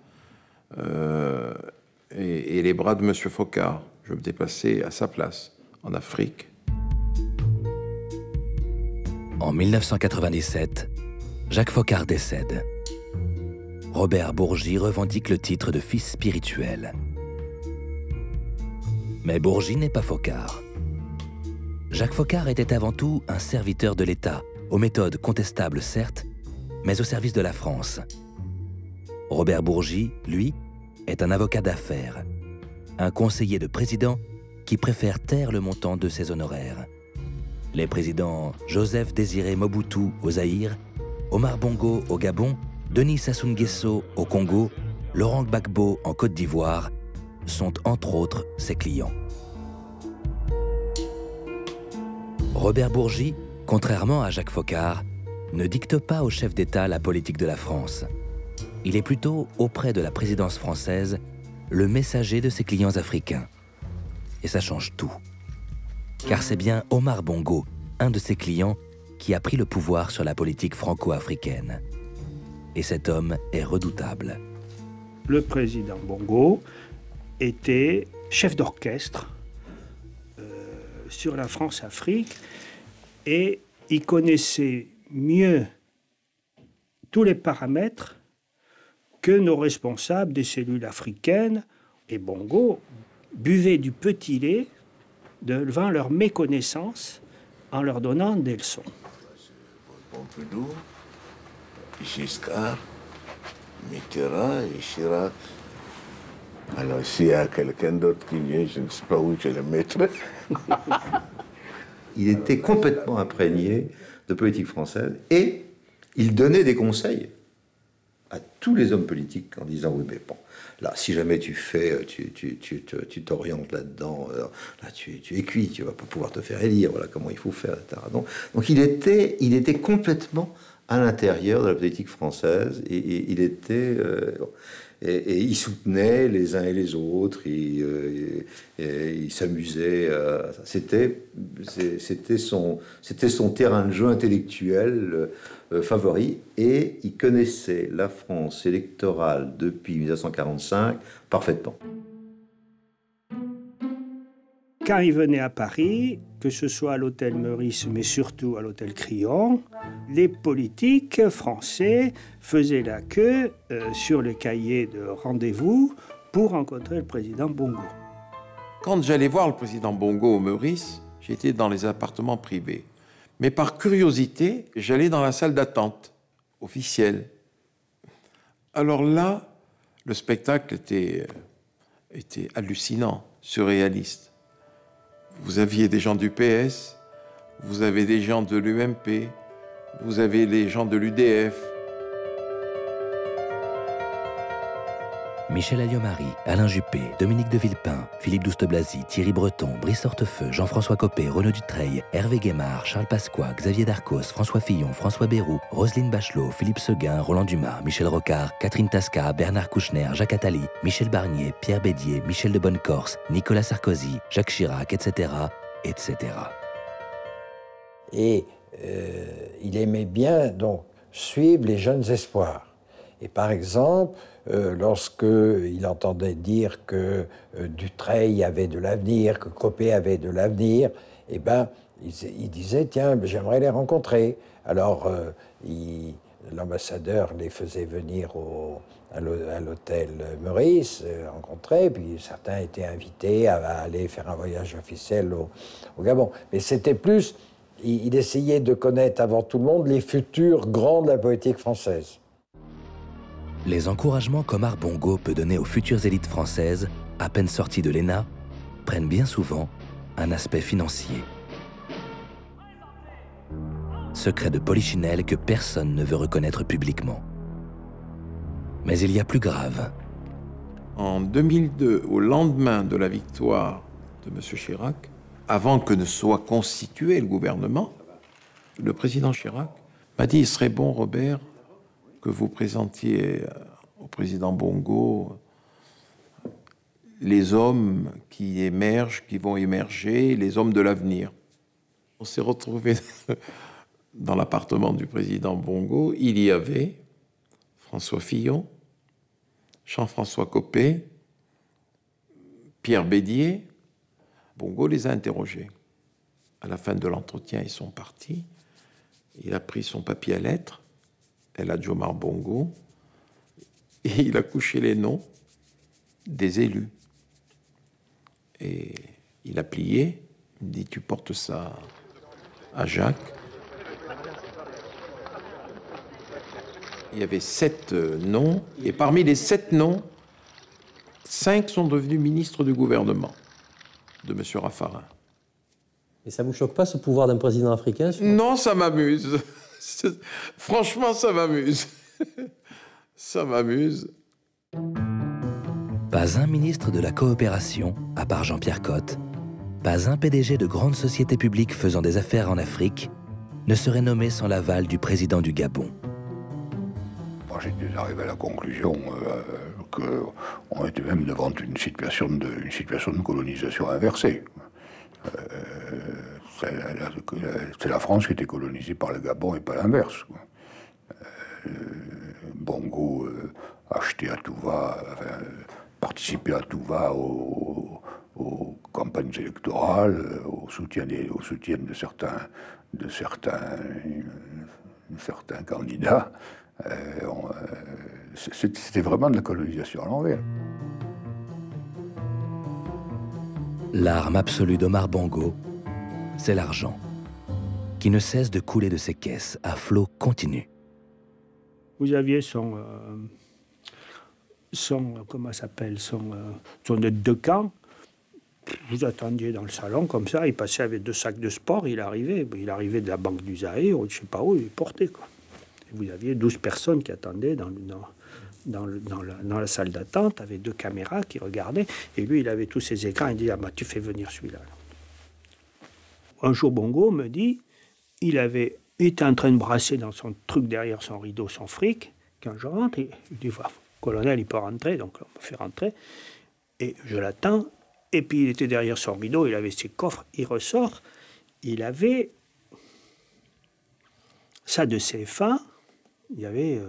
et les bras de M. Foccart. Je me déplaçais à sa place, en Afrique. En 1997, Jacques Foccart décède. Robert Bourgi revendique le titre de fils spirituel. Mais Bourgi n'est pas Foccart. Jacques Foccart était avant tout un serviteur de l'État, aux méthodes contestables certes, mais au service de la France. Robert Bourgi, lui, est un avocat d'affaires, un conseiller de président qui préfère taire le montant de ses honoraires. Les présidents Joseph Désiré Mobutu au Zaïre, Omar Bongo au Gabon, Denis Sassou Nguesso au Congo, Laurent Gbagbo en Côte d'Ivoire sont entre autres ses clients. Robert Bourgi, contrairement à Jacques Foccart, ne dicte pas au chef d'État la politique de la France. Il est plutôt, auprès de la présidence française, le messager de ses clients africains. Et ça change tout. Car c'est bien Omar Bongo, un de ses clients, qui a pris le pouvoir sur la politique franco-africaine. Et cet homme est redoutable. Le président Bongo était chef d'orchestre sur la France-Afrique et il connaissait mieux tous les paramètres que nos responsables des cellules africaines. Et Bongo buvait du petit lait devant leur méconnaissance en leur donnant des leçons. Pompidou, Giscard, Mitterrand et Chirac. Alors s'il y a quelqu'un d'autre qui vient, je ne sais pas où je le mettrai. Il était complètement imprégné de politique française et il donnait des conseils à tous les hommes politiques en disant oui mais bon, là si jamais tu t'orientes là-dedans, là tu es cuit, tu vas pas pouvoir te faire élire, voilà comment il faut faire, etc. Donc il était complètement à l'intérieur de la politique française et il était et il soutenait les uns et les autres, il s'amusait. C'était son terrain de jeu intellectuel favori, et il connaissait la France électorale depuis 1945 parfaitement. Quand il venait à Paris, que ce soit à l'hôtel Meurice, mais surtout à l'hôtel Crillon, les politiques français faisaient la queue sur le cahier de rendez-vous pour rencontrer le président Bongo. Quand j'allais voir le président Bongo au Meurice, j'étais dans les appartements privés. Mais par curiosité, j'allais dans la salle d'attente officielle. Alors là, le spectacle était hallucinant, surréaliste. Vous aviez des gens du PS, vous avez des gens de l'UMP, vous avez les gens de l'UDF. Michel Alliot-Marie, Alain Juppé, Dominique de Villepin, Philippe Douste-Blazy, Thierry Breton, Brice Hortefeux, Jean-François Copé, Renaud Dutreil, Hervé Guémard, Charles Pasqua, Xavier Darcos, François Fillon, François Bayrou, Roselyne Bachelot, Philippe Seguin, Roland Dumas, Michel Rocard, Catherine Tasca, Bernard Kouchner, Jacques Attali, Michel Barnier, Pierre Bédier, Michel de Bonnecorse, Nicolas Sarkozy, Jacques Chirac, etc., etc. Et il aimait bien donc suivre les jeunes espoirs. Et par exemple, lorsqu'il entendait dire que Dutreil avait de l'avenir, que Copé avait de l'avenir, eh ben, il disait, tiens, j'aimerais les rencontrer. Alors, l'ambassadeur les faisait venir à l'hôtel Meurice, rencontrés, puis certains étaient invités à aller faire un voyage officiel au Gabon. Mais c'était plus, il essayait de connaître avant tout le monde les futurs grands de la politique française. Les encouragements qu'Omar Bongo peut donner aux futures élites françaises, à peine sorties de l'ENA, prennent bien souvent un aspect financier. Secret de polichinelle que personne ne veut reconnaître publiquement. Mais il y a plus grave. En 2002, au lendemain de la victoire de M. Chirac, avant que ne soit constitué le gouvernement, le président Chirac m'a dit « Il serait bon, Robert, que vous présentiez au président Bongo les hommes qui émergent, qui vont émerger, les hommes de l'avenir. » On s'est retrouvés dans l'appartement du président Bongo. Il y avait François Fillon, Jean-François Copé, Pierre Bédier. Bongo les a interrogés. À la fin de l'entretien, ils sont partis. Il a pris son papier à lettres, El Hadj Omar Bongo, et il a couché les noms des élus. Et il a plié, il me dit « Tu portes ça à Jacques ». Il y avait 7 noms, et parmi les 7 noms, 5 sont devenus ministres du gouvernement de M. Raffarin. Et ça ne vous choque pas, ce pouvoir d'un président africain? Non, ça m'amuse. Franchement, ça m'amuse. Ça m'amuse. Pas un ministre de la coopération, à part Jean-Pierre Cot, pas un PDG de grande société publique faisant des affaires en Afrique, ne serait nommé sans l'aval du président du Gabon. Moi, j'étais arrivé à la conclusion qu'on était même devant une situation de colonisation inversée. C'est la France qui était colonisée par le Gabon et pas l'inverse. Bongo achetait à tout va, participait à tout va aux campagnes électorales, au soutien de certains candidats. C'était vraiment de la colonisation à l'envers. L'arme absolue d'Omar Bongo, c'est l'argent, qui ne cesse de couler de ses caisses à flot continu. Vous aviez son aide de camp. Vous attendiez dans le salon comme ça, il passait avec 2 sacs de sport, il arrivait de la banque du Zaïre, ou je ne sais pas où, il portait quoi. Et vous aviez 12 personnes qui attendaient dans la salle d'attente, avec 2 caméras qui regardaient, et lui il avait tous ses écrans, il dit « Ah bah tu fais venir celui-là ». Un jour Bongo me dit, il était en train de brasser dans son truc derrière son rideau son fric, quand je rentre, il dit voilà, colonel il peut rentrer, donc on me fait rentrer, et je l'attends, et puis il était derrière son rideau, il avait ses coffres, il ressort, il avait ça de CFA, il y avait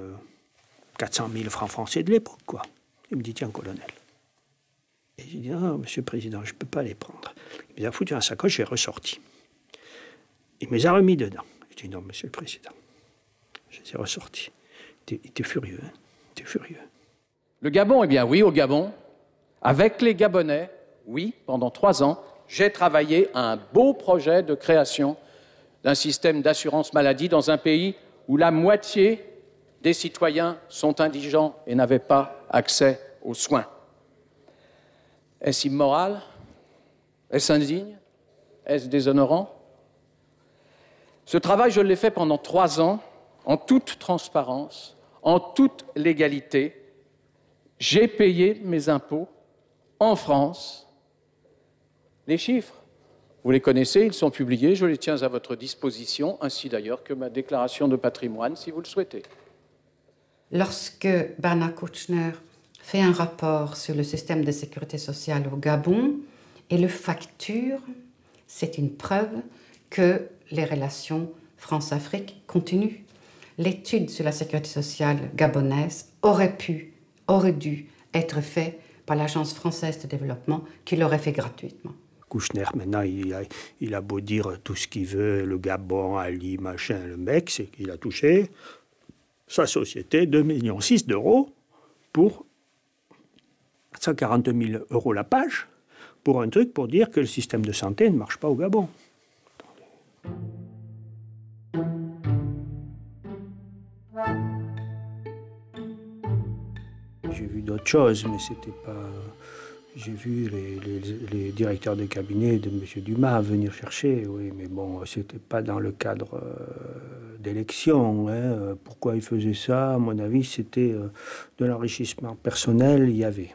400 000 francs français de l'époque, quoi. Il me dit tiens colonel. Et j'ai dit non monsieur le président, je ne peux pas les prendre. Il m'a foutu dans sa sacoche, j'ai ressorti. Il me les a remis dedans. Je dis non, monsieur le président. Je les ai ressortis. Il était furieux, hein. Il était furieux. Le Gabon, eh bien oui, au Gabon. Avec les Gabonais, oui, pendant 3 ans, j'ai travaillé à un beau projet de création d'un système d'assurance maladie dans un pays où la moitié des citoyens sont indigents et n'avaient pas accès aux soins. Est-ce immoral? Est-ce indigne? Est-ce déshonorant? Ce travail, je l'ai fait pendant 3 ans, en toute transparence, en toute légalité. J'ai payé mes impôts en France. Les chiffres, vous les connaissez, ils sont publiés, je les tiens à votre disposition, ainsi d'ailleurs que ma déclaration de patrimoine, si vous le souhaitez. Lorsque Bernard Kouchner fait un rapport sur le système de sécurité sociale au Gabon et le facture, c'est une preuve que les relations France-Afrique continuent. L'étude sur la sécurité sociale gabonaise aurait dû être faite par l'Agence française de développement qui l'aurait fait gratuitement. Kouchner, maintenant, il a beau dire tout ce qu'il veut, le Gabon, Ali, machin, le mec, c'est qu'il a touché sa société 2,6 millions d'euros pour 140 000 € la page, pour un truc pour dire que le système de santé ne marche pas au Gabon. J'ai vu d'autres choses, mais c'était pas... J'ai vu les directeurs de cabinet de M. Dumas venir chercher, oui, mais bon, c'était pas dans le cadre d'élection. Hein. Pourquoi ils faisaient ça? À mon avis, c'était de l'enrichissement personnel, il y avait.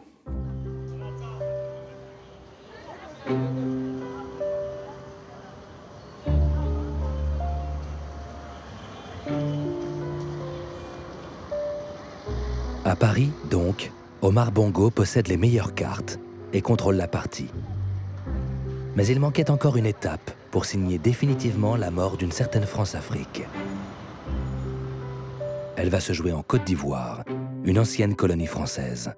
À Paris, donc, Omar Bongo possède les meilleures cartes et contrôle la partie. Mais il manquait encore une étape pour signer définitivement la mort d'une certaine France-Afrique. Elle va se jouer en Côte d'Ivoire, une ancienne colonie française.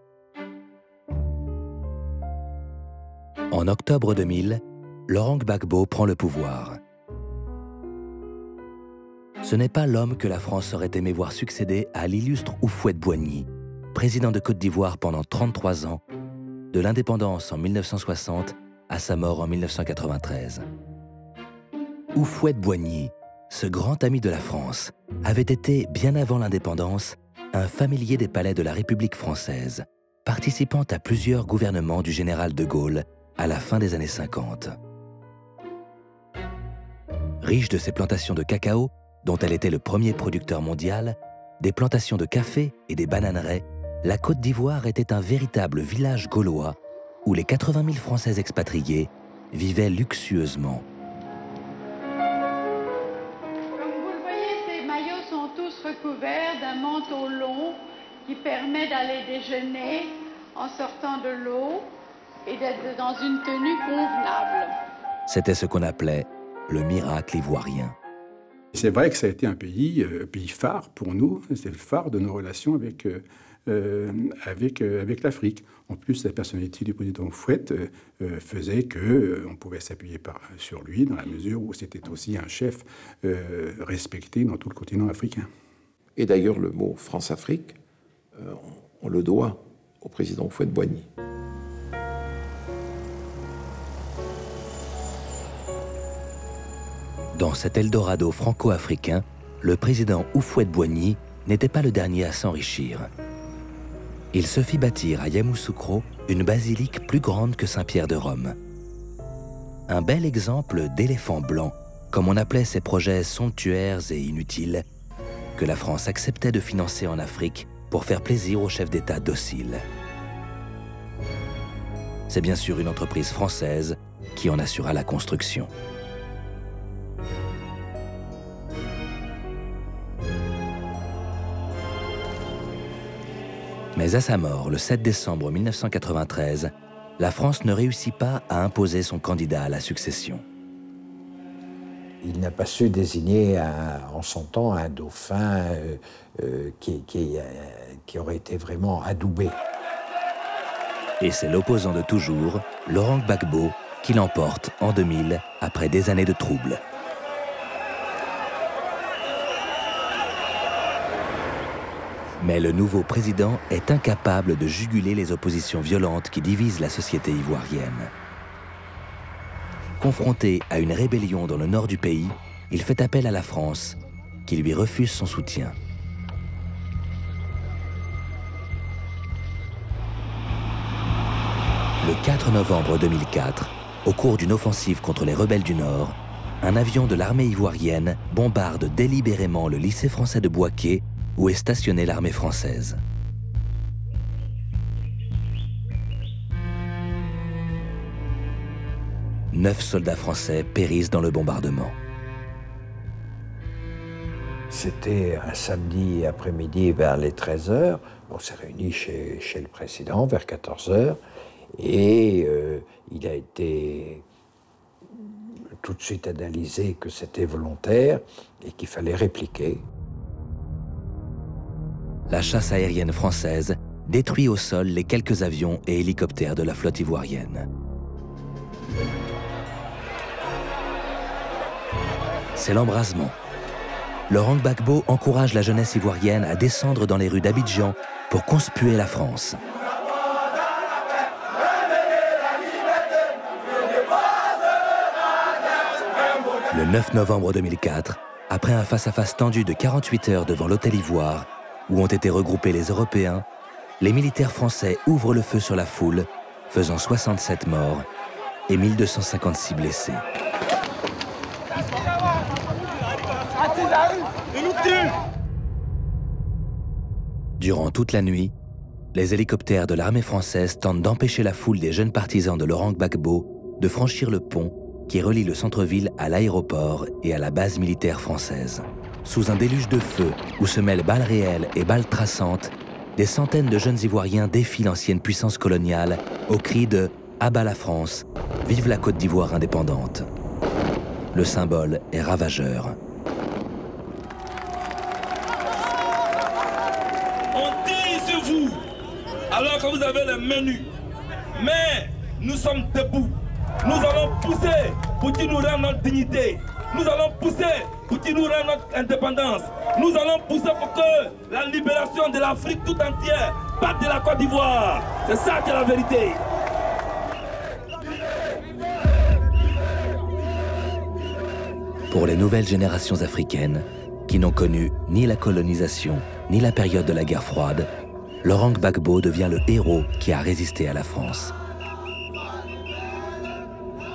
En octobre 2000, Laurent Gbagbo prend le pouvoir. Ce n'est pas l'homme que la France aurait aimé voir succéder à l'illustre Houphouët-Boigny, président de Côte d'Ivoire pendant 33 ans, de l'indépendance en 1960 à sa mort en 1993. Houphouët-Boigny, ce grand ami de la France, avait été, bien avant l'indépendance, un familier des palais de la République française, participant à plusieurs gouvernements du général de Gaulle à la fin des années 50. Riche de ses plantations de cacao, dont elle était le premier producteur mondial, des plantations de café et des bananeraies, la Côte d'Ivoire était un véritable village gaulois où les 80 000 Français expatriés vivaient luxueusement. Comme vous le voyez, ces maillots sont tous recouverts d'un manteau long qui permet d'aller déjeuner en sortant de l'eau et d'être dans une tenue convenable. C'était ce qu'on appelait le miracle ivoirien. C'est vrai que ça a été un pays phare pour nous, c'est le phare de nos relations avec l'Afrique. En plus, la personnalité du président Houphouët faisait qu'on pouvait s'appuyer sur lui dans la mesure où c'était aussi un chef respecté dans tout le continent africain. Et d'ailleurs, le mot France-Afrique, on le doit au président Houphouët-Boigny. Dans cet Eldorado franco-africain, le président Houphouët-Boigny n'était pas le dernier à s'enrichir. Il se fit bâtir à Yamoussoukro une basilique plus grande que Saint-Pierre de Rome. Un bel exemple d'éléphant blanc, comme on appelait ces projets somptuaires et inutiles, que la France acceptait de financer en Afrique pour faire plaisir aux chefs d'État dociles. C'est bien sûr une entreprise française qui en assura la construction. Mais à sa mort, le 7 décembre 1993, la France ne réussit pas à imposer son candidat à la succession. Il n'a pas su désigner en son temps un dauphin qui aurait été vraiment adoubé. Et c'est l'opposant de toujours, Laurent Gbagbo, qui l'emporte en 2000 après des années de troubles. Mais le nouveau président est incapable de juguler les oppositions violentes qui divisent la société ivoirienne. Confronté à une rébellion dans le nord du pays, il fait appel à la France, qui lui refuse son soutien. Le 4 novembre 2004, au cours d'une offensive contre les rebelles du Nord, un avion de l'armée ivoirienne bombarde délibérément le lycée français de Bouaké, où est stationnée l'armée française. Neuf soldats français périssent dans le bombardement. C'était un samedi après-midi vers les 13h. On s'est réunis chez le président vers 14h et il a été tout de suite analysé que c'était volontaire et qu'il fallait répliquer. La chasse aérienne française détruit au sol les quelques avions et hélicoptères de la flotte ivoirienne. C'est l'embrasement. Laurent Gbagbo encourage la jeunesse ivoirienne à descendre dans les rues d'Abidjan pour conspuer la France. Le 9 novembre 2004, après un face-à-face tendu de 48 heures devant l'Hôtel Ivoire, où ont été regroupés les Européens, les militaires français ouvrent le feu sur la foule, faisant 67 morts et 1256 blessés. Durant toute la nuit, les hélicoptères de l'armée française tentent d'empêcher la foule des jeunes partisans de Laurent Gbagbo de franchir le pont qui relie le centre-ville à l'aéroport et à la base militaire française. Sous un déluge de feu où se mêlent balles réelles et balles traçantes, des centaines de jeunes Ivoiriens défient l'ancienne puissance coloniale au cri de « À bas la France, vive la Côte d'Ivoire indépendante ». Le symbole est ravageur. On tire sur vous alors que vous avez les mains nues. Mais nous sommes debout. Nous allons pousser pour qu'il nous rende notre dignité. Nous allons pousser pour qu'il nous rende notre indépendance. Nous allons pousser pour que la libération de l'Afrique tout entière parte de la Côte d'Ivoire. C'est ça qui est la vérité. Pour les nouvelles générations africaines, qui n'ont connu ni la colonisation, ni la période de la guerre froide, Laurent Gbagbo devient le héros qui a résisté à la France.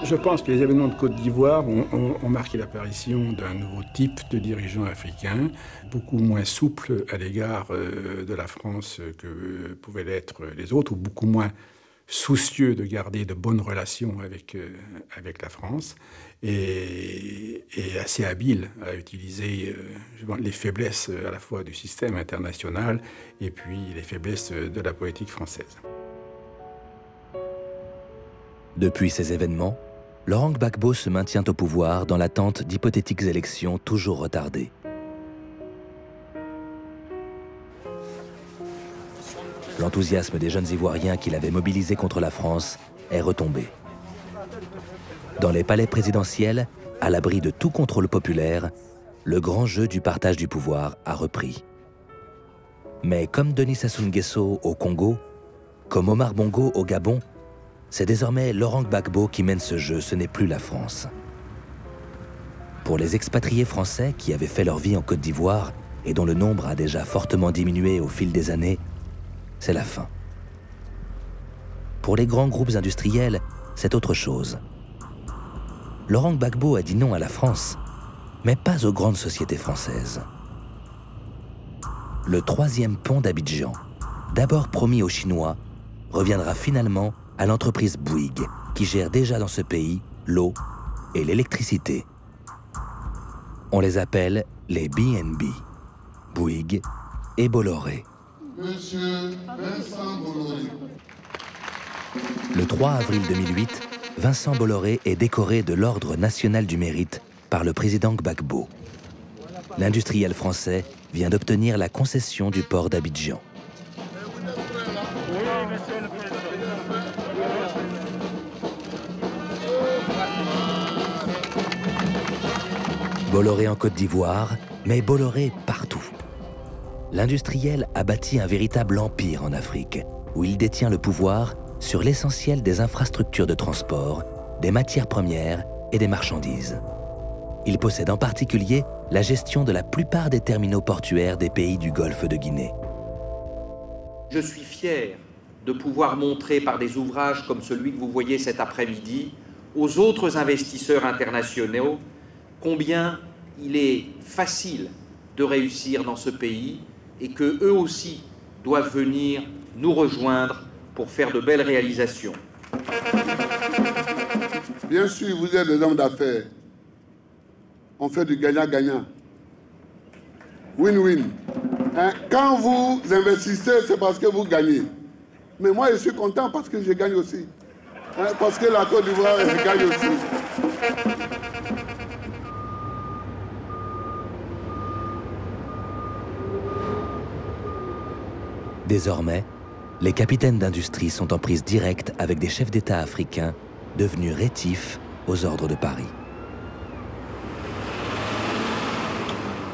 Je pense que les événements de Côte d'Ivoire ont marqué l'apparition d'un nouveau type de dirigeant africain, beaucoup moins souple à l'égard de la France que pouvaient l'être les autres, ou beaucoup moins soucieux de garder de bonnes relations avec la France, et assez habile à utiliser les faiblesses à la fois du système international et puis les faiblesses de la politique française. Depuis ces événements, Laurent Gbagbo se maintient au pouvoir dans l'attente d'hypothétiques élections toujours retardées. L'enthousiasme des jeunes Ivoiriens qu'il avait mobilisés contre la France est retombé. Dans les palais présidentiels, à l'abri de tout contrôle populaire, le grand jeu du partage du pouvoir a repris. Mais comme Denis Sassou Nguesso au Congo, comme Omar Bongo au Gabon, c'est désormais Laurent Gbagbo qui mène ce jeu, ce n'est plus la France. Pour les expatriés français qui avaient fait leur vie en Côte d'Ivoire et dont le nombre a déjà fortement diminué au fil des années, c'est la fin. Pour les grands groupes industriels, c'est autre chose. Laurent Gbagbo a dit non à la France, mais pas aux grandes sociétés françaises. Le 3e pont d'Abidjan, d'abord promis aux Chinois, reviendra finalement à l'entreprise Bouygues, qui gère déjà dans ce pays l'eau et l'électricité. On les appelle les BNB, Bouygues et Bolloré. Monsieur Vincent Bolloré. Le 3 avril 2008, Vincent Bolloré est décoré de l'Ordre national du mérite par le président Gbagbo. L'industriel français vient d'obtenir la concession du port d'Abidjan. Bolloré en Côte d'Ivoire, mais Bolloré partout. L'industriel a bâti un véritable empire en Afrique, où il détient le pouvoir sur l'essentiel des infrastructures de transport, des matières premières et des marchandises. Il possède en particulier la gestion de la plupart des terminaux portuaires des pays du Golfe de Guinée. Je suis fier de pouvoir montrer par des ouvrages comme celui que vous voyez cet après-midi aux autres investisseurs internationaux combien il est facile de réussir dans ce pays et qu'eux aussi doivent venir nous rejoindre pour faire de belles réalisations. Bien sûr, vous êtes des hommes d'affaires. On fait du gagnant-gagnant. Win-win. Quand vous investissez, c'est parce que vous gagnez. Mais moi, je suis content parce que je gagne aussi. Parce que la Côte d'Ivoire gagne aussi. Désormais, les capitaines d'industrie sont en prise directe avec des chefs d'État africains devenus rétifs aux ordres de Paris.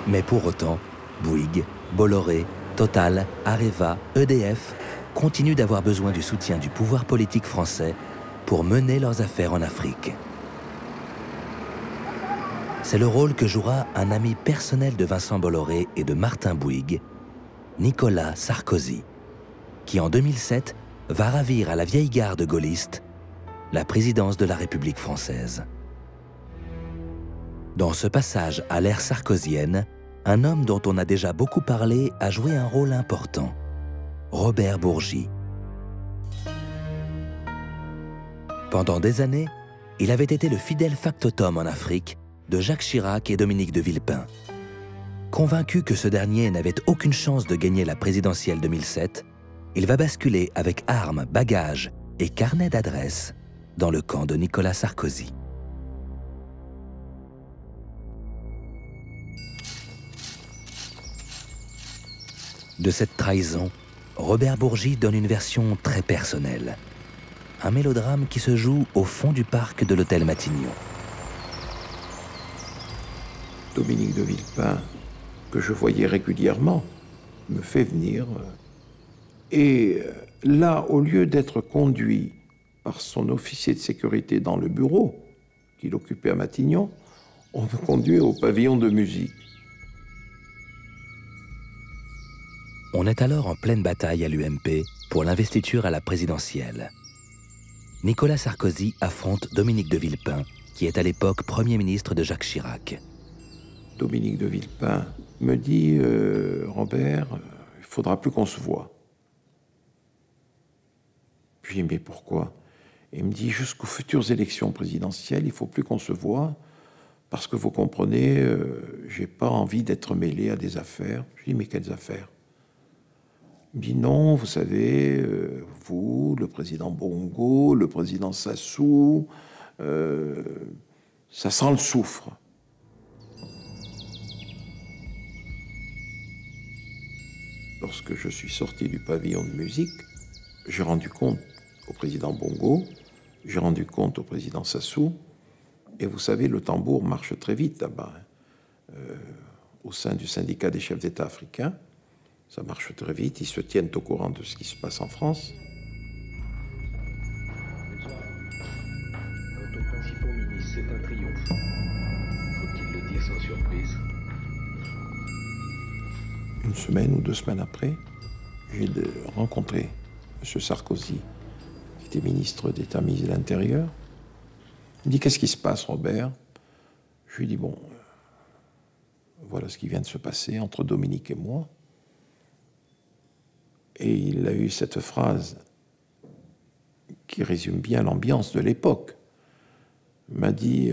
Mais pour autant, Bouygues, Bolloré, Total, Areva, EDF continuent d'avoir besoin du soutien du pouvoir politique français pour mener leurs affaires en Afrique. C'est le rôle que jouera un ami personnel de Vincent Bolloré et de Martin Bouygues, Nicolas Sarkozy, qui en 2007 va ravir à la vieille garde gaulliste la présidence de la République française. Dans ce passage à l'ère sarkozienne, un homme dont on a déjà beaucoup parlé a joué un rôle important, Robert Bourgi. Pendant des années, il avait été le fidèle factotum en Afrique de Jacques Chirac et Dominique de Villepin. Convaincu que ce dernier n'avait aucune chance de gagner la présidentielle 2007, il va basculer avec armes, bagages et carnet d'adresses dans le camp de Nicolas Sarkozy. De cette trahison, Robert Bourgi donne une version très personnelle. Un mélodrame qui se joue au fond du parc de l'hôtel Matignon. Dominique de Villepin, que je voyais régulièrement, me fait venir. Et là, au lieu d'être conduit par son officier de sécurité dans le bureau qu'il occupait à Matignon, on me conduit au pavillon de musique. On est alors en pleine bataille à l'UMP pour l'investiture à la présidentielle. Nicolas Sarkozy affronte Dominique de Villepin, qui est à l'époque Premier ministre de Jacques Chirac. Dominique de Villepin me dit Robert, il faudra plus qu'on se voit. Puis, mais pourquoi? Il me dit, jusqu'aux futures élections présidentielles, il ne faut plus qu'on se voit, parce que vous comprenez, j'ai pas envie d'être mêlé à des affaires. Je dis, mais quelles affaires? Il me dit, non, vous savez, vous, le président Bongo, le président Sassou, ça sent le soufre. Lorsque je suis sorti du pavillon de musique, j'ai rendu compte au président Bongo, j'ai rendu compte au président Sassou, et vous savez, le tambour marche très vite là-bas, au sein du syndicat des chefs d'État africains. Ça marche très vite, ils se tiennent au courant de ce qui se passe en France. Quant aux principaux ministres, c'est un triomphe. Faut-il le dire sans surprise? Une semaine ou 2 semaines après, j'ai rencontré M. Sarkozy, qui était ministre d'État, ministre de l'Intérieur. Il me dit, qu'est-ce qui se passe, Robert? Je lui dis, bon, voilà ce qui vient de se passer entre Dominique et moi. Et il a eu cette phrase qui résume bien l'ambiance de l'époque. Il m'a dit,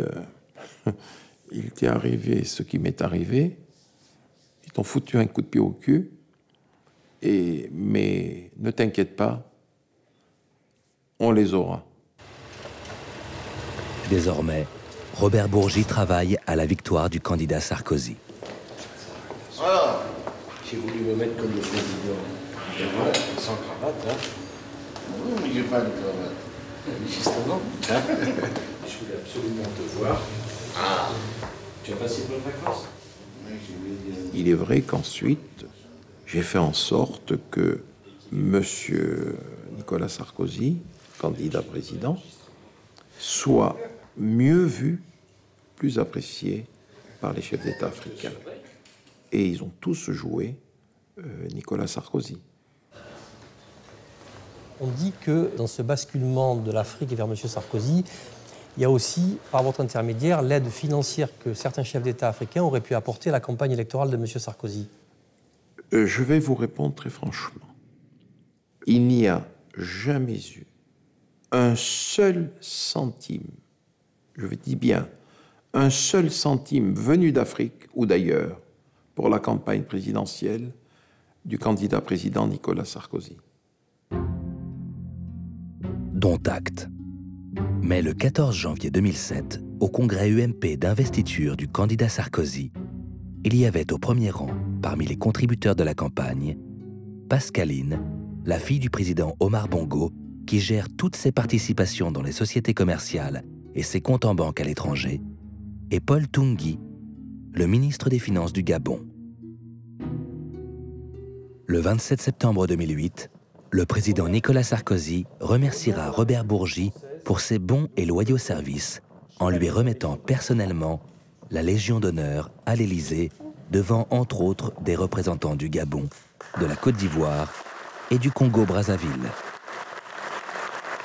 il t'est arrivé ce qui m'est arrivé, ils t'ont foutu un coup de pied au cul, mais ne t'inquiète pas, on les aura. Désormais, Robert Bourgi travaille à la victoire du candidat Sarkozy. Voilà, j'ai voulu me mettre comme le président. Et voilà, sans cravate, hein. Oui, mais j'ai pas de cravate. Justement. Je voulais absolument te voir. Ah. Tu as passé de bonnes vacances? Il est vrai qu'ensuite, j'ai fait en sorte que M. Nicolas Sarkozy, candidat président, soit mieux vu, plus apprécié par les chefs d'État africains. Et ils ont tous joué Nicolas Sarkozy. On dit que dans ce basculement de l'Afrique vers M. Sarkozy, il y a aussi, par votre intermédiaire, l'aide financière que certains chefs d'État africains auraient pu apporter à la campagne électorale de M. Sarkozy. Je vais vous répondre très franchement. Il n'y a jamais eu un seul centime, je vous dis bien, un seul centime venu d'Afrique ou d'ailleurs pour la campagne présidentielle du candidat président Nicolas Sarkozy. Dont acte. Mais le 14 janvier 2007, au congrès UMP d'investiture du candidat Sarkozy, il y avait au premier rang, parmi les contributeurs de la campagne, Pascaline, la fille du président Omar Bongo, qui gère toutes ses participations dans les sociétés commerciales et ses comptes en banque à l'étranger, et Paul Tungui, le ministre des Finances du Gabon. Le 27 septembre 2008, le président Nicolas Sarkozy remerciera Robert Bourgi pour ses bons et loyaux services en lui remettant personnellement la Légion d'honneur à l'Élysée devant entre autres des représentants du Gabon, de la Côte d'Ivoire et du Congo-Brazzaville.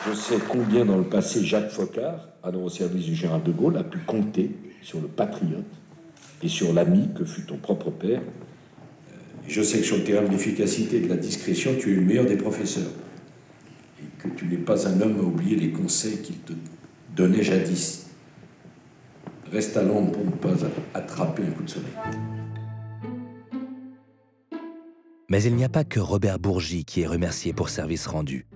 Je sais combien dans le passé Jacques Foccart, allant au service du général de Gaulle, a pu compter sur le patriote et sur l'ami que fut ton propre père. Je sais que sur le terrain de l'efficacité et de la discrétion, tu es le meilleur des professeurs. Et que tu n'es pas un homme à oublier les conseils qu'il te donnait jadis. Reste à l'ombre pour ne pas attraper un coup de soleil. Mais il n'y a pas que Robert Bourgi qui est remercié pour service rendu.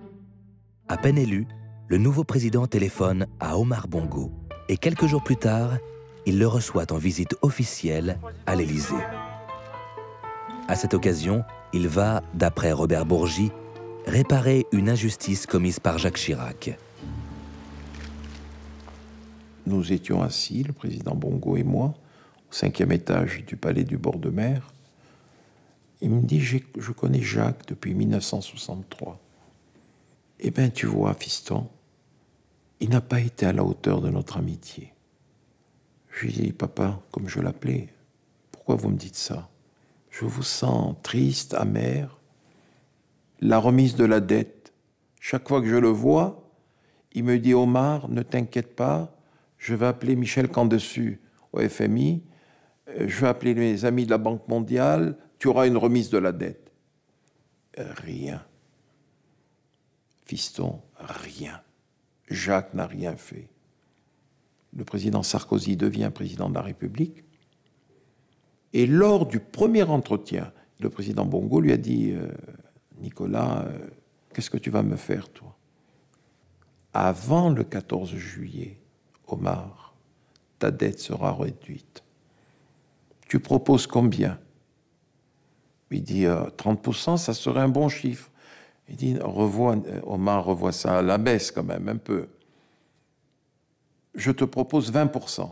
À peine élu, le nouveau président téléphone à Omar Bongo et quelques jours plus tard, il le reçoit en visite officielle à l'Élysée. À cette occasion, il va, d'après Robert Bourgi, réparer une injustice commise par Jacques Chirac. Nous étions assis, le président Bongo et moi, au 5e étage du palais du bord de mer. Il me dit, je connais Jacques depuis 1963. Eh bien, tu vois, fiston, il n'a pas été à la hauteur de notre amitié. Je lui dis, papa, comme je l'appelais, pourquoi vous me dites ça? Je vous sens triste, amer. La remise de la dette, chaque fois que je le vois, il me dit, Omar, ne t'inquiète pas, je vais appeler Michel Candessu au FMI, je vais appeler mes amis de la Banque mondiale, tu auras une remise de la dette. Rien. Fiston, rien. Jacques n'a rien fait. Le président Sarkozy devient président de la République. Et lors du premier entretien, le président Bongo lui a dit « Nicolas, qu'est-ce que tu vas me faire, toi ?» Avant le 14 juillet, Omar, ta dette sera réduite. Tu proposes combien? Il dit 30%, ça serait un bon chiffre. Il dit, Omar, revois ça à la baisse quand même, un peu. Je te propose 20%.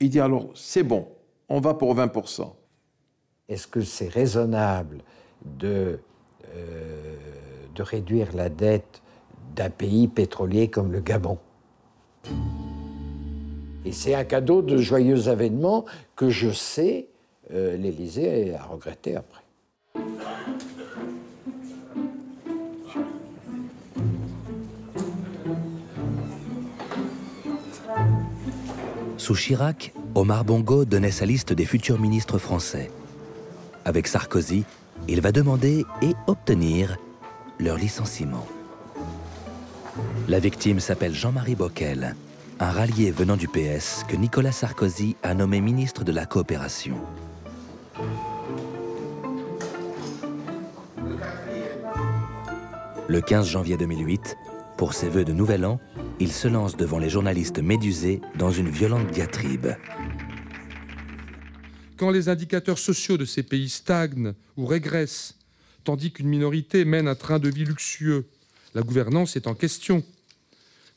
Il dit, alors, c'est bon, on va pour 20%. Est-ce que c'est raisonnable de réduire la dette d'un pays pétrolier comme le Gabon? Et c'est un cadeau de joyeux avènement que je sais l'Élysée a regretté après. Sous Chirac, Omar Bongo donnait sa liste des futurs ministres français. Avec Sarkozy, il va demander et obtenir leur licenciement. La victime s'appelle Jean-Marie Bockel, un rallié venant du PS que Nicolas Sarkozy a nommé ministre de la Coopération. Le 15 janvier 2008, pour ses vœux de Nouvel An, il se lance devant les journalistes médusés dans une violente diatribe. Quand les indicateurs sociaux de ces pays stagnent ou régressent, tandis qu'une minorité mène un train de vie luxueux, la gouvernance est en question.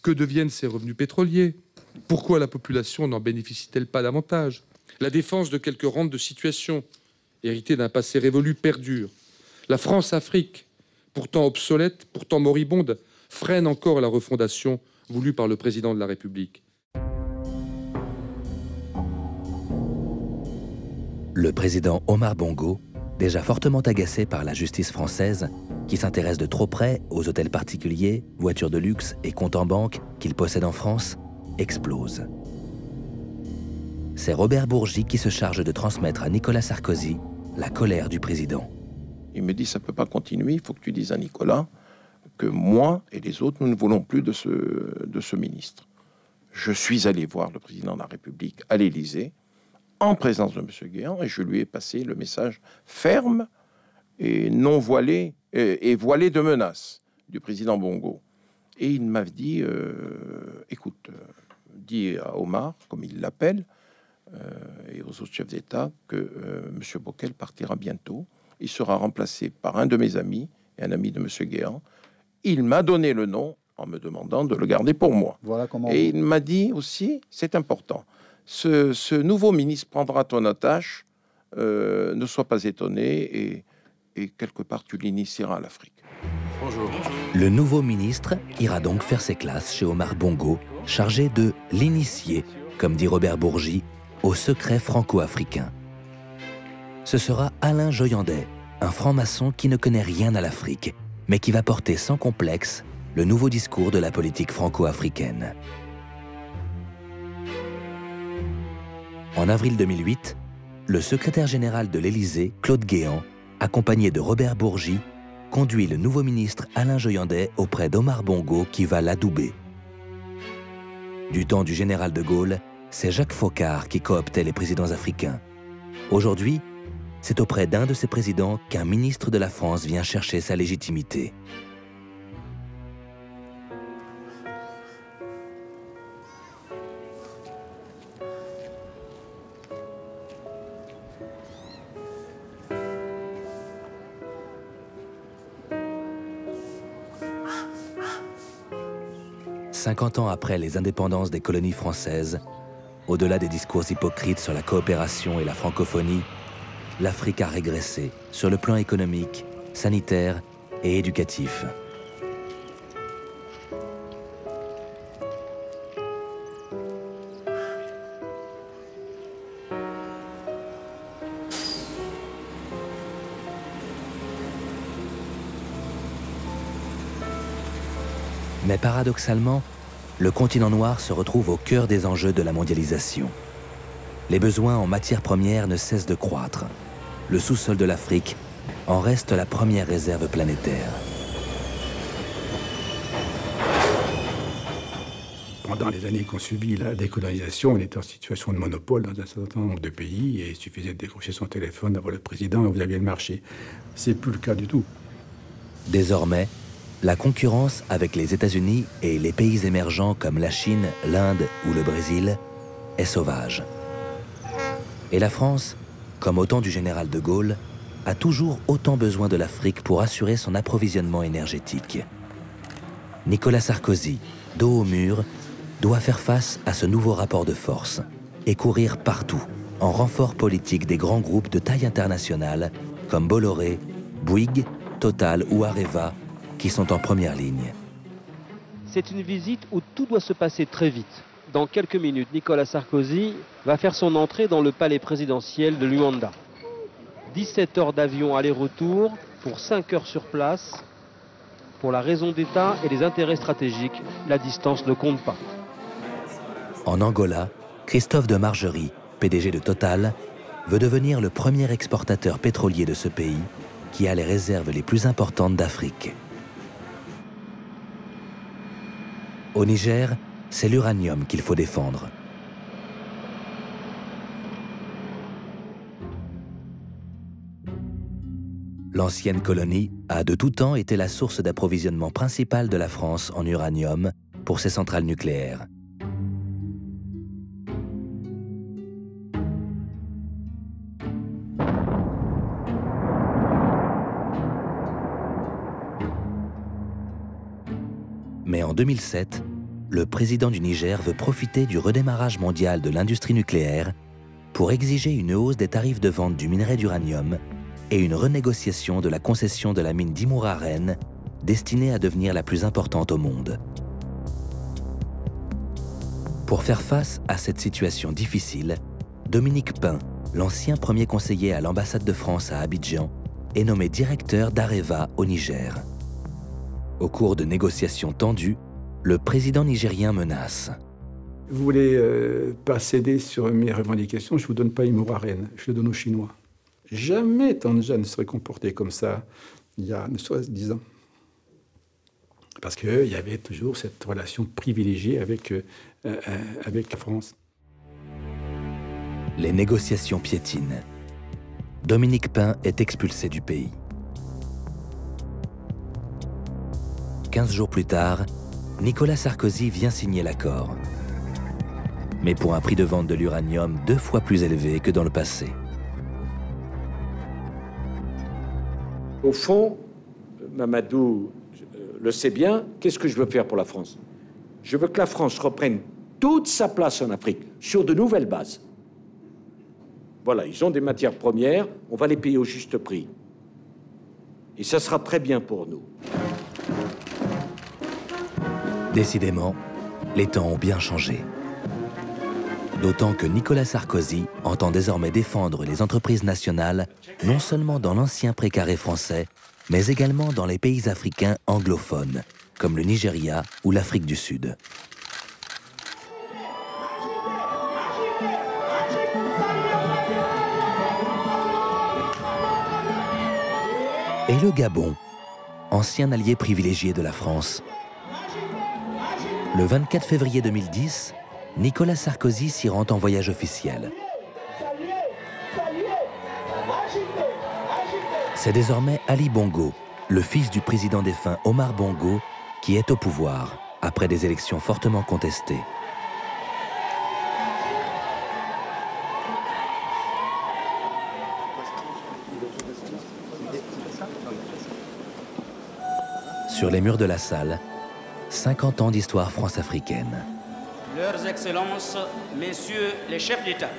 Que deviennent ces revenus pétroliers? Pourquoi la population n'en bénéficie-t-elle pas davantage? La défense de quelques rentes de situation, héritées d'un passé révolu, perdure. La France-Afrique, pourtant obsolète, pourtant moribonde, freine encore la refondation voulue par le président de la République. Le président Omar Bongo, déjà fortement agacé par la justice française, qui s'intéresse de trop près aux hôtels particuliers, voitures de luxe et comptes en banque qu'il possède en France, explose. C'est Robert Bourgi qui se charge de transmettre à Nicolas Sarkozy la colère du président. Il me dit, ça ne peut pas continuer, il faut que tu dises à Nicolas que moi et les autres, nous ne voulons plus de ce ministre. Je suis allé voir le président de la République à l'Élysée, en présence de M. Guéant, et je lui ai passé le message ferme et non voilé, et voilé de menaces du président Bongo. Et il m'a dit, écoute, dis à Omar, comme il l'appelle, et aux autres chefs d'État, que M. Bockel partira bientôt. Il sera remplacé par un de mes amis, et un ami de M. Guéant. Il m'a donné le nom en me demandant de le garder pour moi. Voilà comment et il m'a dit aussi, c'est important, ce nouveau ministre prendra ton attache, ne sois pas étonné, et quelque part tu l'initieras à l'Afrique. Bonjour. Le nouveau ministre ira donc faire ses classes chez Omar Bongo, chargé de l'initier, comme dit Robert Bourgi, au secret franco-africain. Ce sera Alain Joyandet, un franc-maçon qui ne connaît rien à l'Afrique, mais qui va porter sans complexe le nouveau discours de la politique franco-africaine. En avril 2008, le secrétaire général de l'Élysée, Claude Guéant, accompagné de Robert Bourgi, conduit le nouveau ministre Alain Joyandet auprès d'Omar Bongo qui va l'adouber. Du temps du général de Gaulle, c'est Jacques Foccart qui cooptait les présidents africains. Aujourd'hui, c'est auprès d'un de ces présidents qu'un ministre de la France vient chercher sa légitimité. « 50 ans après les indépendances des colonies françaises, au-delà des discours hypocrites sur la coopération et la francophonie, l'Afrique a régressé sur le plan économique, sanitaire et éducatif. Mais paradoxalement, le continent noir se retrouve au cœur des enjeux de la mondialisation. Les besoins en matières premières ne cessent de croître. Le sous-sol de l'Afrique en reste la première réserve planétaire. Pendant les années qu'on subit la décolonisation, on était en situation de monopole dans un certain nombre de pays et il suffisait de décrocher son téléphone, d'avoir le président et vous aviez le marché. C'est plus le cas du tout. Désormais, la concurrence avec les États-Unis et les pays émergents comme la Chine, l'Inde ou le Brésil est sauvage. Et la France, comme au temps du général de Gaulle, a toujours autant besoin de l'Afrique pour assurer son approvisionnement énergétique. Nicolas Sarkozy, dos au mur, doit faire face à ce nouveau rapport de force et courir partout, en renfort politique des grands groupes de taille internationale comme Bolloré, Bouygues, Total ou Areva, qui sont en première ligne. C'est une visite où tout doit se passer très vite. Dans quelques minutes, Nicolas Sarkozy va faire son entrée dans le palais présidentiel de Luanda. 17 heures d'avion aller-retour pour 5 heures sur place. Pour la raison d'État et les intérêts stratégiques, la distance ne compte pas. En Angola, Christophe de Margerie, PDG de Total, veut devenir le premier exportateur pétrolier de ce pays qui a les réserves les plus importantes d'Afrique. Au Niger, c'est l'uranium qu'il faut défendre. L'ancienne colonie a de tout temps été la source d'approvisionnement principale de la France en uranium pour ses centrales nucléaires. Mais en 2007, le président du Niger veut profiter du redémarrage mondial de l'industrie nucléaire pour exiger une hausse des tarifs de vente du minerai d'uranium et une renégociation de la concession de la mine d'Imouraren, destinée à devenir la plus importante au monde. Pour faire face à cette situation difficile, Dominique Pain, l'ancien premier conseiller à l'ambassade de France à Abidjan, est nommé directeur d'Areva au Niger. Au cours de négociations tendues, le président nigérien menace. Vous voulez pas céder sur mes revendications, je ne vous donne pas Imouraren, je le donne aux Chinois. Jamais Tandja ne serait comporté comme ça il y a ne serait-ce 10 ans. Parce qu'il y avait toujours cette relation privilégiée avec la France. Les négociations piétinent. Dominique Pain est expulsé du pays. 15 jours plus tard, Nicolas Sarkozy vient signer l'accord. Mais pour un prix de vente de l'uranium 2 fois plus élevé que dans le passé. Au fond, Mamadou le sait bien, qu'est-ce que je veux faire pour la France? Je veux que la France reprenne toute sa place en Afrique, sur de nouvelles bases. Voilà, ils ont des matières premières, on va les payer au juste prix. Et ça sera très bien pour nous. Décidément, les temps ont bien changé. D'autant que Nicolas Sarkozy entend désormais défendre les entreprises nationales, non seulement dans l'ancien précaré français, mais également dans les pays africains anglophones, comme le Nigeria ou l'Afrique du Sud. Et le Gabon, ancien allié privilégié de la France. Le 24 février 2010, Nicolas Sarkozy s'y rend en voyage officiel. C'est désormais Ali Bongo, le fils du président défunt Omar Bongo, qui est au pouvoir après des élections fortement contestées. Sur les murs de la salle, 50 ans d'histoire france-africaine. Leurs Excellences, Messieurs les chefs d'État.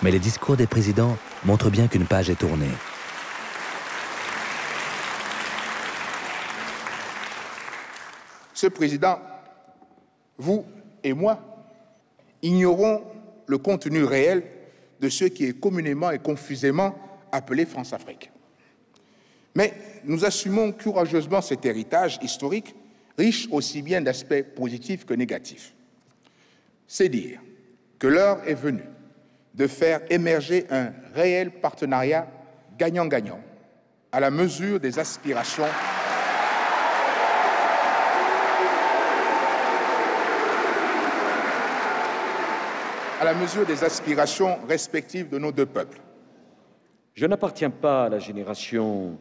Mais les discours des présidents montrent bien qu'une page est tournée. Ce président, vous et moi, ignorons le contenu réel de ce qui est communément et confusément appelé France-Afrique. Mais nous assumons courageusement cet héritage historique, riche aussi bien d'aspects positifs que négatifs. C'est dire que l'heure est venue de faire émerger un réel partenariat gagnant-gagnant à la mesure des aspirations respectives de nos deux peuples. Je n'appartiens pas à la génération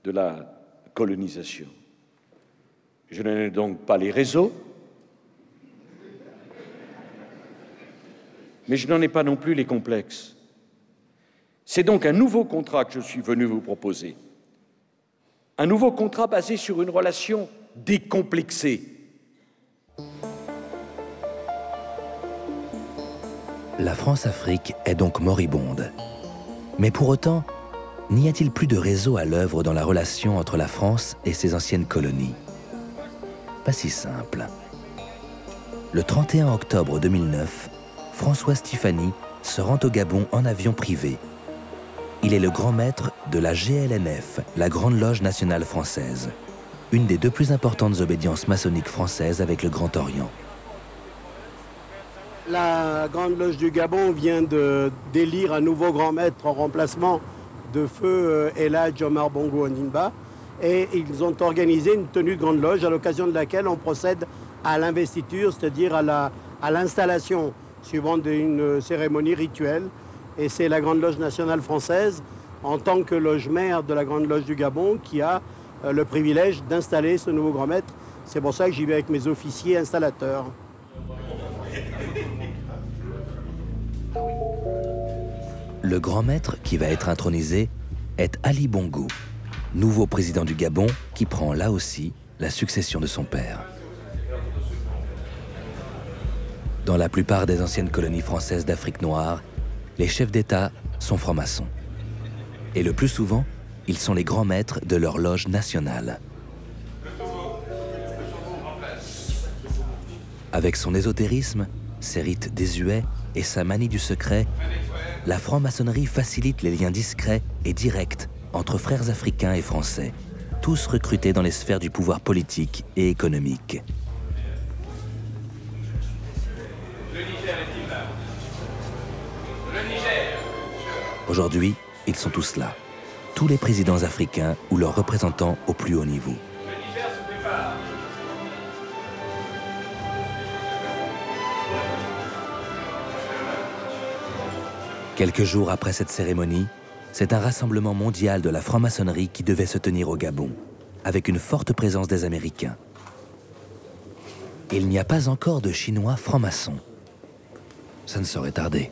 de la colonisation. Je n'en ai donc pas les réseaux, mais je n'en ai pas non plus les complexes. C'est donc un nouveau contrat que je suis venu vous proposer. Un nouveau contrat basé sur une relation décomplexée. La France-Afrique est donc moribonde. Mais pour autant, n'y a-t-il plus de réseau à l'œuvre dans la relation entre la France et ses anciennes colonies? Pas si simple. Le 31 octobre 2009, François Stéphanie se rend au Gabon en avion privé. Il est le grand maître de la GLNF, la Grande Loge nationale française, une des deux plus importantes obédiences maçonniques françaises avec le Grand Orient. La Grande Loge du Gabon vient d'élire un nouveau grand maître en remplacement de feu El Hadj Omar Bongo Ondimba, et ils ont organisé une tenue de Grande Loge à l'occasion de laquelle on procède à l'investiture, c'est-à-dire à l'installation suivant une cérémonie rituelle. Et c'est la Grande Loge nationale française, en tant que loge mère de la Grande Loge du Gabon, qui a le privilège d'installer ce nouveau grand maître. C'est pour ça que j'y vais avec mes officiers installateurs. Le grand maître qui va être intronisé est Ali Bongo, nouveau président du Gabon qui prend là aussi la succession de son père. Dans la plupart des anciennes colonies françaises d'Afrique noire, les chefs d'État sont francs-maçons. Et le plus souvent, ils sont les grands maîtres de leur loge nationale. Avec son ésotérisme, ses rites désuets et sa manie du secret, la franc-maçonnerie facilite les liens discrets et directs entre frères africains et français, tous recrutés dans les sphères du pouvoir politique et économique. Aujourd'hui, ils sont tous là, tous les présidents africains ou leurs représentants au plus haut niveau. Quelques jours après cette cérémonie, c'est un rassemblement mondial de la franc-maçonnerie qui devait se tenir au Gabon, avec une forte présence des Américains. Il n'y a pas encore de Chinois francs-maçons. Ça ne saurait tarder.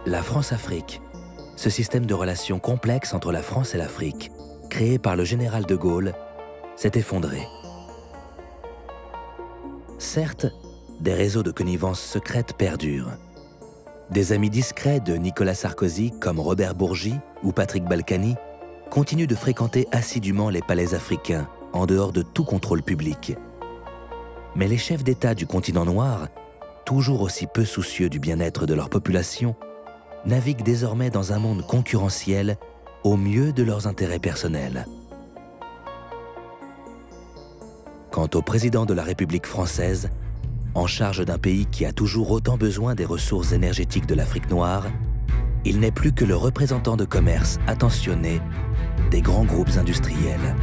La France-Afrique, ce système de relations complexes entre la France et l'Afrique, créé par le général de Gaulle, s'est effondré. Certes, des réseaux de connivence secrète perdurent. Des amis discrets de Nicolas Sarkozy, comme Robert Bourgi ou Patrick Balkany, continuent de fréquenter assidûment les palais africains, en dehors de tout contrôle public. Mais les chefs d'État du continent noir, toujours aussi peu soucieux du bien-être de leur population, naviguent désormais dans un monde concurrentiel au mieux de leurs intérêts personnels. Quant au président de la République française, en charge d'un pays qui a toujours autant besoin des ressources énergétiques de l'Afrique noire, il n'est plus que le représentant de commerce attentionné des grands groupes industriels.